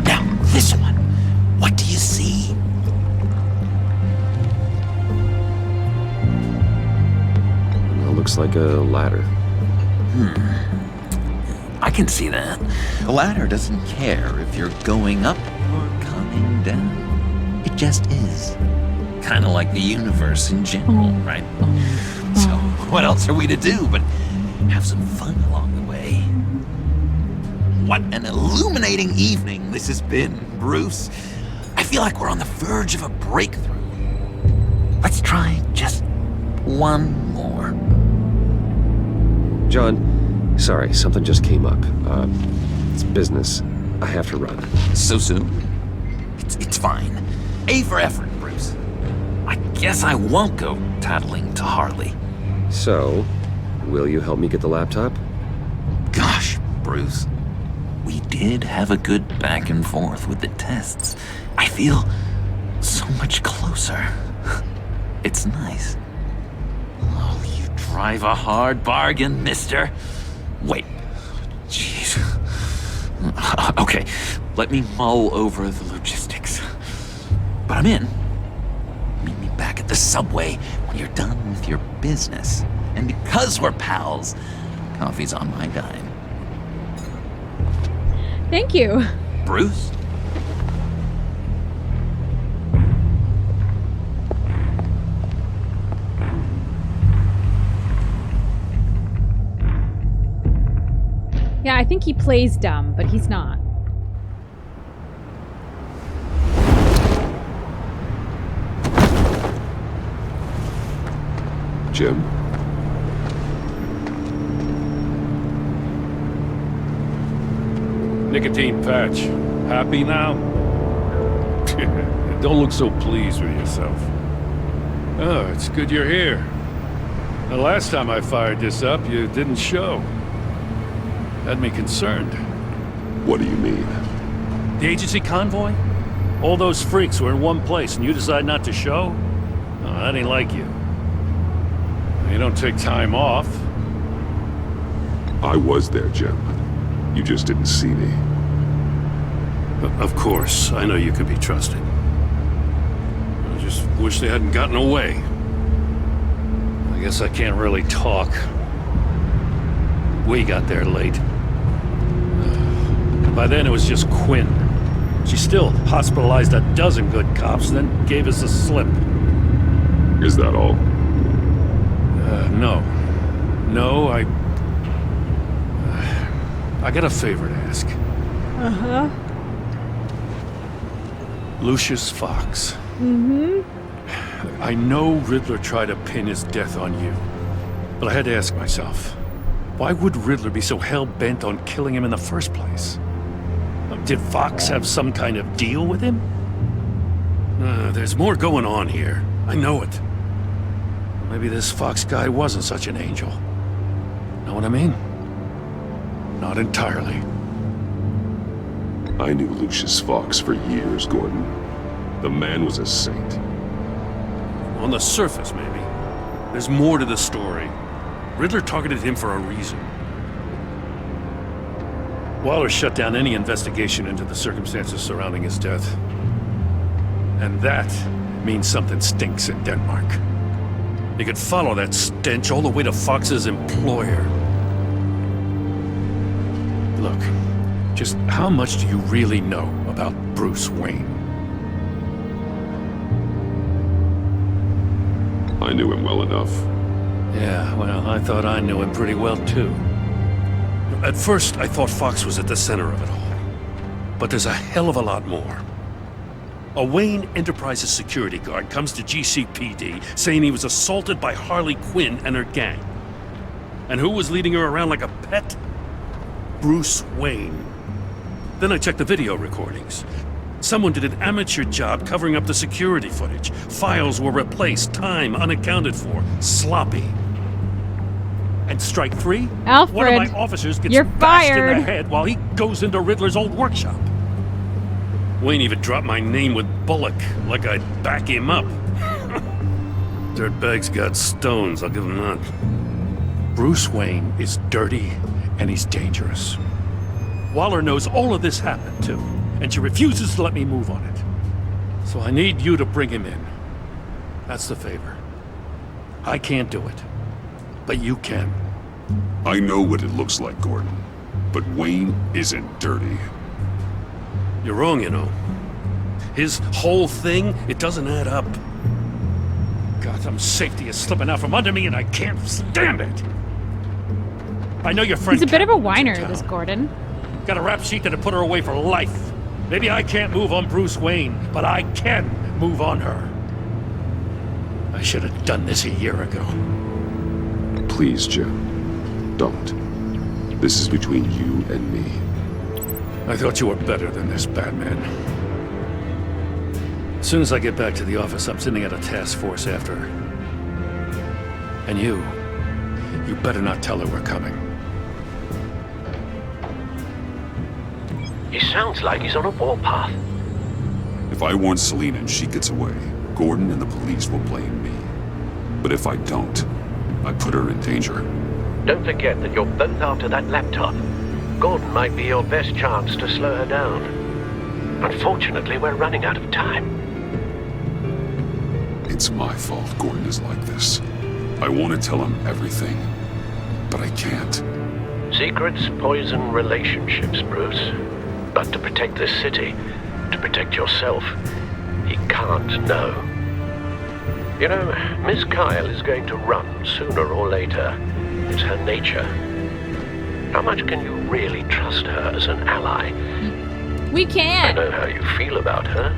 Now, this one. What do you see? Well, looks like a ladder. I can see that. A ladder doesn't care if you're going up or coming down. It just is. Kind of like the universe in general, right? So, what else are we to do but have some fun along the way? What an illuminating evening this has been, Bruce. I feel like we're on the verge of a breakthrough. Let's try just one more. John, sorry, something just came up. It's business. I have to run. So soon? It's fine. A for effort, Bruce. I guess I won't go tattling to Harley. So, will you help me get the laptop? Gosh, Bruce. We did have a good back and forth with the tests. I feel so much closer. It's nice. Oh, you drive a hard bargain, mister. Wait. Jeez. Okay, let me mull over the logistics. But I'm in. Meet me back at the subway when you're done with your business. And because we're pals, coffee's on my dime. Thank you. Bruce? Yeah, I think he plays dumb, but he's not. Jim? Nicotine patch. Happy now? Don't look so pleased with yourself. Oh, it's good you're here. The last time I fired this up, you didn't show. Had me concerned. What do you mean? The agency convoy? All those freaks were in one place and you decide not to show? Oh, that ain't like you. You don't take time off. I was there, Jim. You just didn't see me. Of course, I know you could be trusted. I just wish they hadn't gotten away. I guess I can't really talk. We got there late. By then it was just Quinn. She still hospitalized a dozen good cops, then gave us a slip. Is that all? No. No, I got a favor to ask. Uh-huh. Lucius Fox. Mm-hmm. I know Riddler tried to pin his death on you, but I had to ask myself, why would Riddler be so hell-bent on killing him in the first place? Did Fox have some kind of deal with him? There's more going on here. I know it. Maybe this Fox guy wasn't such an angel. Know what I mean? Not entirely. I knew Lucius Fox for years, Gordon. The man was a saint. On the surface, maybe. There's more to the story. Riddler targeted him for a reason. Waller shut down any investigation into the circumstances surrounding his death. And that means something stinks in Denmark. You could follow that stench all the way to Fox's employer. Look, just how much do you really know about Bruce Wayne? I knew him well enough. Yeah, well, I thought I knew him pretty well, too. At first, I thought Fox was at the center of it all. But there's a hell of a lot more. A Wayne Enterprises security guard comes to GCPD saying he was assaulted by Harley Quinn and her gang. And who was leading her around like a pet? Bruce Wayne. Then I checked the video recordings. Someone did an amateur job covering up the security footage. Files were replaced, time unaccounted for, sloppy. And strike three? Alfred, one of my officers gets you're bashed fired. in the head while he goes into Riddler's old workshop. Wayne even dropped my name with Bullock, like I'd back him up. Dirtbag's got stones, I'll give him that. Bruce Wayne is dirty and he's dangerous. Waller knows all of this happened too, and she refuses to let me move on it. So I need you to bring him in. That's the favor. I can't do it, but you can. I know what it looks like, Gordon, but Wayne isn't dirty. You're wrong, you know. His whole thing, it doesn't add up. Gotham's safety is slipping out from under me and I can't stand it. I know your friend. He's a bit of a whiner, this Gordon. Got a rap sheet that'd put her away for life. Maybe I can't move on Bruce Wayne, but I can move on her. I should have done this a year ago. Please, Jim. Don't. This is between you and me. I thought you were better than this, Batman. As soon as I get back to the office, I'm sending out a task force after her. And you better not tell her we're coming. He sounds like he's on a warpath. If I warn Selina and she gets away, Gordon and the police will blame me. But if I don't, I put her in danger. Don't forget that you're both after that laptop. Gordon might be your best chance to slow her down. Unfortunately, we're running out of time. It's my fault Gordon is like this. I want to tell him everything, but I can't. Secrets poison relationships, Bruce. But to protect this city, to protect yourself, he can't know. You know, Miss Kyle is going to run sooner or later. It's her nature. How much can you really trust her as an ally? We can't. I know how you feel about her.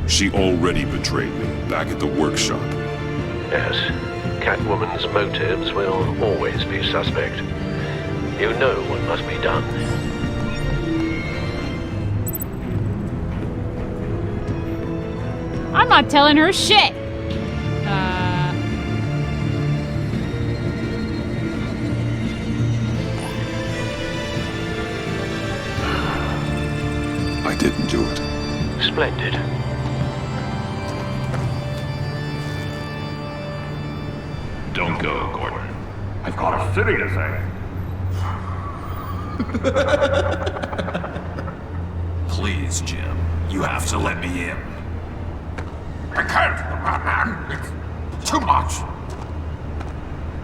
She already betrayed me back at the workshop. Yes, Catwoman's motives will always be suspect. You know what must be done. I'm not telling her shit. I didn't do it. Splendid. Don't go, Gordon. I've got a city to save. Please, Jim. You have to let me in. I can't, Batman. It's too much.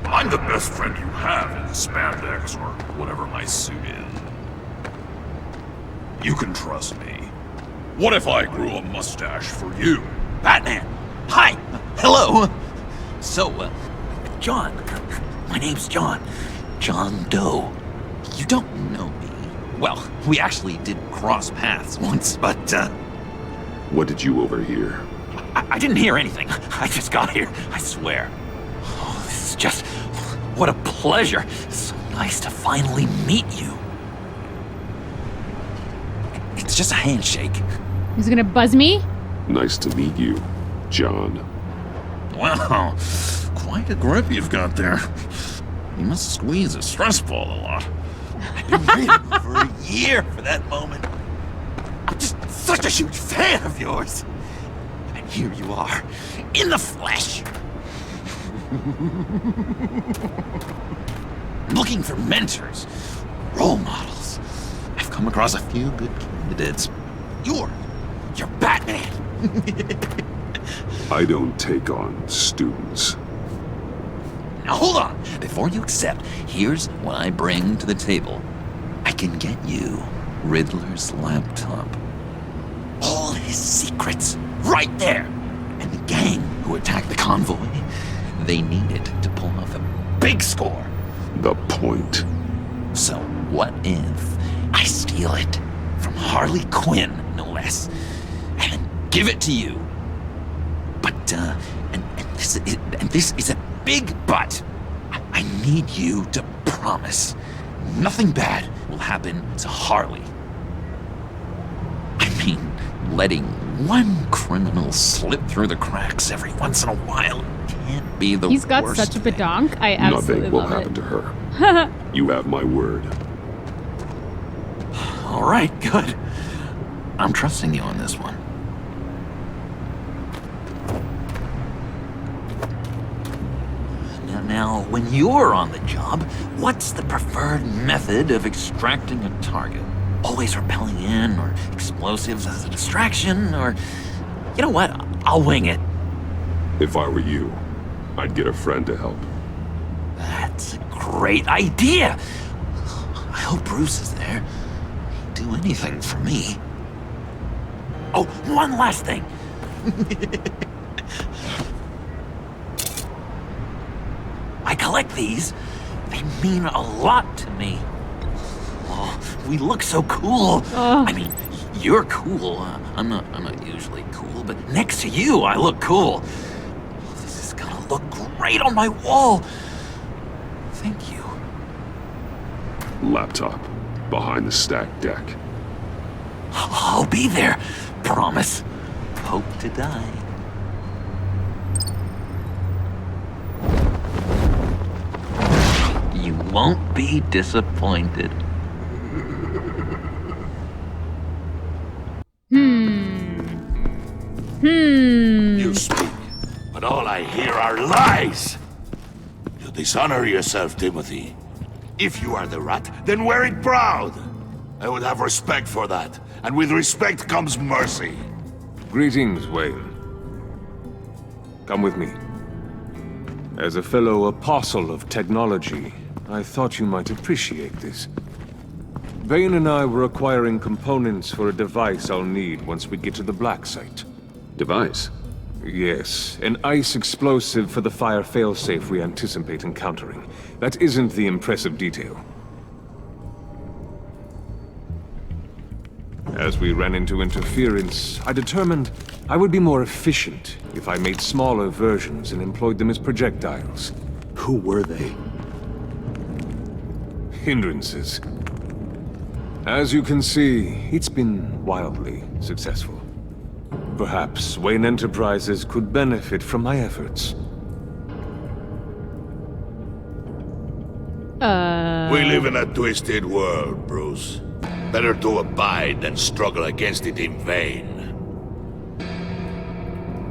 I'm the best friend you have in spandex or whatever my suit is. You can trust me. What if I grew a mustache for you? Batman! Hi! Hello! So, John. My name's John. John Doe. You don't know me. Well, we actually did cross paths once, but, What did you overhear? I didn't hear anything. I just got here, I swear. Oh, this is just... what a pleasure. So nice to finally meet you. It's just a handshake. He's gonna buzz me? Nice to meet you, John. Wow, quite a grip you've got there. You must squeeze a stress ball a lot. I've been waiting for a year for that moment. I'm just such a huge fan of yours. And here you are, in the flesh. I'm looking for mentors, role models. I've come across a few good candidates. You're Batman. I don't take on students. Now hold on. Before you accept, here's what I bring to the table. I can get you Riddler's laptop. All his secrets, right there. And the gang who attacked the convoy, they need it to pull off a big score. The point. So what if I steal it from Harley Quinn, no less, and then give it to you? But, and this is a big but. I need you to promise nothing bad will happen to Harley. I mean, letting one criminal slip through the cracks every once in a while can't be the worst. He's got such a badonk. I absolutely Nothing will love happen it. to her. You have my word. All right, good. I'm trusting you on this one. Now, when you're on the job, what's the preferred method of extracting a target? Always rappelling in, or explosives as a distraction, or... You know what? I'll wing it. If I were you, I'd get a friend to help. That's a great idea! I hope Bruce is there. He'd do anything for me. Oh, one last thing! I collect these. They mean a lot to me. Oh, we look so cool. I mean, you're cool. I'm not usually cool, but next to you, I look cool. This is gonna look great on my wall. Thank you. Laptop. Behind the stacked deck. I'll be there. Promise. Hope to die. You won't be disappointed. You speak, but all I hear are lies! You dishonor yourself, Timothy. If you are the rat, then wear it proud! I would have respect for that, and with respect comes mercy. Greetings, Wayne. Come with me. As a fellow apostle of technology, I thought you might appreciate this. Vane and I were acquiring components for a device I'll need once we get to the Black Site. Device? Yes, an ice explosive for the fire failsafe we anticipate encountering. That isn't the impressive detail. As we ran into interference, I determined I would be more efficient if I made smaller versions and employed them as projectiles. Who were they? Hindrances. As you can see, it's been wildly successful. Perhaps Wayne Enterprises could benefit from my efforts. We live in a twisted world, Bruce. Better to abide than struggle against it in vain.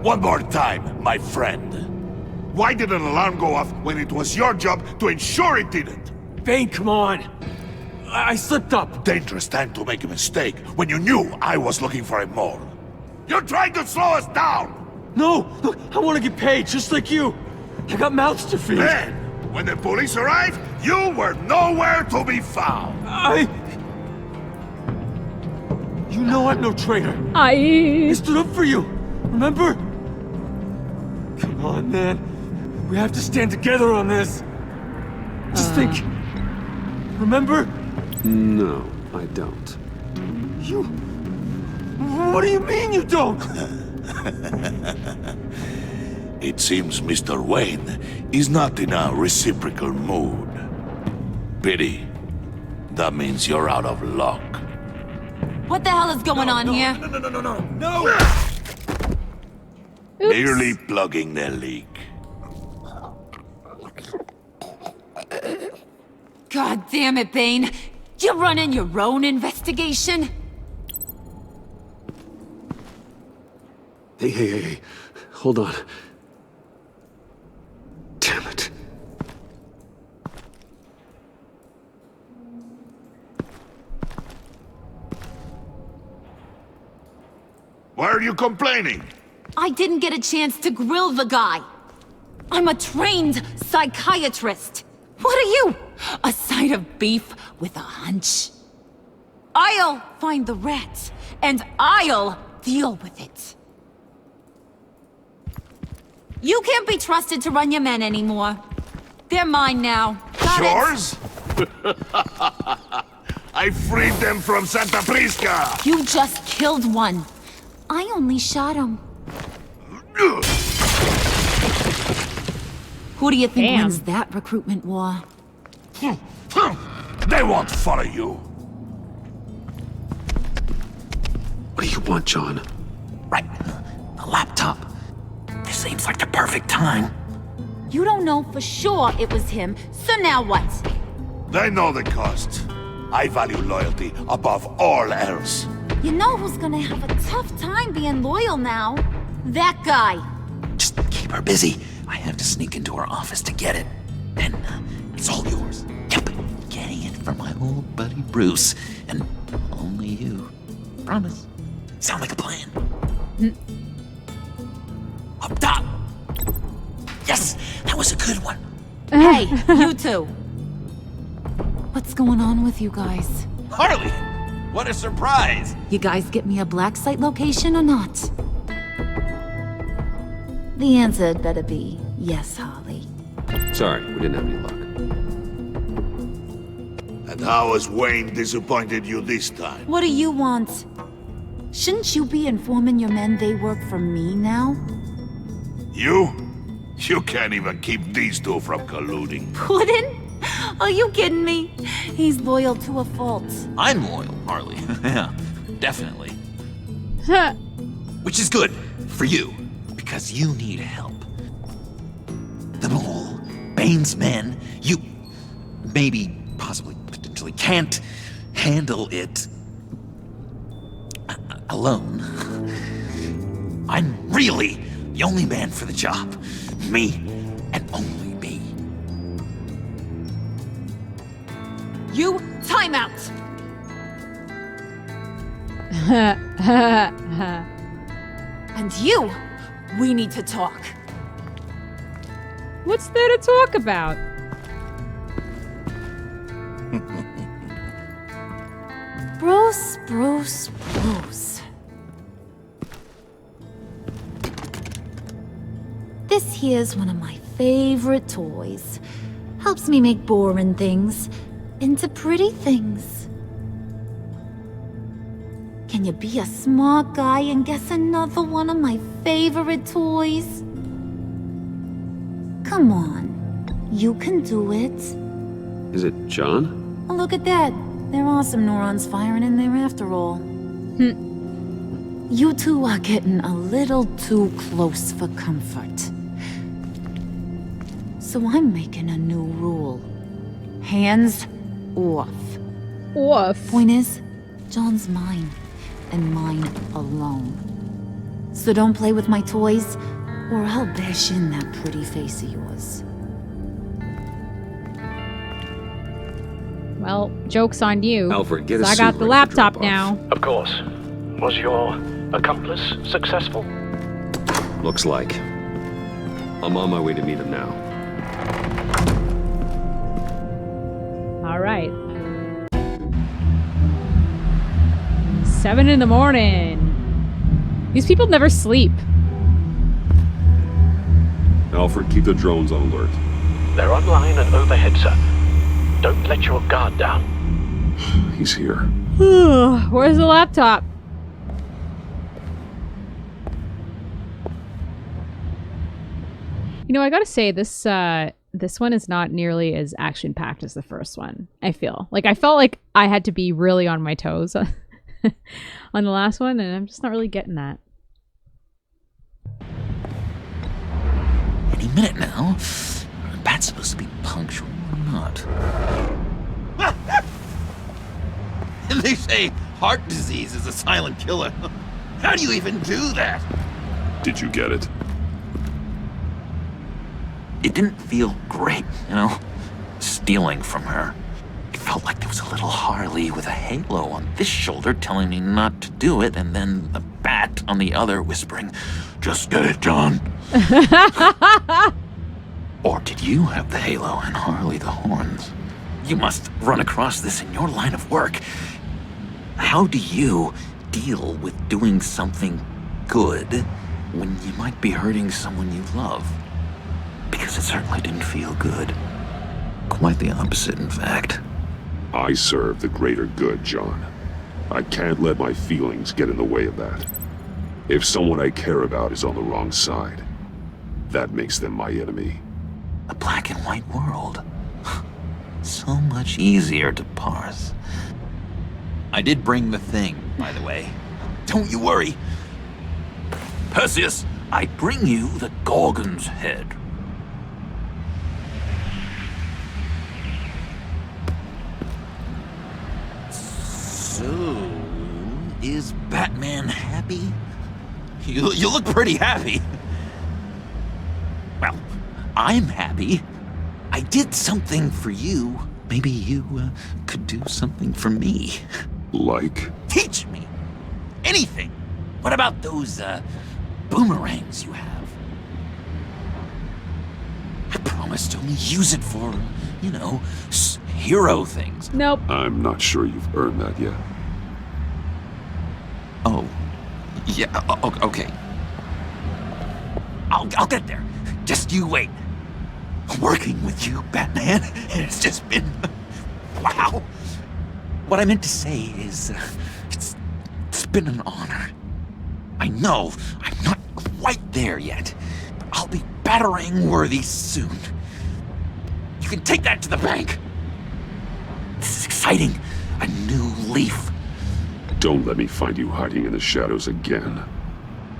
One more time, my friend. Why did an alarm go off when it was your job to ensure it didn't? Vane, come on! I slipped up! Dangerous time to make a mistake when you knew I was looking for a mole. You're trying to slow us down! No! Look, I want to get paid, just like you! I got mouths to feed! Then, when the police arrived, you were nowhere to be found! You know I'm no traitor! I stood up for you! Remember? Come on, man. We have to stand together on this! Just think... Remember? No, I don't. You... What do you mean you don't? It seems Mr. Wayne is not in a reciprocal mood. Pity. That means you're out of luck. What the hell is going on here? No! Merely plugging the leak. God damn it, Bane. You're running your own investigation? Hey. Hold on. Damn it. Why are you complaining? I didn't get a chance to grill the guy. I'm a trained psychiatrist. What are you? A side of beef with a hunch? I'll find the rat, and I'll deal with it. You can't be trusted to run your men anymore. They're They're mine now. Got it? Yours? I freed them from Santa Prisca! You just killed one. I only shot him. Who do you think wins that recruitment war? They won't follow you. What do you want, John? Right. The laptop. This seems like the perfect time. You don't know for sure it was him, so now what? They know the cost. I value loyalty above all else. You know who's gonna have a tough time being loyal now? That guy. Just keep her busy. I have to sneak into her office to get it. Then it's all yours. Yep. Getting it from my old buddy Bruce. And only you. Promise. Sound like a plan? Up top! Yes! That was a good one. Hey, you two. What's going on with you guys? Harley! What a surprise! You guys get me a black site location or not? The answer had better be yes, Harley. Sorry, we didn't have any luck. And how has Wayne disappointed you this time? What do you want? Shouldn't you be informing your men they work for me now? You? You can't even keep these two from colluding. Puddin'? Are you kidding me? He's loyal to a fault. I'm loyal, Harley. Yeah, definitely. Which is good for you, because you need help. The Mole, Bane's men, you maybe, possibly, potentially can't handle it alone. I'm really the only man for the job. Me, and only me. You, time out! And you, we need to talk. What's there to talk about? Bruce, Bruce, Bruce. This here's one of my favorite toys. Helps me make boring things into pretty things. Can you be a smart guy and guess another one of my favorite toys? Come on, you can do it. Is it John? Oh, look at that. There are some neurons firing in there after all. You two are getting a little too close for comfort. So I'm making a new rule. Hands off. Off? Point is, John's mine, and mine alone. So don't play with my toys, or I'll bash in that pretty face of yours. Well, joke's on you. Alfred, get a I suit got the ready for laptop drop-off. now. Of course. Was your accomplice successful? Looks like. I'm on my way to meet him now. All right. 7 in the morning. These people never sleep. Alfred, keep the drones on alert. They're online and overhead, sir. Don't let your guard down. He's here. Where's the laptop? You know, I gotta say, this one is not nearly as action-packed as the first one, I feel. Like, I felt like I had to be really on my toes on the last one, and I'm just not really getting that. Any minute now. That's supposed to be punctual or not. They say heart disease is a silent killer. How do you even do that? Did you get it? It didn't feel great, you know? Stealing from her. It felt like there was a little Harley with a halo on this shoulder telling me not to do it, and then a bat on the other whispering, "Just get it, John." Or did you have the halo and Harley the horns? You must run across this in your line of work. How do you deal with doing something good when you might be hurting someone you love? Because it certainly didn't feel good. Quite the opposite, in fact. I serve the greater good, John. I can't let my feelings get in the way of that. If someone I care about is on the wrong side, that makes them my enemy. A black and white world. So much easier to parse. I did bring the thing, by the way. Don't you worry. Perseus, I bring you the Gorgon's head. So, is Batman happy? You look pretty happy. Well, I'm happy. I did something for you. Maybe you could do something for me. Like? Teach me. Anything. What about those boomerangs you have? I promised to only use it for, you know, hero things. Nope. I'm not sure you've earned that yet. Oh. Yeah, okay. I'll get there. Just you wait. Working with you, Batman, it's just been... wow. What I meant to say is, it's been an honor. I know I'm not quite there yet, but I'll be battering worthy soon. You can take that to the bank. This is exciting. A new leaf. Don't let me find you hiding in the shadows again.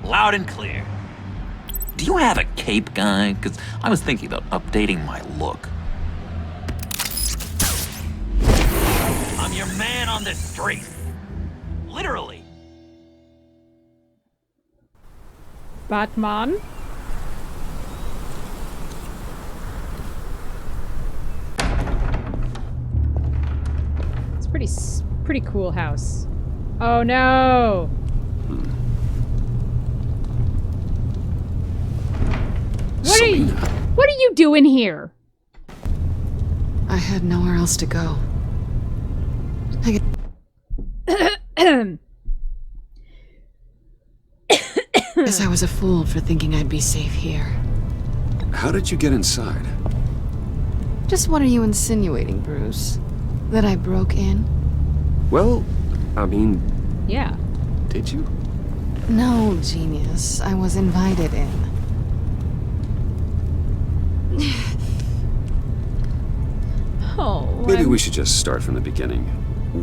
Loud and clear. Do you have a cape, guy? Because I was thinking about updating my look. I'm your man on the street. Literally. Batman? It's pretty cool house. Oh no! What are you doing here? I had nowhere else to go. Guess I was a fool for thinking I'd be safe here. How did you get inside? Just what are you insinuating, Bruce? That I broke in? Well, I mean... Yeah. Did you? No, genius. I was invited in. Oh, maybe we should just start from the beginning.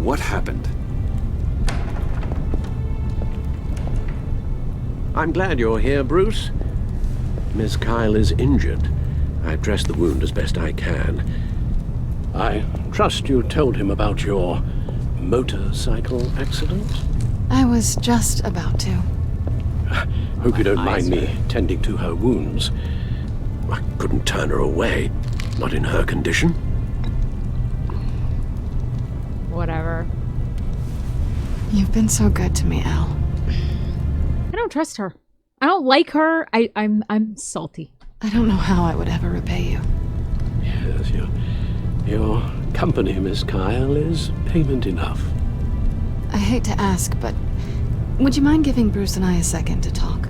What happened? I'm glad you're here, Bruce. Miss Kyle is injured. I've dressed the wound as best I can. I trust you told him about your motorcycle accident? I was just about to. Hope you don't mind me tending to her wounds. I couldn't turn her away, not in her condition. Whatever. You've been so good to me, Al. I don't trust her. I don't like her. I'm salty. I don't know how I would ever repay you. Yes, your company, Miss Kyle, is payment enough. I hate to ask, but would you mind giving Bruce and I a second to talk?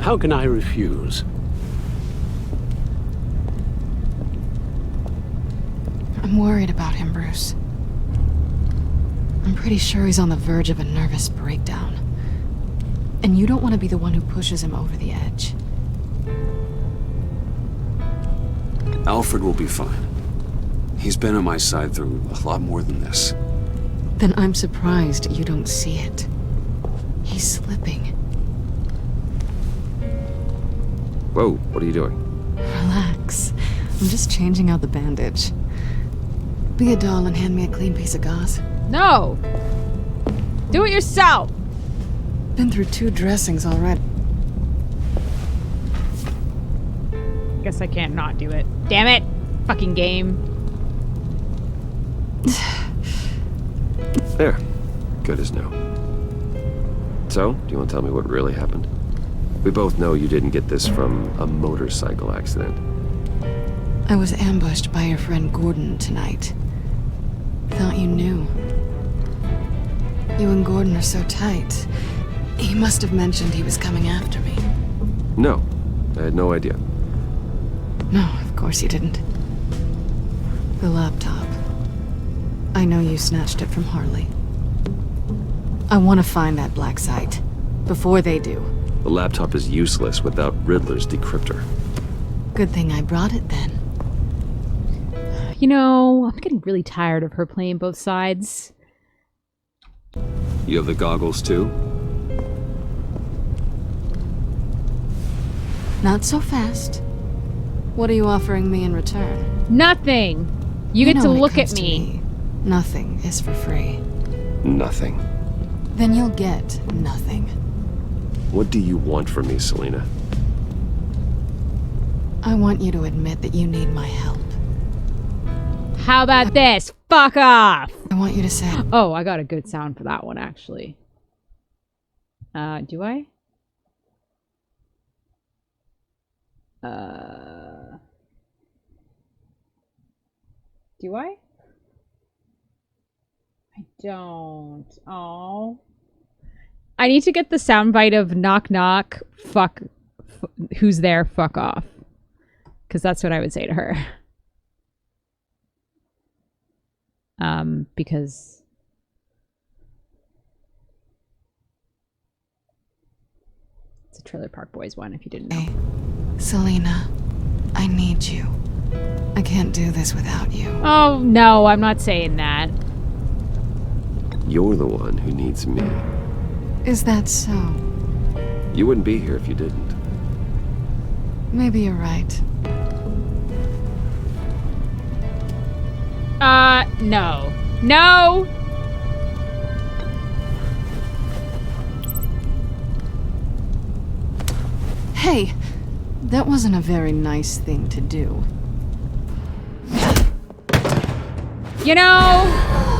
How can I refuse? I'm worried about him, Bruce. I'm pretty sure he's on the verge of a nervous breakdown. And you don't want to be the one who pushes him over the edge. Alfred will be fine. He's been on my side through a lot more than this. Then I'm surprised you don't see it. He's slipping. Whoa, what are you doing? Relax. I'm just changing out the bandage. Be a doll and hand me a clean piece of gauze. No! Do it yourself! Been through 2 dressings already. Guess I can't not do it. Damn it! Fucking game. There. Good as new. So, do you want to tell me what really happened? We both know you didn't get this from a motorcycle accident. I was ambushed by your friend Gordon tonight. Thought you knew. You and Gordon are so tight. He must have mentioned he was coming after me. No, I had no idea. No, of course you didn't. The laptop. I know you snatched it from Harley. I want to find that black site. Before they do. The laptop is useless without Riddler's decryptor. Good thing I brought it then. You know, I'm getting really tired of her playing both sides. You have the goggles too? Not so fast. What are you offering me in return? Nothing! You get to look at me. Nothing is for free. Nothing. Then you'll get nothing. What do you want from me, Selina? I want you to admit that you need my help. How about this? Fuck off! I want you to say... Oh, I got a good sound for that one, actually. Do I? Do I? I don't. Oh. I need to get the soundbite of knock knock, fuck, who's there, fuck off. Because that's what I would say to her. Because... it's a Trailer Park Boys one, if you didn't know. Hey, Selina, I need you. I can't do this without you. Oh, no, I'm not saying that. You're the one who needs me. Is that so? You wouldn't be here if you didn't. Maybe you're right. No. No! Hey, that wasn't a very nice thing to do. You know...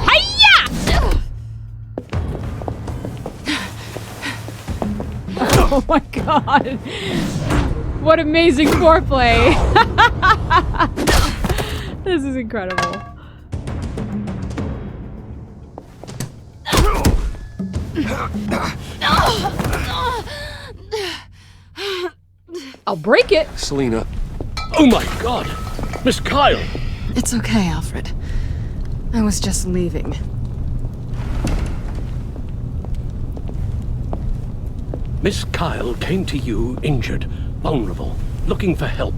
Hiya! Oh my god. What amazing foreplay. This is incredible. I'll break it. Selina. Oh my god! Miss Kyle! It's okay, Alfred. I was just leaving. Miss Kyle came to you injured, vulnerable, looking for help.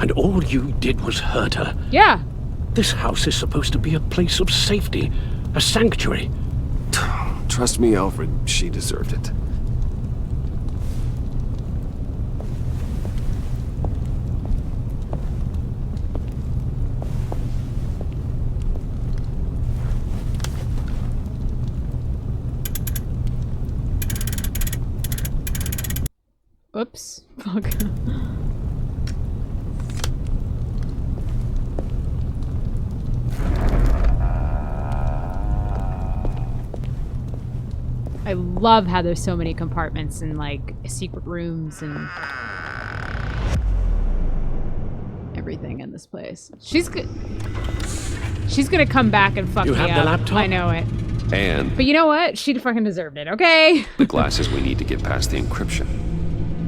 And all you did was hurt her. Yeah. This house is supposed to be a place of safety, a sanctuary. Trust me, Alfred, she deserved it. Oops. Fuck. I love how there's so many compartments and like secret rooms and everything in this place. She's good. She's gonna come back and fuck me up. You have the laptop? I know it. And But you know what? She fucking deserved it, okay? the glasses we need to get past the encryption.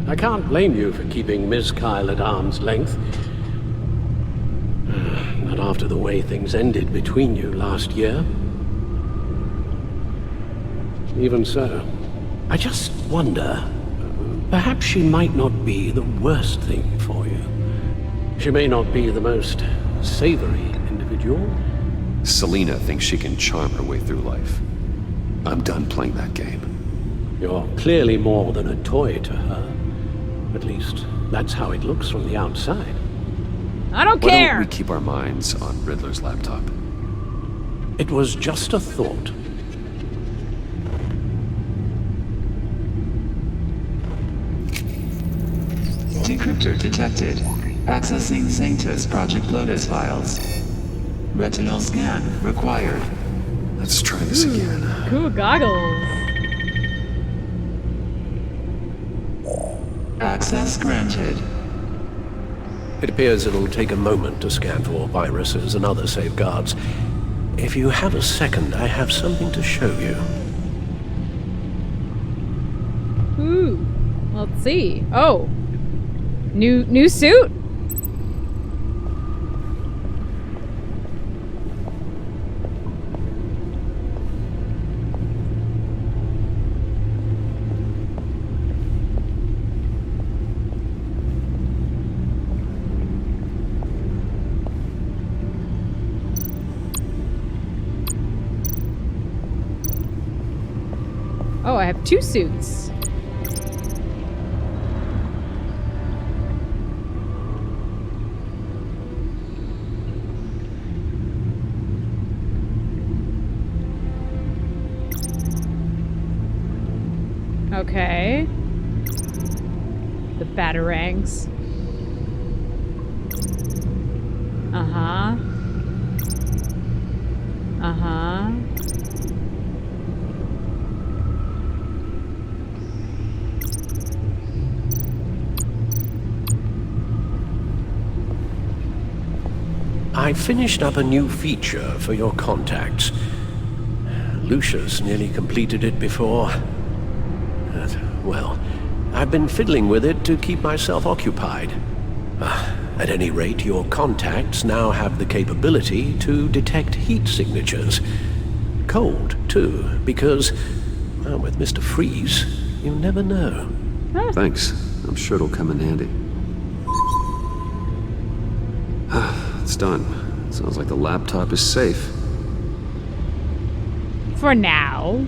I can't blame you for keeping Miss Kyle at arm's length. Not after the way things ended between you last year. Even so, I just wonder, perhaps she might not be the worst thing for you. She may not be the most savory individual. Selina thinks she can charm her way through life. I'm done playing that game. You're clearly more than a toy to her. At least, that's how it looks from the outside. I don't Why care! don't we keep our minds on Riddler's laptop? It was just a thought. Decryptor detected. Accessing Sanctus Project Lotus files. Retinal scan required. Let's try this again. Cool goggles. Access granted. It appears it'll take a moment to scan for viruses and other safeguards. If you have a second, I have something to show you. Ooh. Let's see. Oh. New suit? have 2 suits. Okay. The batarangs. Uh-huh. Uh-huh. I finished up a new feature for your contacts. Lucius nearly completed it before. Well, I've been fiddling with it to keep myself occupied. At any rate, your contacts now have the capability to detect heat signatures. Cold, too, because, well, with Mr. Freeze, you never know. Thanks. I'm sure it'll come in handy. It's done. Sounds like the laptop is safe. For now.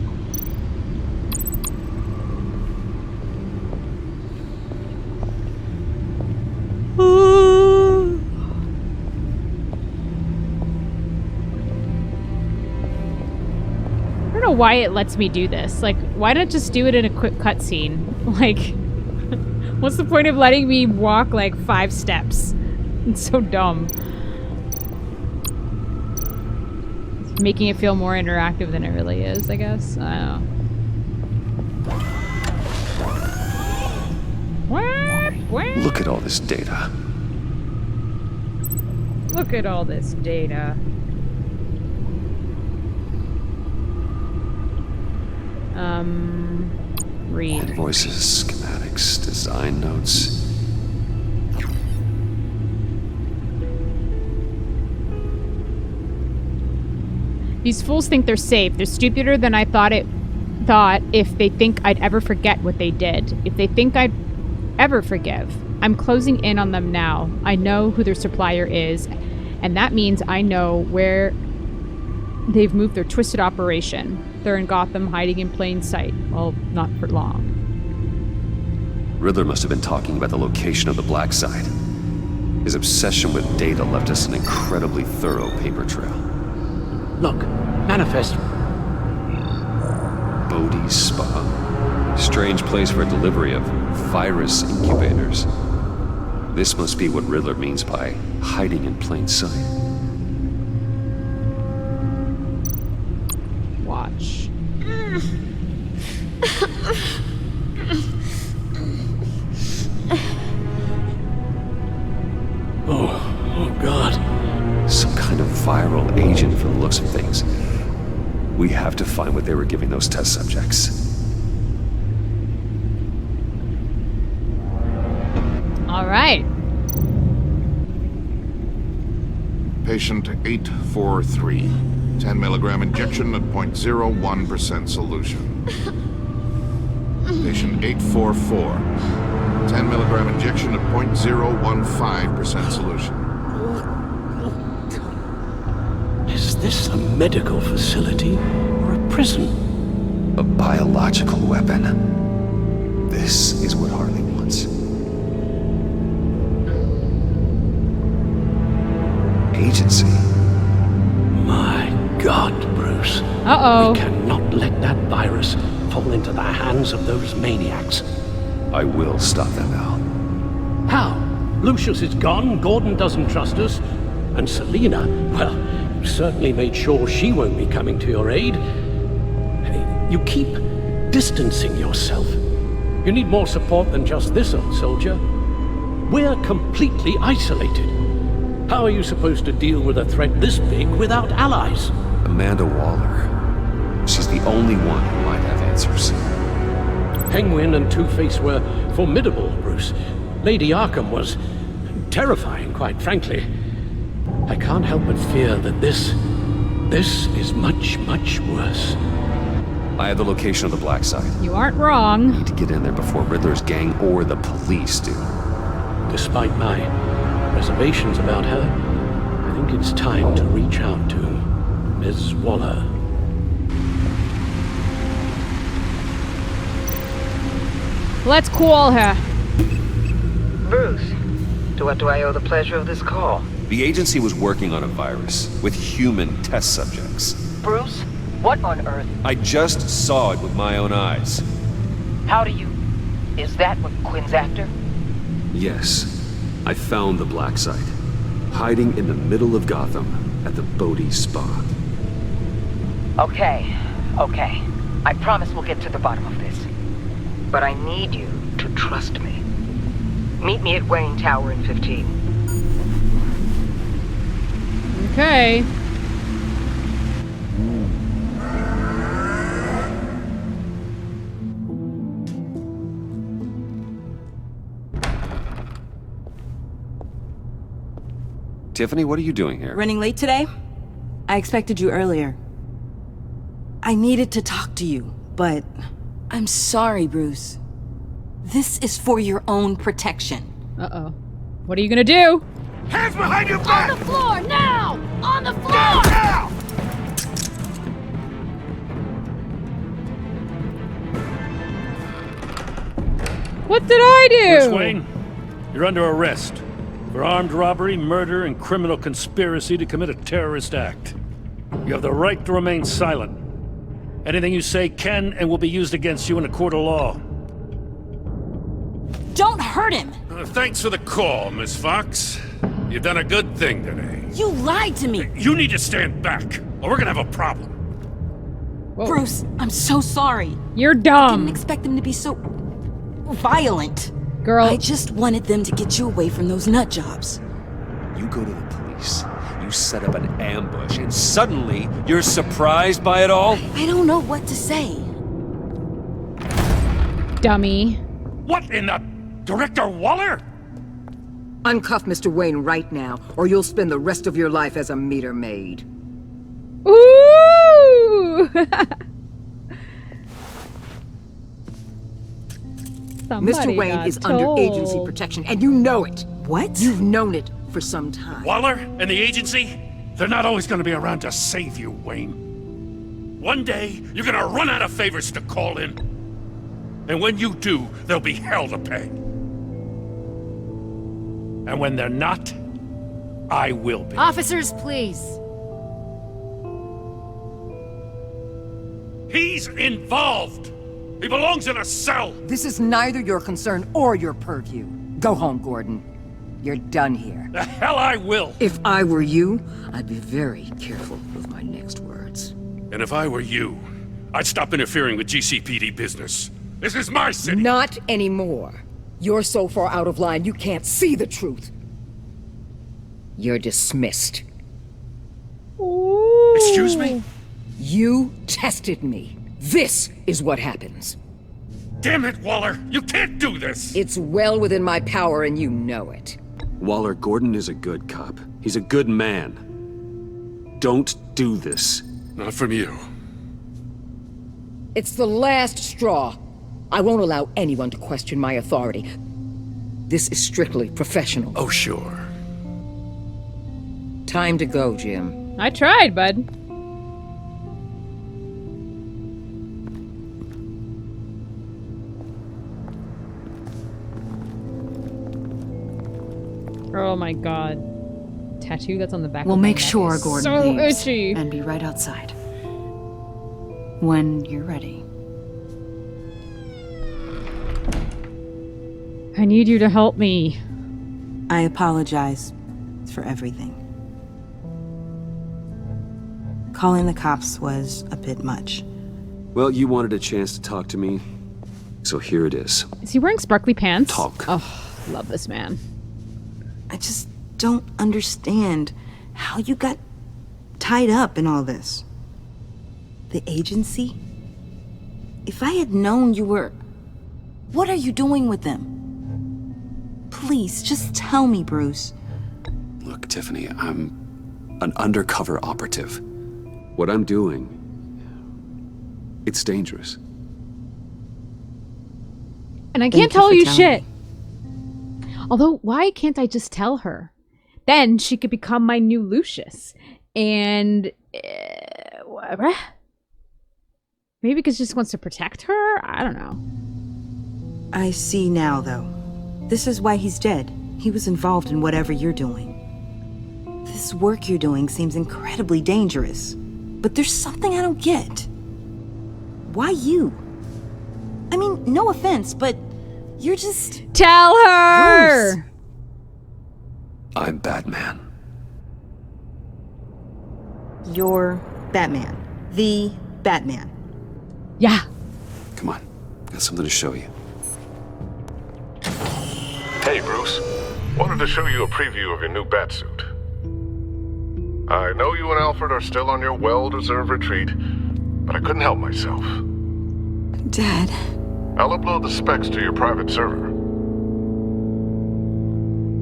I don't know why it lets me do this. Like, why not just do it in a quick cutscene? Like, what's the point of letting me walk like 5 steps? It's so dumb. It's making it feel more interactive than it really is, I guess. I don't know. Look at all this data. Look at all this data. Read. Invoices, schematics, design notes. These fools think they're safe. They're stupider than I thought if they think I'd ever forget what they did. If they think I'd ever forgive. I'm closing in on them now. I know who their supplier is, and that means I know where they've moved their twisted operation. They're in Gotham, hiding in plain sight. Well, not for long. Riddler must have been talking about the location of the Black Site. His obsession with data left us an incredibly thorough paper trail. Look, manifest. Bodhi's Spa. Strange place for a delivery of virus incubators. This must be what Riddler means by hiding in plain sight. Watch. Oh God. Some kind of viral agent from the looks of things. We have to find what they were giving those test subjects. All right. Patient 843. 10 milligram injection at 0.01% solution. Patient 844. 10 milligram injection at 0.015% solution. Is this a medical facility or a prison? A biological weapon. This is what Harley wants. Agency. My God, Bruce. Uh-oh. We cannot let that virus fall into the hands of those maniacs. I will stop them, Al. How? Lucius is gone, Gordon doesn't trust us, and Selina, well, you certainly made sure she won't be coming to your aid. You keep distancing yourself. You need more support than just this old soldier. We're completely isolated. How are you supposed to deal with a threat this big without allies? Amanda Waller. She's the only one who might have answers. Penguin and Two-Face were formidable, Bruce. Lady Arkham was terrifying, quite frankly. I can't help but fear that this is much, much worse. I have the location of the Black Site. You aren't wrong. Need to get in there before Riddler's gang or the police do. Despite my reservations about her, I think it's time to reach out to Ms. Waller. Let's call her. Bruce, to what do I owe the pleasure of this call? The agency was working on a virus with human test subjects. Bruce, what on earth? I just saw it with my own eyes. How do you... Is that what Quinn's after? Yes. I found the black site, hiding in the middle of Gotham at the Bodhi Spa. Okay. I promise we'll get to the bottom of this. But I need you to trust me. Meet me at Wayne Tower in 15. Okay. Tiffany, what are you doing here? Running late today? I expected you earlier. I needed to talk to you, but I'm sorry, Bruce. This is for your own protection. Uh-oh. What are you gonna do? Hands behind your back! On the floor, now! On the floor! Now! What did I do? Bruce Wayne, you're under arrest for armed robbery, murder, and criminal conspiracy to commit a terrorist act. You have the right to remain silent. Anything you say can and will be used against you in a court of law. Don't hurt him! Thanks for the call, Miss Fox. You've done a good thing today. You lied to me! You need to stand back, or we're gonna have a problem. Whoa. Bruce, I'm so sorry. You're I dumb. didn't expect them to be so... violent. Girl. I just wanted them to get you away from those nut jobs. You go to the police, you set up an ambush, and suddenly you're surprised by it all? I don't know what to say. Dummy. What in the... Director Waller? Uncuff Mr. Wayne right now, or you'll spend the rest of your life as a meter maid. Ooh! Mr. Wayne is under agency protection, and you know it. What? You've known it for some time. Waller and the agency? They're not always gonna be around to save you, Wayne. One day, you're gonna run out of favors to call in. And when you do, there'll be hell to pay. And when they're not, I will be. Officers, please. He's involved! He belongs in a cell! This is neither your concern or your purview. Go home, Gordon. You're done here. The hell I will! If I were you, I'd be very careful with my next words. And if I were you, I'd stop interfering with GCPD business. This is my city! Not anymore. You're so far out of line you can't see the truth. You're dismissed. Ooh. Excuse me? You tested me. This is what happens. Damn it, Waller! You can't do this! It's well within my power and you know it. Waller, Gordon is a good cop. He's a good man. Don't do this. Not from you. It's the last straw. I won't allow anyone to question my authority. This is strictly professional. Oh, sure. Time to go, Jim. I tried, bud. Oh my god. Tattoo that's on the back We'll of my make neck sure is Gordon so leaves itchy. and be right outside. When you're ready. I need you to help me. I apologize for everything. Calling the cops was a bit much. Well, you wanted a chance to talk to me, so here it is. Is he wearing sparkly pants? Talk. Oh, love this man. I just don't understand how you got tied up in all this. The agency? If I had known you were... What are you doing with them? Please, just tell me, Bruce. Look, Tiffany, I'm an undercover operative. What I'm doing, it's dangerous. And I can't tell you shit. Although, why can't I just tell her? Then she could become my new Lucius. And... maybe because she just wants to protect her? I don't know. I see now, though. This is why he's dead. He was involved in whatever you're doing. This work you're doing seems incredibly dangerous. But there's something I don't get. Why you? I mean, no offense, but you're just... Tell her! Bruce. I'm Batman. You're Batman. The Batman. Yeah. Come on. Got something to show you. Hey, Bruce. Wanted to show you a preview of your new Batsuit. I know you and Alfred are still on your well-deserved retreat, but I couldn't help myself. Dad. I'll upload the specs to your private server.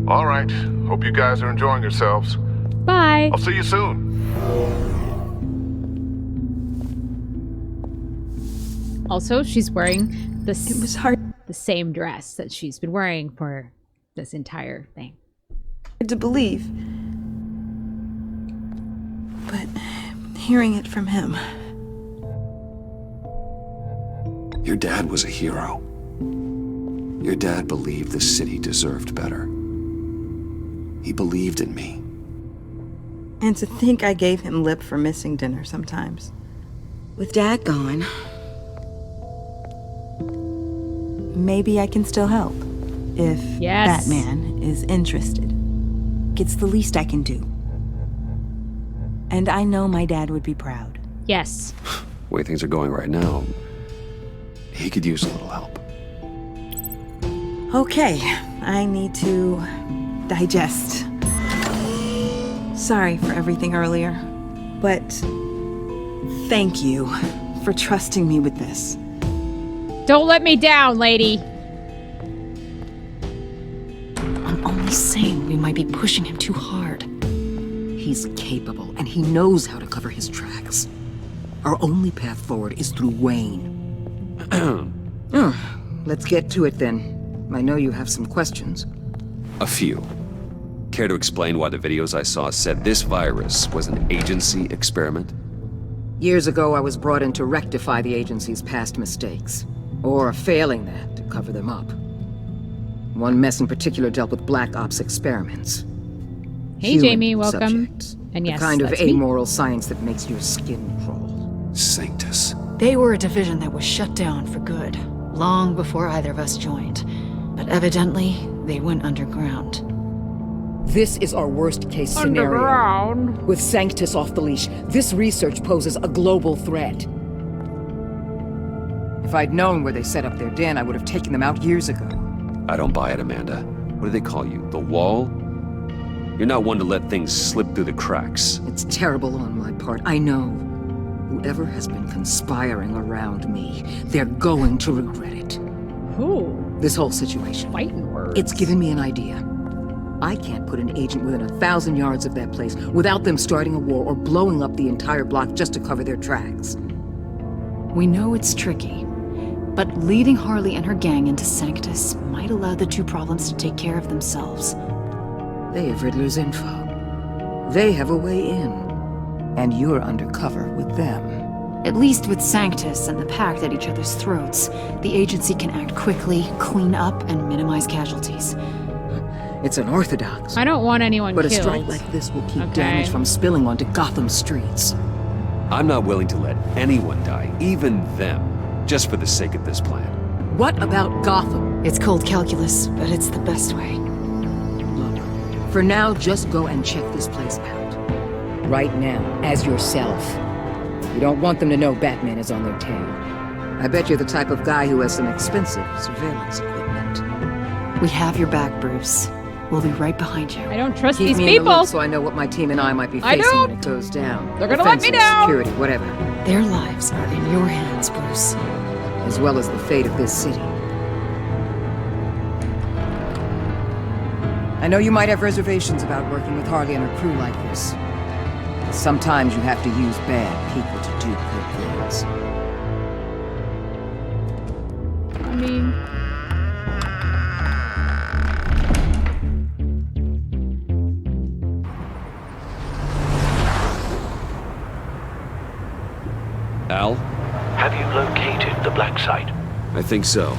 All right. Hope you guys are enjoying yourselves. Bye. I'll see you soon. Also, she's wearing the same dress that she's been wearing for this entire thing. Hard to believe. But hearing it from him. Your dad was a hero. Your dad believed the city deserved better. He believed in me. And to think I gave him lip for missing dinner sometimes. With Dad gone, maybe I can still help. If Batman is interested. It's the least I can do. And I know my dad would be proud. Yes. The way things are going right now, he could use a little help. Okay, I need to digest. Sorry for everything earlier, but thank you for trusting me with this. Don't let me down, lady. I'm only saying we might be pushing him too hard. He's capable, and he knows how to cover his tracks. Our only path forward is through Wayne. Let's get to it then. I know you have some questions. A few. Care to explain why the videos I saw said this virus was an agency experiment? Years ago, I was brought in to rectify the agency's past mistakes. Or failing that, to cover them up. One mess in particular dealt with Black Ops experiments. Hey, Human Jamie, welcome. Subjects. And yes, the kind of that's me. amoral science that makes your skin crawl. Sanctus. They were a division that was shut down for good, long before either of us joined. But evidently, they went underground. This is our worst-case scenario. Underground. With Sanctus off the leash, this research poses a global threat. If I'd known where they set up their den, I would have taken them out years ago. I don't buy it, Amanda. What do they call you? The Wall? You're not one to let things slip through the cracks. It's terrible on my part, I know. Whoever has been conspiring around me, they're going to regret it. Who? This whole situation. Fighting words. It's given me an idea. I can't put an agent within 1,000 yards of that place without them starting a war or blowing up the entire block just to cover their tracks. We know it's tricky, but leading Harley and her gang into Sanctus might allow the two problems to take care of themselves. They have Riddler's info. They have a way in. And you're undercover with them. At least with Sanctus and the Pact at each other's throats, the agency can act quickly, clean up, and minimize casualties. It's unorthodox. I don't want anyone but killed. A strike like this will keep damage from spilling onto Gotham streets. I'm not willing to let anyone die, even them, just for the sake of this plan. What about Gotham? It's cold calculus, but it's the best way. Look, for now, just go and check this place out. Right now, as yourself. You don't want them to know Batman is on their tail. I bet you're the type of guy who has some expensive surveillance equipment. We have your back, Bruce. We'll be right behind you. I don't trust Keep these me people. In the loop so I know what my team and I might be facing when it goes down. They're gonna let me Defensive, down. Security, whatever. Their lives are in your hands, Bruce. As well as the fate of this city. I know you might have reservations about working with Harley and her crew like this. Sometimes you have to use bad people to do good things. I mean... Al? Have you located the black site? I think so.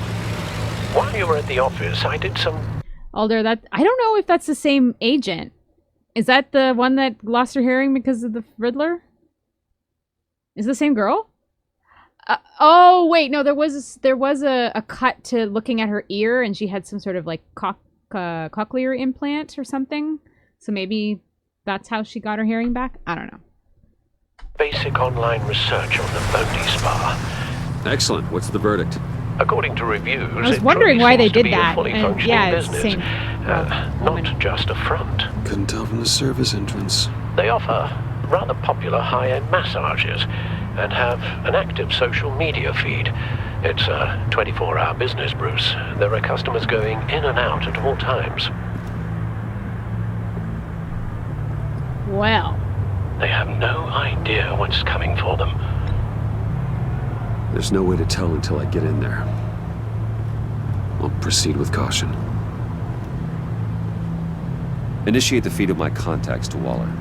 What? While you were at the office, I did some... Alder, that... I don't know if that's the same agent. Is that the one that lost her hearing because of the Riddler? Is it the same girl? Oh, wait, no, there was a cut to looking at her ear, and she had some sort of, like, cochlear implant or something. So maybe that's how she got her hearing back? I don't know. Basic online research on the Bodhi Spa. Excellent. What's the verdict? According to reviews, I was wondering why they did that. Fully And functioning yeah, it's business. same. Not just a front. Couldn't tell from the service entrance. They offer rather popular high-end massages and have an active social media feed. It's a 24-hour business, Bruce. There are customers going in and out at all times. Well. They have no idea what's coming for them. There's no way to tell until I get in there. I'll proceed with caution. Initiate the feed of my contacts to Waller.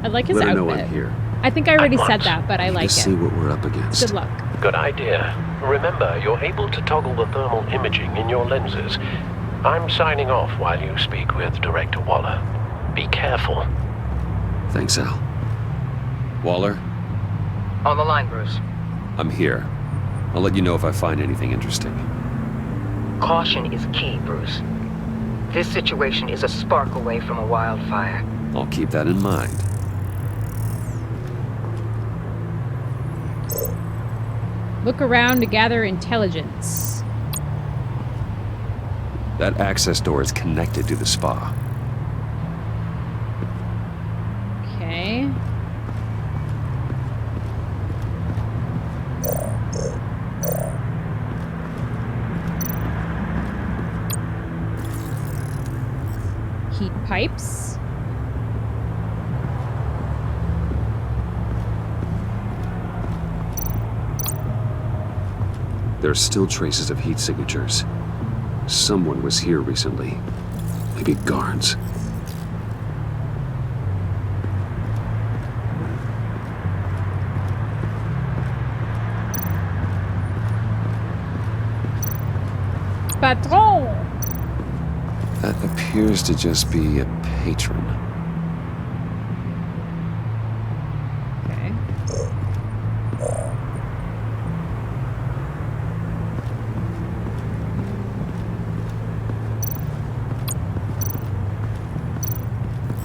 I like his Let her outfit. know I'm here. I think I already said that, but I like to it. see what we're up against. Good luck. Good idea. Remember, you're able to toggle the thermal imaging in your lenses. I'm signing off while you speak with Director Waller. Be careful. Thanks, Al. Waller? On the line, Bruce. I'm here. I'll let you know if I find anything interesting. Caution is key, Bruce. This situation is a spark away from a wildfire. I'll keep that in mind. Look around to gather intelligence. That access door is connected to the spa. Okay. Heat pipes. There are still traces of heat signatures. Someone was here recently. Maybe guards. Patron! That appears to just be a patron. Okay.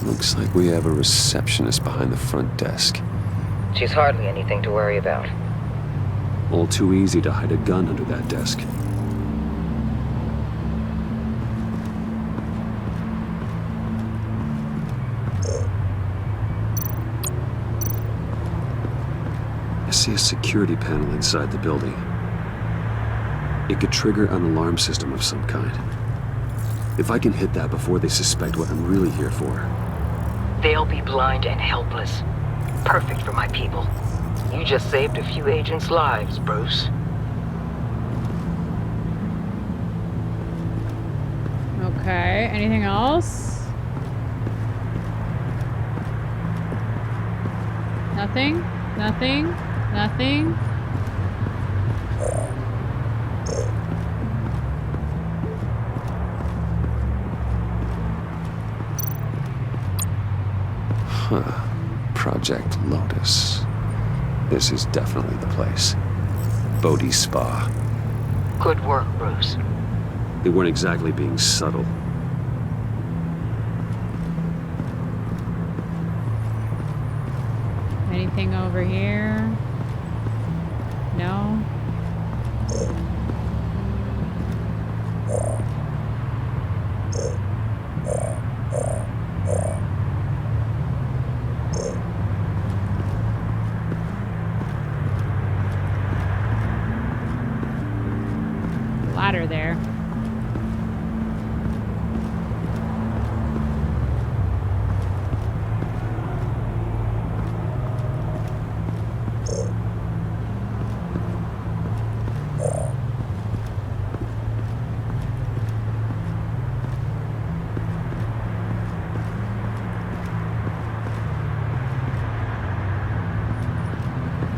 Looks like we have a receptionist behind the front desk. She's hardly anything to worry about. All too easy to hide a gun under that desk. I see a security panel inside the building. It could trigger an alarm system of some kind. If I can hit that before they suspect what I'm really here for. They'll be blind and helpless. Perfect for my people. You just saved a few agents' lives, Bruce. Okay, anything else? Nothing? Nothing? Nothing? Huh. Project Lotus. This is definitely the place. Bodhi Spa. Good work, Bruce. They weren't exactly being subtle. Anything over here? No? Ladder there.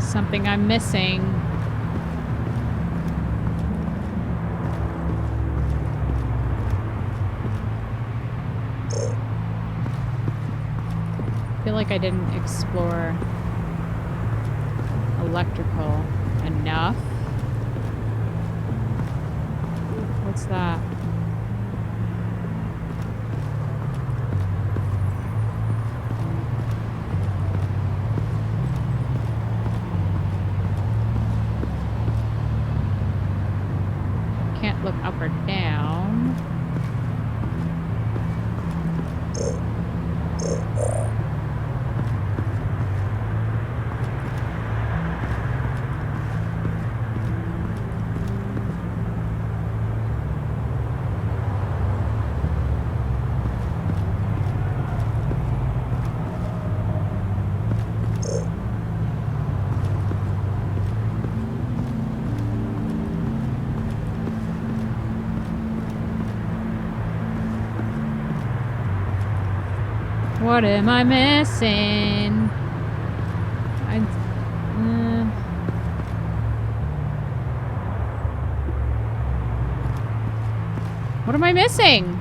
Something I'm missing. feel like I didn't explore electrical enough. What's that? Can't look up or down. What am I missing? What am I missing?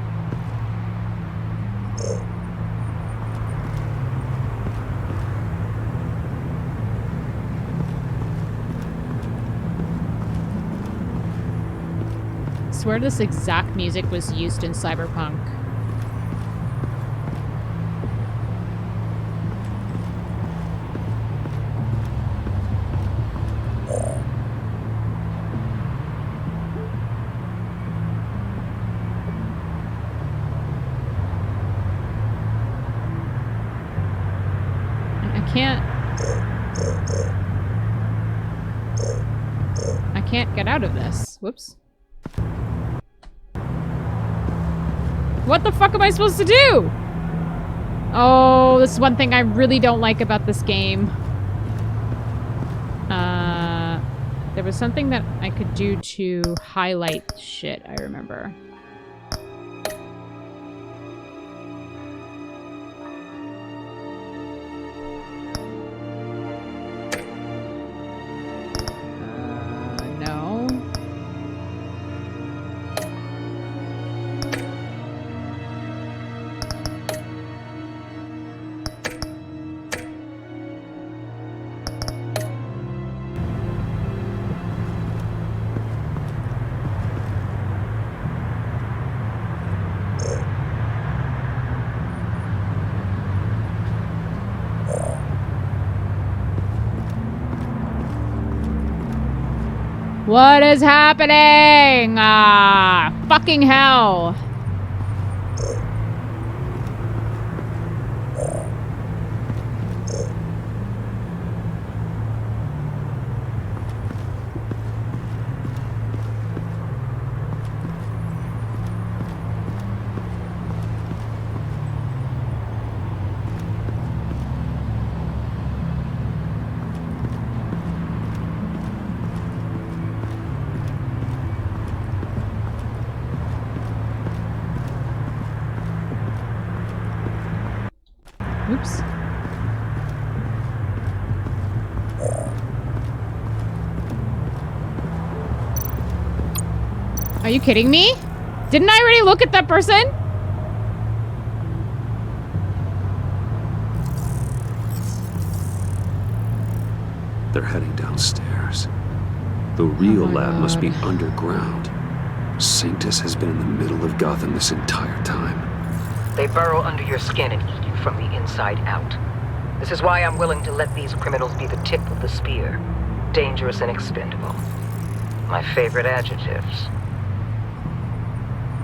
I swear this exact music was used in Cyberpunk. I can't get out of this. Whoops. What the fuck am I supposed to do? Oh, this is one thing I really don't like about this game. There was something that I could do to highlight shit, I remember. No. What is happening? Ah, fucking hell. Oops. Are you kidding me? Didn't I already look at that person? They're heading downstairs. The real lab must be underground. Sanctus has been in the middle of Gotham this entire time. They burrow under your skin and eat you from the inside out. This is why I'm willing to let these criminals be the tip of the spear. Dangerous and expendable. My favorite adjectives.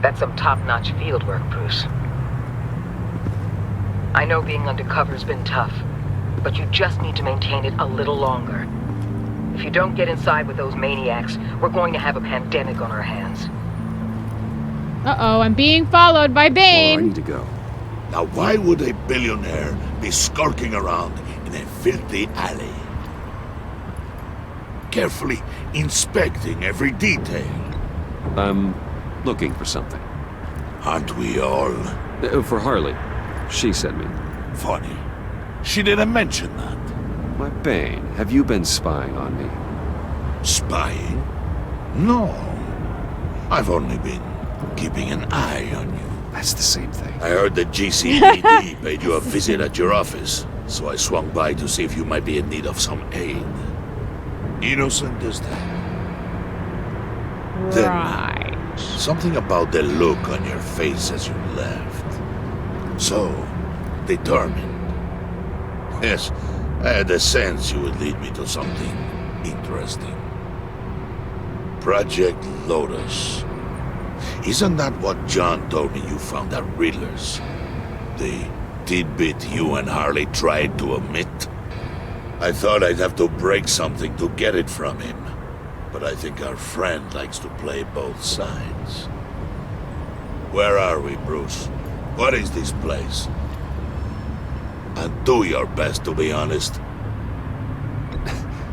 That's some top-notch field work, Bruce. I know being undercover's been tough, but you just need to maintain it a little longer. If you don't get inside with those maniacs, we're going to have a pandemic on our hands. Uh-oh, I'm being followed by Bane. I need to go. Now why would a billionaire be skulking around in a filthy alley? Carefully inspecting every detail. I'm looking for something. Aren't we all? For Harley. She sent me. Funny. She didn't mention that. My Bane, have you been spying on me? Spying? No. I've only been keeping an eye on you. That's the same thing. I heard the GCPD paid you a visit at your office. so I swung by to see if you might be in need of some aid. Innocent as that. Right. Then, something about the look on your face as you left. So, determined. Yes, I had a sense you would lead me to something interesting. Project Lotus. Isn't that what John told me you found at Riddler's? The tidbit you and Harley tried to omit? I thought I'd have to break something to get it from him. But I think our friend likes to play both sides. Where are we, Bruce? What is this place? And do your best to be honest.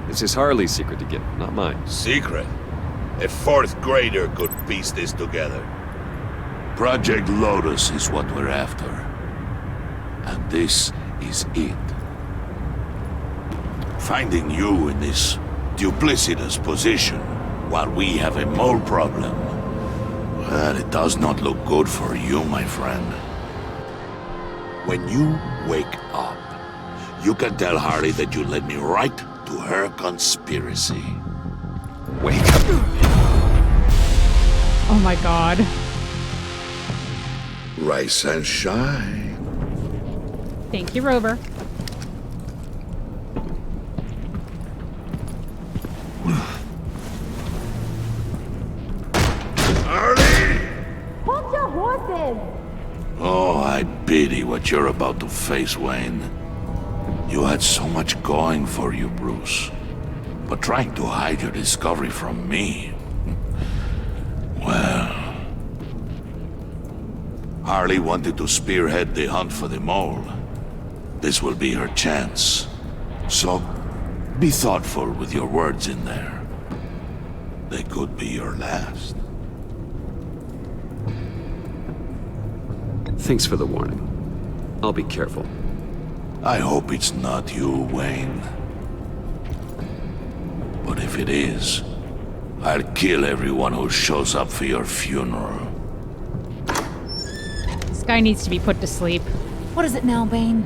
This is Harley's secret to get, not mine. Secret? A fourth grader could piece this together. Project Lotus is what we're after. And this is it. Finding you in this duplicitous position while we have a mole problem. Well, it does not look good for you, my friend. When you wake up, you can tell Harley that you led me right to her conspiracy. Wake up. Oh my god. Rise and shine. Thank you, Rover. Hold your horses! Oh, I pity what you're about to face, Wayne. You had so much going for you, Bruce. But trying to hide your discovery from me... Well... Harley wanted to spearhead the hunt for the mole. This will be her chance. So, be thoughtful with your words in there. They could be your last. Thanks for the warning. I'll be careful. I hope it's not you, Wayne. But if it is, I'll kill everyone who shows up for your funeral. This guy needs to be put to sleep. What is it now, Bane?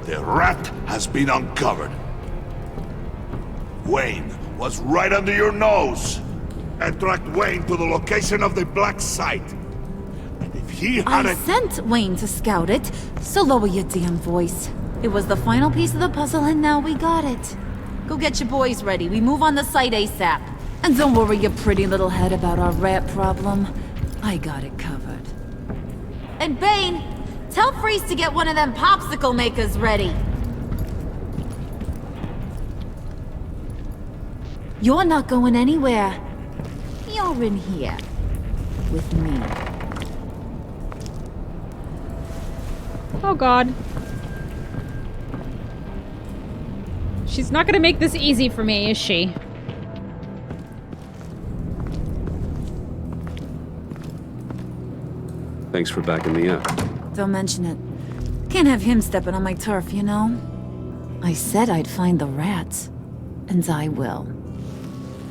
The rat has been uncovered. Wayne was right under your nose. And tracked Wayne to the location of the black site. And if he had I sent Wayne to scout it, so lower your damn voice. It was the final piece of the puzzle and now we got it. Go get your boys ready, we move on the site ASAP. And don't worry your pretty little head about our rat problem. I got it covered. And Bane, tell Freeze to get one of them popsicle makers ready. You're not going anywhere. You're in here. With me. Oh god. She's not gonna make this easy for me, is she? Thanks for backing me up. Don't mention it. Can't have him stepping on my turf, you know? I said I'd find the rats. And I will.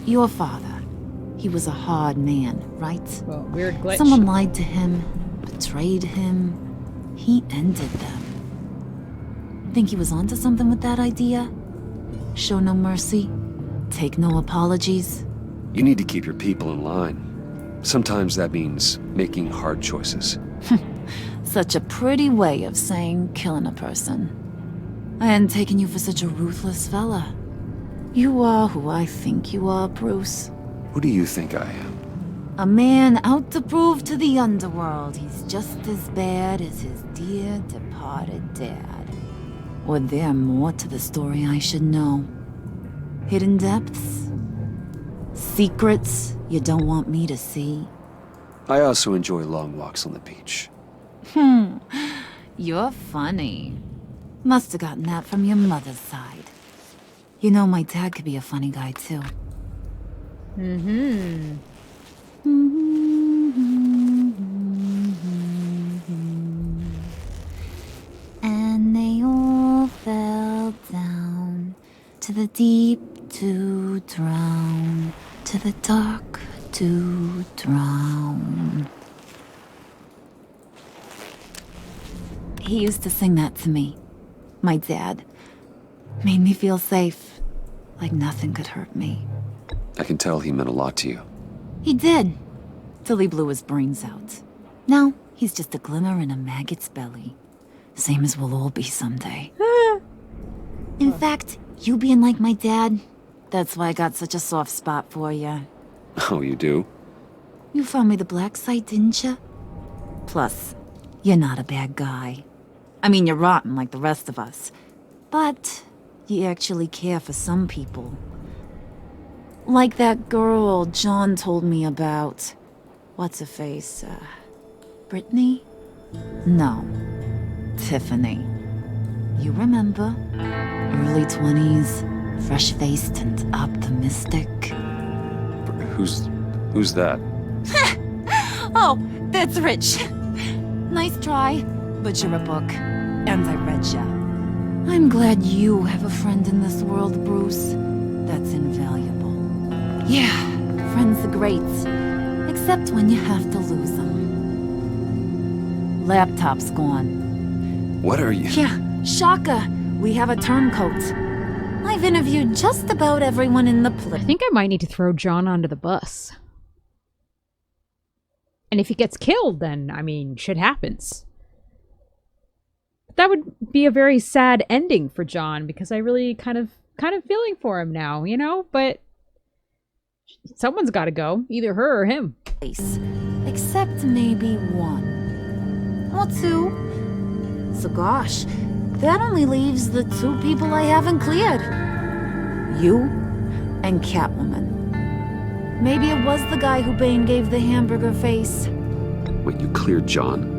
Your father. He was a hard man, right? Well, weird glitch. Someone lied to him, betrayed him. He ended them. Think he was onto something with that idea? Show no mercy? Take no apologies? You need to keep your people in line. Sometimes that means making hard choices. Such a pretty way of saying killing a person. I hadn't taken you for such a ruthless fella. You are who I think you are, Bruce. Who do you think I am? A man out to prove to the underworld he's just as bad as his dear departed dad. Or there more to the story I should know? Hidden depths? Secrets you don't want me to see? I also enjoy long walks on the beach. You're funny. Must have gotten that from your mother's side. You know, my dad could be a funny guy, too. Mm-hmm. And they all fell down to the deep to drown, to the dark to drown. He used to sing that to me, my dad, Made me feel safe. Like nothing could hurt me. I can tell he meant a lot to you. He did. Till he blew his brains out. Now, he's just a glimmer in a maggot's belly. Same as we'll all be someday. In fact, you being like my dad, that's why I got such a soft spot for you. Oh, you do? You found me the black site, didn't you? Plus, you're not a bad guy. I mean, you're rotten like the rest of us. But you actually care for some people. Like that girl John told me about. What's her face? Brittany? No. Tiffany. You remember? Early 20s, fresh-faced and optimistic. Who's that? Oh, that's Rich. Nice try, but you're a book, and I read ya. I'm glad you have a friend in this world, Bruce. That's invaluable. Yeah, friends are great, except when you have to lose them. Laptop's gone. What are you? Yeah, shocker. We have a turncoat. I've interviewed just about everyone in the place. I think I might need to throw John onto the bus. And if he gets killed, then, I mean, shit happens. That would be a very sad ending for John, because I really kind of feeling for him now, you know? But someone's got to go, either her or him. Except maybe one. Or two. So gosh, that only leaves the two people I haven't cleared. You and Catwoman. Maybe it was the guy who Bane gave the hamburger face. Wait, you cleared John?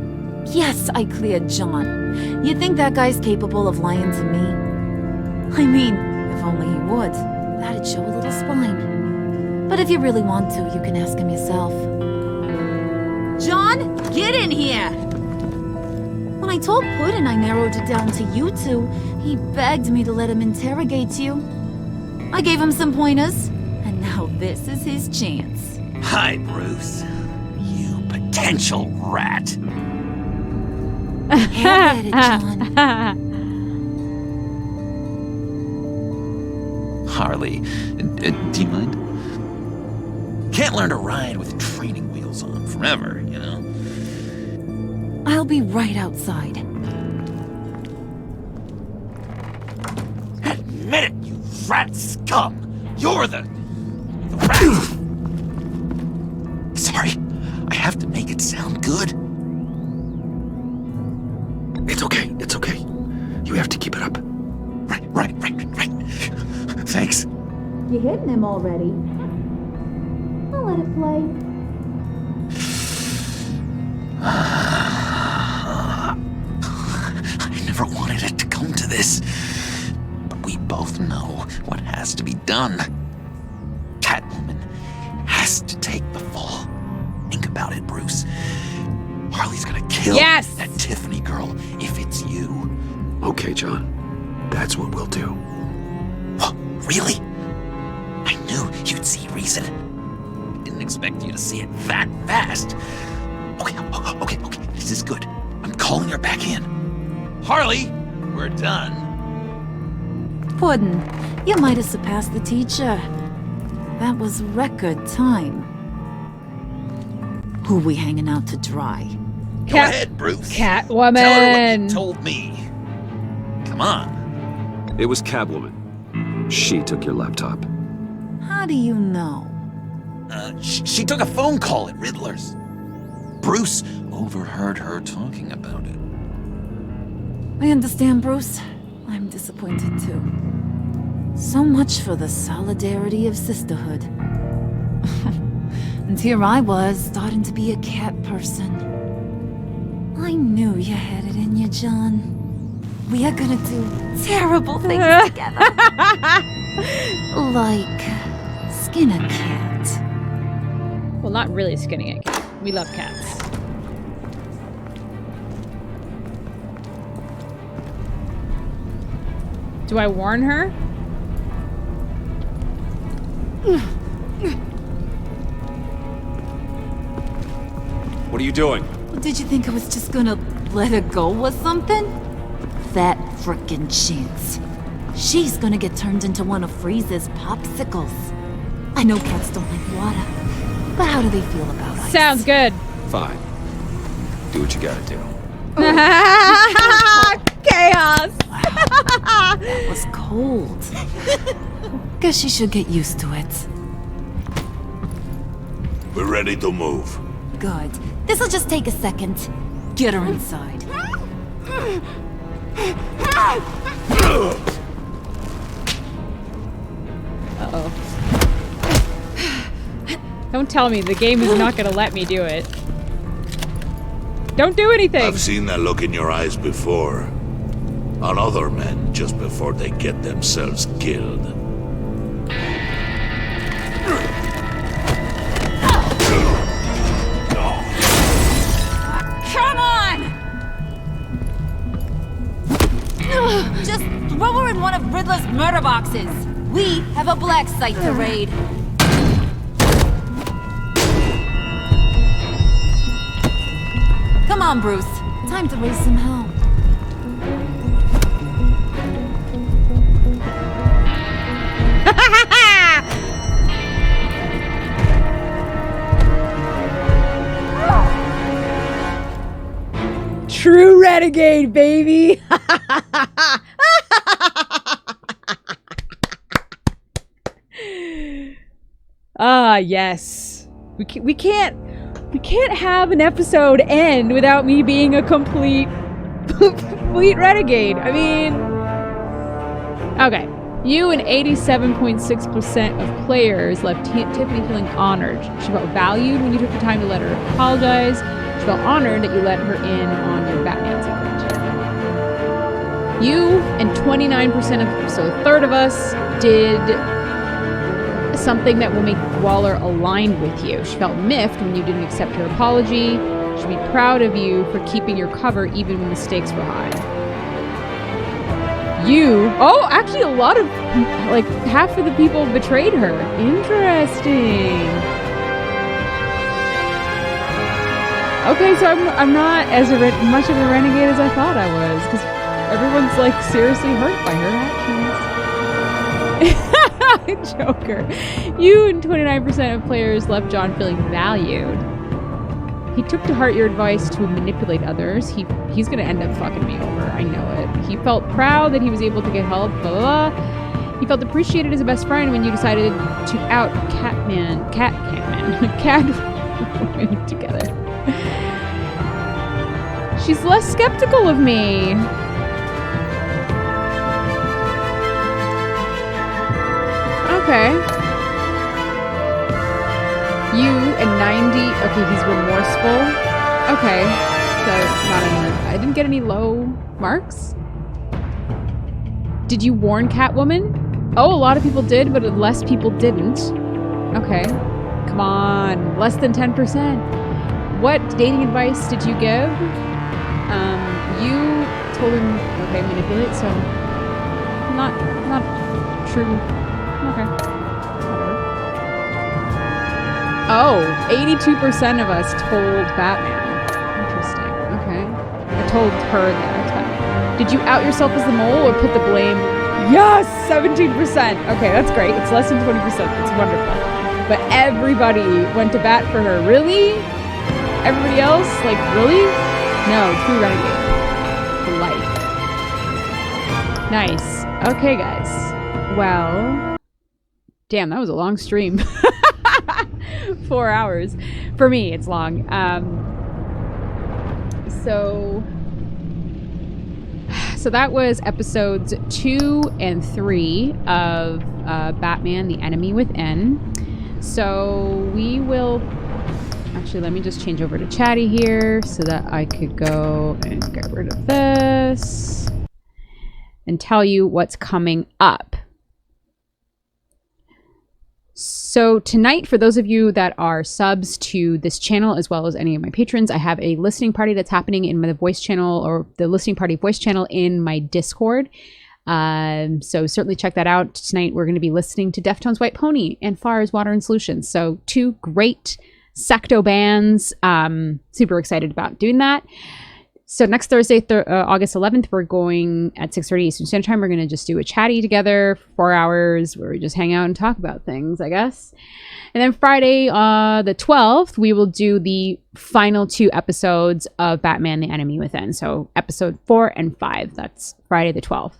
Yes, I cleared John. You think that guy's capable of lying to me? I mean, if only he would. That'd show a little spine. But if you really want to, you can ask him yourself. John, get in here! When I told Puddin' I narrowed it down to you two, he begged me to let him interrogate you. I gave him some pointers, and now this is his chance. Hi, Bruce. You potential rat. Have at it, John. Harley, do you mind? Can't learn to ride with training wheels on forever, you know? I'll be right outside. Admit it, you rat scum! You're the rat! Sorry, I have to make it sound good. It's okay, it's okay. You have to keep it up. Right. Thanks. You hitting him already? I'll let it play. I never wanted it to come to this. But we both know what has to be done. Catwoman has to take the fall. Think about it, Bruce. Harley's gonna kill that Tiffany girl if it's you. Okay, John. That's what we'll do. What? Really? I knew you'd see reason. Didn't expect you to see it that fast. Okay. This is good. I'm calling her back in. Harley, we're done. Puddin', you might have surpassed the teacher. That was record time. Who we hanging out to dry? Go ahead, Bruce. Catwoman. Tell her what you told me. Come on. It was Catwoman. She took your laptop. How do you know? She took a phone call at Riddler's. Bruce overheard her talking about it. I understand, Bruce. I'm disappointed too. So much for the solidarity of sisterhood. And here I was, starting to be a cat person. I knew you had it in you, John. We are gonna do terrible things together. Like skin a cat. Well, not really skinning a cat. We love cats. Do I warn her? What are you doing? Did you think I was just gonna let her go or something? That frickin' chance. she's gonna get turned into one of Freeze's popsicles. I know cats don't like water, but how do they feel about ice? Sounds good. Fine. Do what you gotta do. Chaos. That was cold. Guess she should get used to it. We're ready to move. Good. This'll just take a second. Get her inside. Uh-oh. Don't tell me the game is not gonna let me do it. Don't do anything! I've seen that look in your eyes before. On other men, just before they get themselves killed. Come on! Just throw her in one of Riddler's murder boxes. We have a black site to raid. Come on, Bruce. Time to raise some hell. True renegade, baby! Ah, yes. We can't have an episode end without me being a complete renegade. I mean, okay. You and 87.6% of players left Tiffany feeling honored. She felt valued when you took the time to let her apologize. She felt honored that you let her in on your Batman secret. You and 29% of, so a third of us, did something that will make Waller aligned with you. She felt miffed when you didn't accept her apology. She'd be proud of you for keeping your cover even when the stakes were high. Actually a lot of, like, half of the people betrayed her. Interesting. Okay, so I'm not as much of a renegade as I thought I was, because everyone's, like, seriously hurt by her actions. Joker. You and 29% of players left John feeling valued. He took to heart your advice to manipulate others. He's gonna end up fucking me over. I know it. He felt proud that he was able to get help. Blah, blah. He felt appreciated as a best friend when you decided to out Catwoman together. She's less skeptical of me. Okay. You and 90. Okay, he's remorseful. Okay. So, I didn't get any low marks. Did you warn Catwoman? Oh, a lot of people did, but less people didn't. Okay. Come on. Less than 10%. What dating advice did you give? You told him, okay, manipulate, so not true. Okay. Oh, 82% of us told Batman. Interesting. Okay. I told her that. Did you out yourself as the mole or put the blame? Yes! 17%! Okay, that's great. It's less than 20%. It's wonderful. But everybody went to bat for her. Really? Everybody else? Like, really? No, true renegade. For life. Nice. Okay, guys. Well, damn, that was a long stream. 4 hours. For me, it's long. So that was episodes 2 and 3 of Batman: The Enemy Within. So we will... Actually, let me just change over to chatty here so that I could go and get rid of this and tell you what's coming up. So tonight, for those of you that are subs to this channel, as well as any of my patrons, I have a listening party that's happening in the voice channel, or the listening party voice channel in my Discord. So certainly check that out. Tonight, we're going to be listening to Deftones' White Pony and Fires, Water, and Solutions. So 2 great Secto bands. Super excited about doing that. So next Thursday, August 11th, we're going at 6:30 Eastern Standard Time. We're going to just do a chatty together for 4 hours where we just hang out and talk about things, I guess. And then Friday, the 12th, we will do the final 2 episodes of Batman: The Enemy Within. So episode 4 and 5. That's Friday the 12th.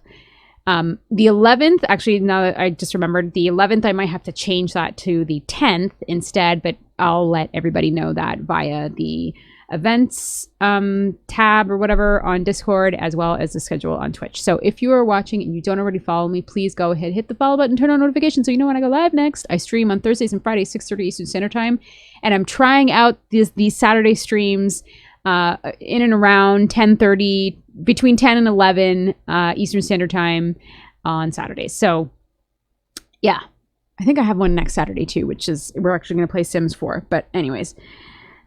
The 11th, actually, now that I just remembered, the 11th, I might have to change that to the 10th instead, but I'll let everybody know that via the events tab or whatever on Discord, as well as the schedule on Twitch. So if you are watching and you don't already follow me, please go ahead, hit the follow button, turn on notifications so you know when I go live next. I stream on Thursdays and Fridays, 6:30 Eastern Standard Time, and I'm trying out these Saturday streams in and around 10:30, between 10 and 11 Eastern Standard Time on Saturdays. So yeah, I think I have one next Saturday too, which is we're actually going to play Sims 4. But anyways,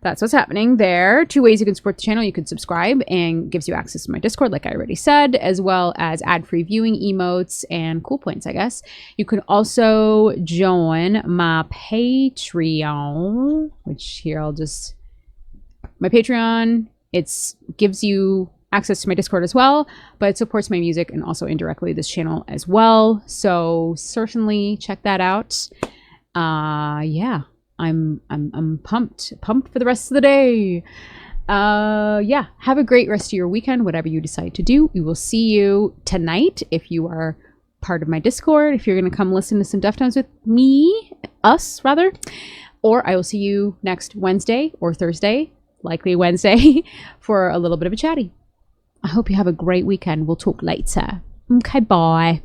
that's what's happening there. 2 ways you can support the channel. You can subscribe and gives you access to my Discord, like I already said, as well as ad-free viewing, emotes, and cool points, I guess. You can also join my Patreon, which here I'll just... My Patreon, it gives you access to my Discord as well, but it supports my music and also indirectly this channel as well. So certainly check that out. Yeah. I'm pumped for the rest of the day. Yeah, have a great rest of your weekend, whatever you decide to do. We will see you tonight if you are part of my Discord, if you're going to come listen to some Deftones with us rather, or I will see you next Wednesday or Thursday, likely Wednesday, for a little bit of a chatty. I hope you have a great weekend. We'll talk later. Okay, bye.